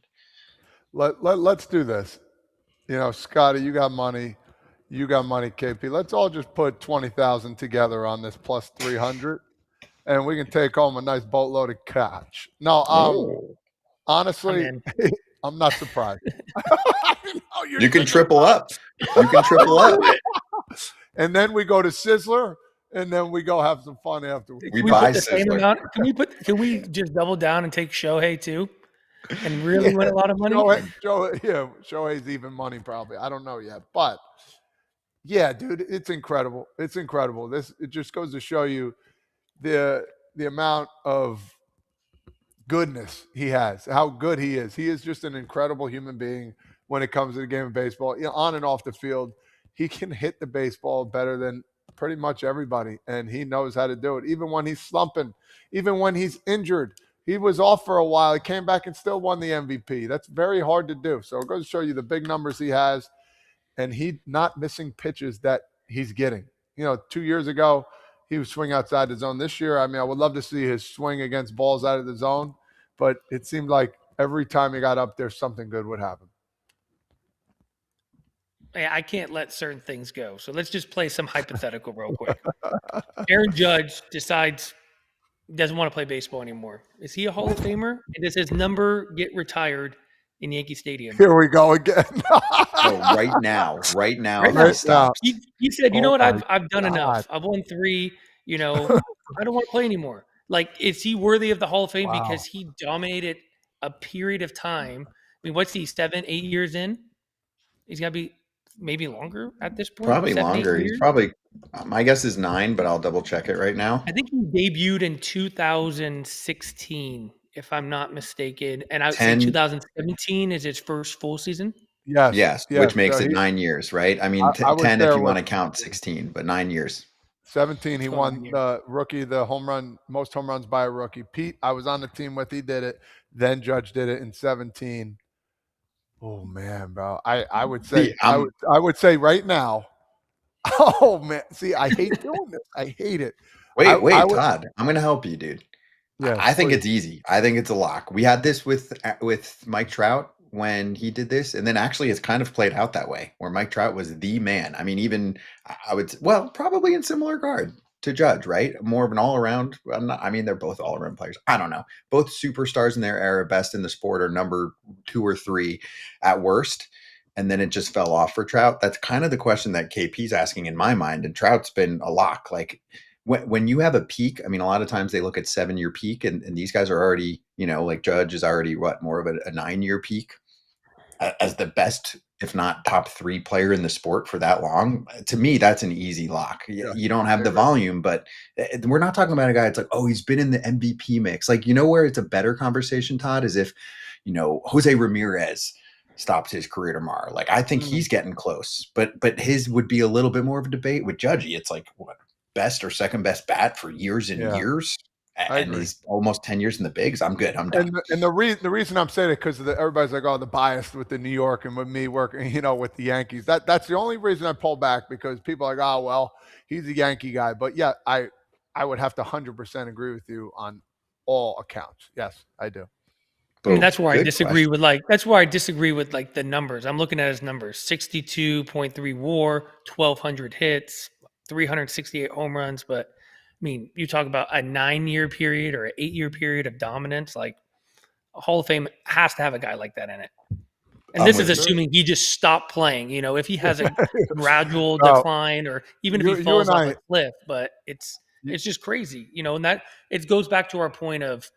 Let's do this. Scotty, you got money. You got money, KP. Let's all just put 20,000 together on this plus 300, and we can take home a nice boatload of cash. No, honestly, I'm not surprised. You can triple up. You can triple up. And then we go to Sizzler, and then we go have some fun afterwards. We buy the same Sizzler. amount? Can we just double down and take Shohei too, and really win a lot of money? Shohei's even money probably. I don't know yet, but yeah, dude, it's incredible. It's incredible. It just goes to show you the amount of goodness he has, how good he is. He is just an incredible human being when it comes to the game of baseball. On and off the field, he can hit the baseball better than pretty much everybody, and he knows how to do it. Even when he's slumping, even when he's injured, he was off for a while. He came back and still won the MVP. That's very hard to do. So it goes to show you the big numbers he has, and he not missing pitches that he's getting. 2 years ago, he was swing outside the zone. This year, I would love to see his swing against balls out of the zone, but it seemed like every time he got up there, something good would happen. I can't let certain things go. So let's just play some hypothetical real quick. Aaron Judge decides he doesn't want to play baseball anymore. Is he a Hall of Famer? And does his number get retired in Yankee Stadium? Here we go again. Right now. Right now. He said, you know what? I've done enough. I've won 3. I don't want to play anymore. Like, is he worthy of the Hall of Fame because he dominated a period of time? What's he, 7, 8 years in? He's got to be maybe longer at this point. Probably 7, 8 longer. years? He's probably, my guess is 9, but I'll double check it right now. I think he debuted in 2016, if I'm not mistaken. And I would say 2017 is his first full season. Yes, which makes so it he 9 years, right? I mean, I was 10 if there you with want to count 16, but 9 years. 17, he Let's go 9 won years. the rookie, the home run, most home runs by a rookie. Pete, I was on the team with, he did it. Then Judge did it in 17. Oh man, bro. I would See, say I would say right now. Oh man, see, I hate doing this. I hate it. I wait, would Todd. I'm going to help you, dude. yes, I think please. it's easy. I think it's a lock. We had this with Mike Trout when he did this, and then actually it's kind of played out that way, where Mike Trout was the man. I mean, even I would well, probably in similar regard to Judge, right? More of an all around. I mean, they're both all around players. I don't know. Both superstars in their era, best in the sport, or number 2 or 3 at worst. And then it just fell off for Trout. That's kind of the question that KP's asking in my mind. And Trout's been a lock. Like when you have a peak, I mean, a lot of times they look at 7-year peak, and these guys are already, like Judge is already more of a 9-year peak as the best, if not top 3 player in the sport for that long. To me, that's an easy lock. Yeah, You don't have I the agree. volume, but we're not talking about a guy. It's like, oh, he's been in the MVP mix. Like, where it's a better conversation, Todd, is if, Jose Ramirez stops his career tomorrow. Like, I think he's getting close, but his would be a little bit more of a debate. With Judgy, it's like, what, best or second best bat for years and Yeah, years, I and agree. he's almost 10 years in the bigs. I'm good. I'm done. And the reason I'm saying it because everybody's like, oh, the bias with the New York and with me working, with the Yankees. That's the only reason I pull back, because people are like, oh, well, he's a Yankee guy. But yeah, I would have to 100% agree with you on all accounts. Yes, I do. I mean, Boom. that's where I Good disagree question. with the numbers. I'm looking at his numbers: 62.3 WAR, 1,200 hits, 368 home runs. But I mean, you talk about a 9-year period or an 8-year period of dominance. Like, a Hall of Fame has to have a guy like that in it. And I'm this is with you. assuming he just stopped playing. If he has a gradual No, decline, or even if he you falls and off a I, cliff. But it's just crazy, and that it goes back to our point of,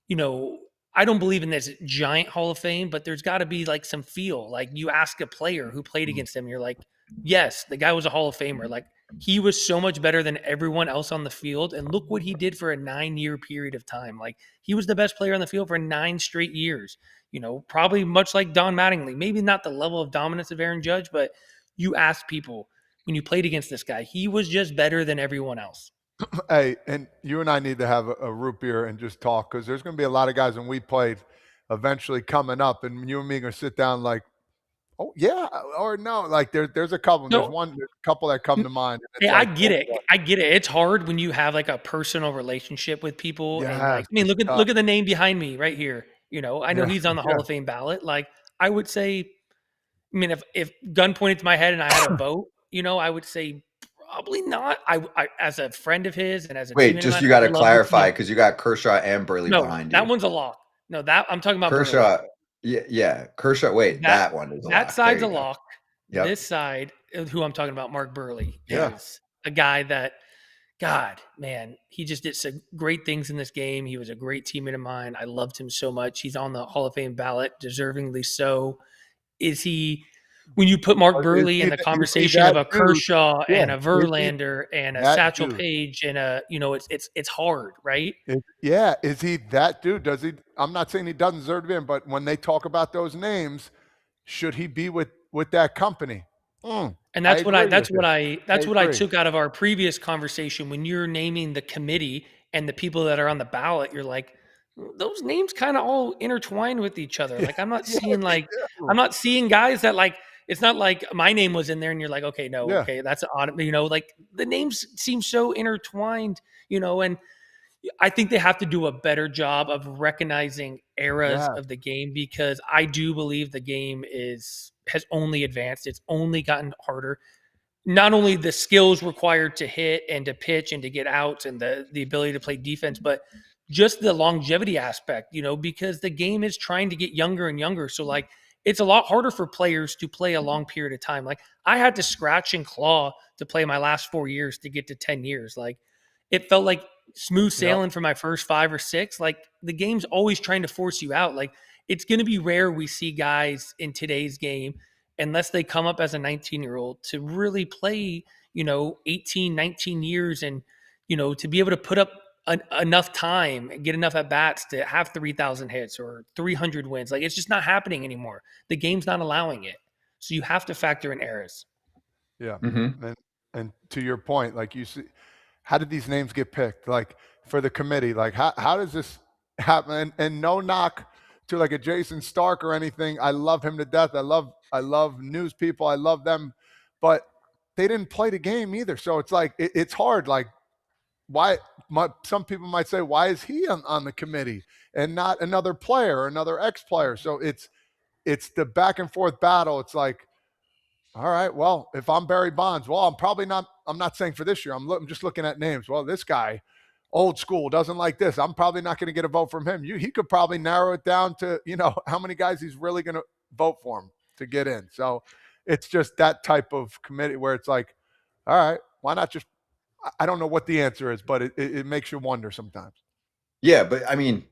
you know, I don't believe in this giant Hall of Fame, but there's got to be like some feel. Like, you ask a player who played against him, you're like, yes, the guy was a Hall of Famer. Like, he was so much better than everyone else on the field. And look what he did for a 9-year period of time. Like, he was the best player on the field for 9 straight years. Probably much like Don Mattingly, maybe not the level of dominance of Aaron Judge, but you ask people when you played against this guy, he was just better than everyone else. hey, and you and I need to have a root beer and just talk, because there's going to be a lot of guys when we played eventually coming up, and you and me are going to sit down like, oh yeah, or no. Like there's a couple. There's No, a couple that come to mind. And hey, it's I like, get oh, it. boy. I get it. It's hard when you have like a personal relationship with people, and Yes, like, I mean, it's look at tough. the name behind me right here. I know Yeah, he's on the yeah. Hall of Fame ballot. Like, I would say, I mean, if gun pointed to my head and I had a vote, I would say probably not. I as a friend of his and as a Wait, teammate of just mine, you I got to would love to see clarify, him. because you got Kershaw and Burley No, behind that you. one's a lock. No, that I'm talking about Burley. Kershaw, yeah, Kershaw. Wait, That that one is a that lock. There side's a you go. lock. Yep. This side, who I'm talking about, Mark Burley, Yeah. is a guy that, God, man, he just did some great things in this game. He was a great teammate of mine. I loved him so much. He's on the Hall of Fame ballot, deservingly so. Is he, when you put Mark Burley in the Is he conversation of that a dude? Kershaw Yeah. and a Is he Verlander and a that Satchel dude? Paige and it's hard, right? Yeah. Is he that dude? Does he? I'm not saying he doesn't deserve to be in, but when they talk about those names, should he be with that company? And I that's what I agree that's with you. what I I that's what I agree. took out of our previous conversation. When you're naming the committee and the people that are on the ballot, you're like, those names kind of all intertwine with each other. Like, I'm not Yeah, seeing they I'm do. not seeing guys that, like, it's not like my name was in there and you're like, okay, no, Yeah. okay, that's on, like, the names seem so intertwined, and I think they have to do a better job of recognizing eras Yeah. of the game, because I do believe the game has only advanced. It's only gotten harder. Not only the skills required to hit and to pitch and to get outs and the ability to play defense, but just the longevity aspect, because the game is trying to get younger and younger. So, like, it's a lot harder for players to play a long period of time. Like, I had to scratch and claw to play my last 4 years to get to 10 years. Like, it felt like smooth Yep. sailing for my first 5 or 6. Like, the game's always trying to force you out. Like, it's going to be rare we see guys in today's game, unless they come up as a 19-year-old, to really play, 18, 19 years, and, to be able to put up enough time, get enough at bats to have 3,000 hits or 300 wins. Like, it's just not happening anymore. The game's not allowing it. So you have to factor in errors. Yeah. Mm-hmm. And to your point, like you see, how did these names get picked? Like for the committee, like how does this happen? And no knock to like a Jason Stark or anything. I love him to death. I love news people. I love them, but they didn't play the game either. So it's like, it's hard. Like why, some people might say, why is he on the committee and not another player, another ex-player? So it's the back and forth battle. It's like, all right, well, if I'm Barry Bonds, well, I'm not saying for this year. I'm just looking at names. Well, this guy, old school, doesn't like this. I'm probably not going to get a vote from him. He could probably narrow it down to, how many guys he's really going to vote for him to get in. So it's just that type of committee where it's like, all right, why not just, I don't know what the answer is, but it makes you wonder sometimes. Yeah, but I mean,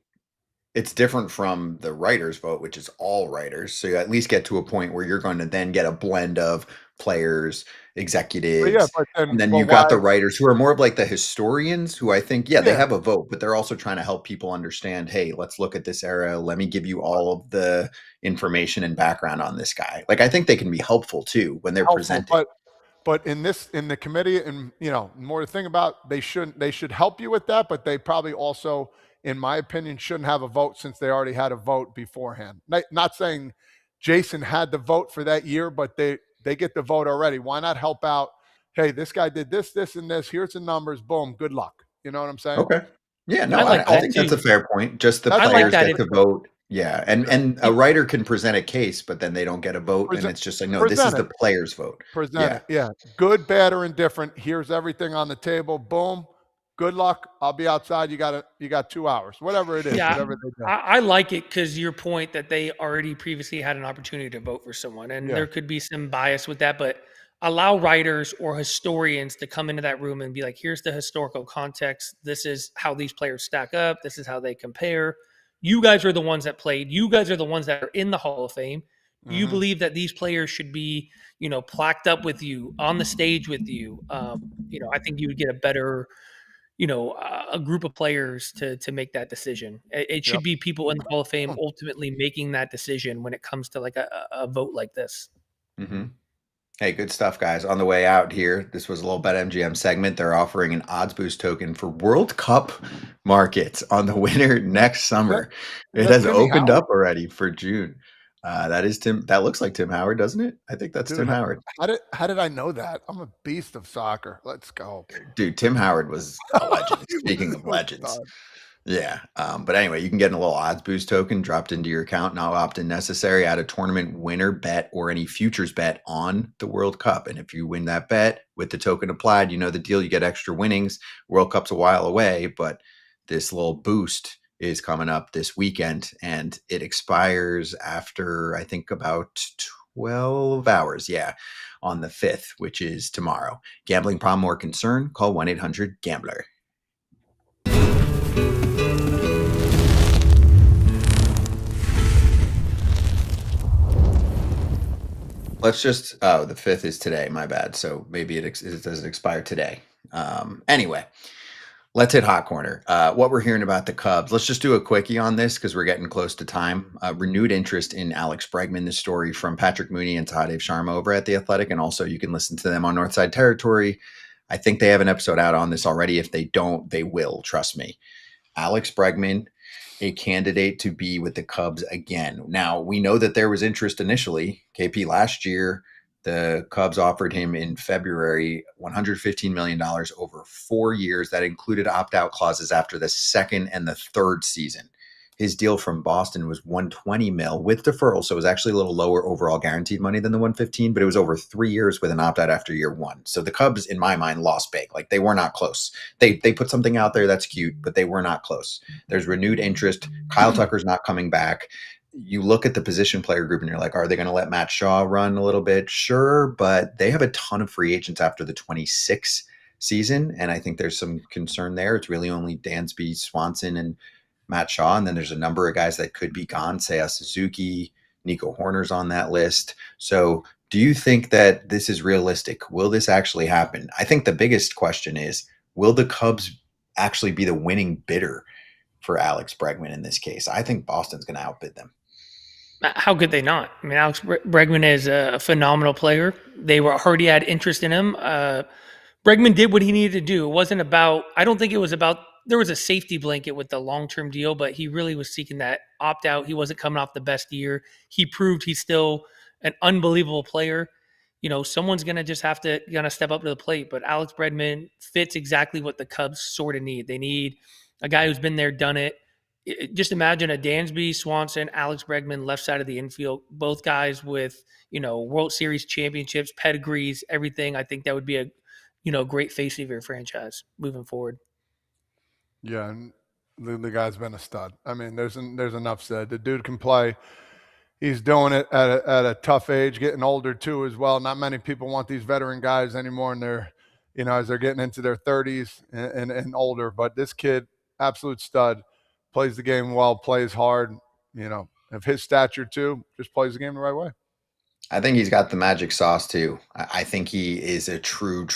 it's different from the writers' vote, which is all writers. So you at least get to a point where you're going to then get a blend of players, executives, But then, and then well, you've got why? the writers who are more of like the historians who I think, they Yeah. have a vote, but they're also trying to help people understand, hey, let's look at this era. Let me give you all of the information and background on this guy. Like, I think they can be helpful too when they're presented. But in the committee, and more to think about, they should help you with that, but they probably also, in my opinion, shouldn't have a vote since they already had a vote beforehand. Not saying Jason had the vote for that year, but they get the vote already. Why not help out? Hey, this guy did this, this, and this. Here's the numbers. Boom. Good luck. You know what I'm saying? Okay. Yeah, no, I like I that think that's a too. fair point. Just the I like players that get to vote. Yeah. And a writer can present a case, but then they don't get a vote. And it's just like, no, this is the players' vote. Present it. Yeah. Good, bad, or indifferent. Here's everything on the table. Boom. Good luck. I'll be outside. You got 2 hours. Whatever it is. Yeah, Whatever they do. I like it because your point that they already previously had an opportunity to vote for someone, and there could be some bias with that, but allow writers or historians to come into that room and be like, here's the historical context. This is how these players stack up. This is how they compare. You guys are the ones that played. You guys are the ones that are in the Hall of Fame. You believe that these players should be, plaqued up with you on the stage with you. I think you would get a better, a group of players to make that decision. It should be people in the Hall of Fame ultimately making that decision when it comes to like a vote like this. Mm-hmm. Hey, good stuff, guys. On the way out here, this was a little BetMGM segment. They're offering an odds boost token for World Cup markets on the winner next summer. It has opened up already for June. That is Tim. That looks like Tim Howard, doesn't it? I think that's Tim Howard. How did I know that? I'm a beast of soccer. Let's go. Dude, Tim Howard was a legend. Speaking of legends. Yeah. But anyway, you can get a little odds boost token dropped into your account. No opt-in necessary. Add a tournament winner bet or any futures bet on the World Cup. And if you win that bet with the token applied, you know the deal. You get extra winnings. World Cup's a while away, but this little boost is coming up this weekend and it expires after, I think, about 12 hours. Yeah. On the 5th, which is tomorrow. Gambling problem or concern? Call 1-800-GAMBLER. Let's just, the 5th is today, my bad. So maybe it doesn't expire today. Anyway, let's hit Hot Corner. What we're hearing about the Cubs. Let's just do a quickie on this because we're getting close to time. Renewed interest in Alex Bregman, this story from Patrick Mooney and Todd Sharma over at The Athletic. And also you can listen to them on Northside Territory. I think they have an episode out on this already. If they don't, they will, trust me. Alex Bregman, a candidate to be with the Cubs again. Now, we know that there was interest initially. KP, last year, the Cubs offered him in February $115 million over 4 years. That included opt-out clauses after the second and the third season. His deal from Boston was $120 million with deferral, so it was actually a little lower overall guaranteed money than the $115, but it was over 3 years with an opt-out after year one. So the Cubs, in my mind, lost big. Like, they were not close. They put something out there that's cute, but they were not close. There's renewed interest. Kyle Tucker's not coming back. You look at the position player group and you're like, are they going to let Matt Shaw run a little bit? Sure, but they have a ton of free agents after the 26 season, and I think there's some concern there. It's really only Dansby, Swanson, and Matt Shaw, and then there's a number of guys that could be gone. Seiya Suzuki, Nico Horner's on that list. So do you think that this is realistic? Will this actually happen? I think the biggest question is, will the Cubs actually be the winning bidder for Alex Bregman in this case. I think Boston's going to outbid them. How could they not? I mean, Alex Bregman is a phenomenal player. They were already had interest in him. Bregman did what he needed to do. It wasn't about, I don't think it was about, there was a safety blanket with the long-term deal, but he really was seeking that opt-out. He wasn't coming off the best year. He proved he's still an unbelievable player. Someone's going to just have to step up to the plate, but Alex Bregman fits exactly what the Cubs sort of need. They need a guy who's been there, done it. Just imagine a Dansby, Swanson, Alex Bregman, left side of the infield, both guys with, World Series championships, pedigrees, everything. I think that would be a, great face of your franchise moving forward. Yeah, and the guy's been a stud. I mean, there's enough said. The dude can play. He's doing it at a tough age, getting older too as well. Not many people want these veteran guys anymore, and they're, as they're getting into their 30s and older. But this kid, absolute stud, plays the game well, plays hard. Of his stature too, just plays the game the right way. I think he's got the magic sauce too. I think he is a true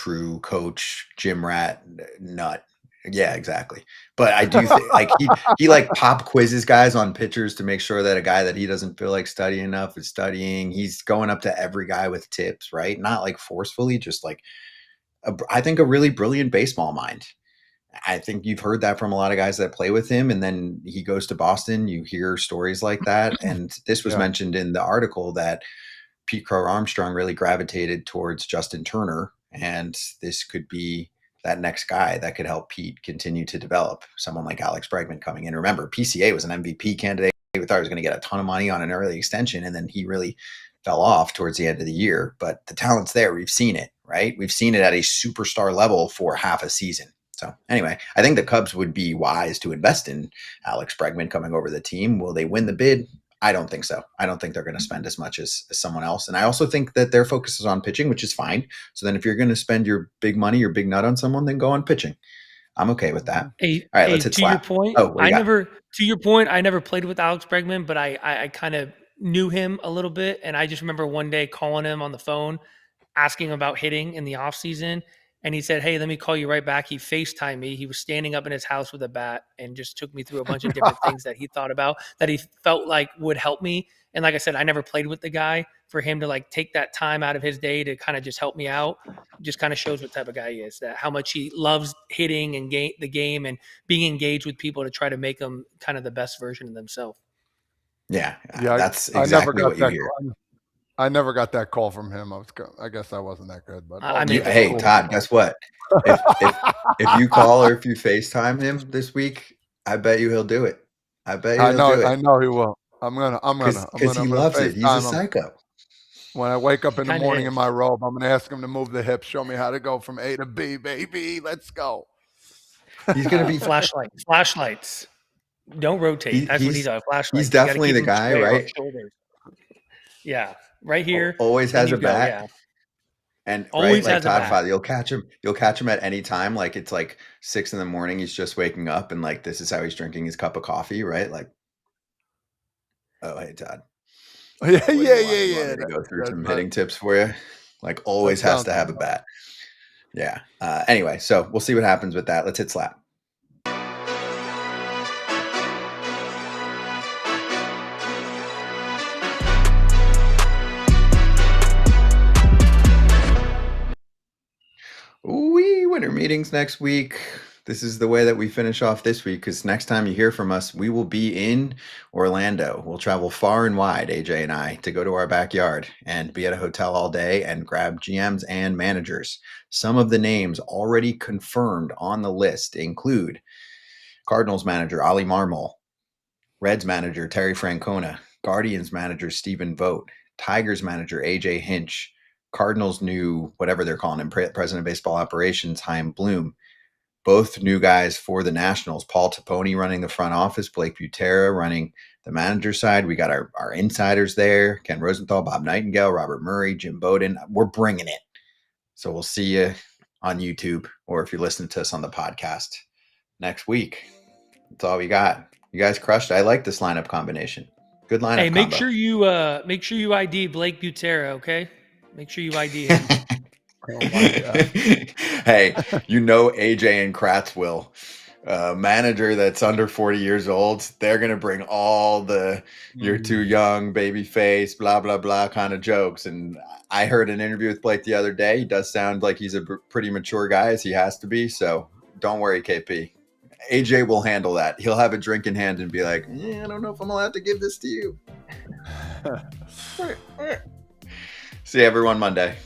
coach, gym rat nut. Yeah, exactly. But I do think he like pop quizzes guys on pitchers to make sure that a guy that he doesn't feel like studying enough is studying. He's going up to every guy with tips, right? Not like forcefully, just like I think a really brilliant baseball mind. I think you've heard that from a lot of guys that play with him, and then he goes to Boston. You hear stories like that, and this was mentioned in the article that Pete Crow Armstrong really gravitated towards Justin Turner, and this could be that next guy that could help Pete continue to develop. Someone like Alex Bregman coming in. Remember, PCA was an MVP candidate. We thought he was going to get a ton of money on an early extension, and then he really fell off towards the end of the year. But the talent's there. We've seen it, right? We've seen it at a superstar level for half a season. So anyway, I think the Cubs would be wise to invest in Alex Bregman coming over the team. Will they win the bid? I don't think so. I don't think they're going to spend as much as someone else. And I also think that their focus is on pitching, which is fine. So then if you're going to spend your big money, your big nut on someone, then go on pitching. I'm okay with that. All right, let's hit slap. Your point, to your point, I never played with Alex Bregman, but I kind of knew him a little bit. And I just remember one day calling him on the phone, asking him about hitting in the offseason. And he said, "Hey, let me call you right back." He FaceTimed me. He was standing up in his house with a bat and just took me through a bunch of different things that he thought about that he felt like would help me. And like I said, I never played with the guy. For him to like take that time out of his day to kind of just help me out, just kind of shows what type of guy he is, that how much he loves hitting and the game and being engaged with people to try to make them kind of the best version of themselves. Yeah, that's exactly what you hear. I never got that call from him. I guess I wasn't that good, but hey, cool. Todd, guess what? If you call or if you FaceTime him this week, I bet you he'll do it. I bet he'll do it. I know he will. I'm gonna because he loves it. He's a psycho. When I wake up in the morning in my robe, I'm gonna ask him to move the hips, show me how to go from A to B, baby. Let's go. He's gonna be flashlights. Don't rotate. That's what he's on. Flashlights. He's definitely the guy, right? Yeah, right here. Always has a bat. Yeah. And always like Todd Frazier, you'll catch him at any time. Like it's like 6 a.m. He's just waking up, and like this is how he's drinking his cup of coffee, right? Like, oh hey Todd. Yeah. To go through some hitting tips for you. Like always has to have a bat. Yeah. Anyway, so we'll see what happens with that. Let's hit slap. Winter meetings next week. This is the way that we finish off this week, because next time you hear from us, we will be in Orlando. We'll travel far and wide, AJ and I, to go to our backyard and be at a hotel all day and grab GMs and managers. Some of the names already confirmed on the list include Cardinals manager Ali Marmol, Reds manager Terry Francona, Guardians manager Stephen Vogt, Tigers manager AJ Hinch, Cardinals new, whatever they're calling him, president of baseball operations, Chaim Bloom. Both new guys for the Nationals. Paul Taponi running the front office, Blake Butera running the manager side. We got our insiders there, Ken Rosenthal, Bob Nightingale, Robert Murray, Jim Bowden. We're bringing it. So we'll see you on YouTube, or if you're listening to us on the podcast next week. That's all we got. You guys crushed. I like this lineup combination. Good lineup. Hey, make sure you ID Blake Butera, okay? Make sure you ID him. Oh my God. Hey, AJ and Kratz will. manager that's under 40 years old, they're going to bring all the you're too young, baby face, blah, blah, blah kind of jokes. And I heard an interview with Blake the other day. He does sound like he's a pretty mature guy, as he has to be. So don't worry, KP. AJ will handle that. He'll have a drink in hand and be like, I don't know if I'm allowed to give this to you. See everyone Monday.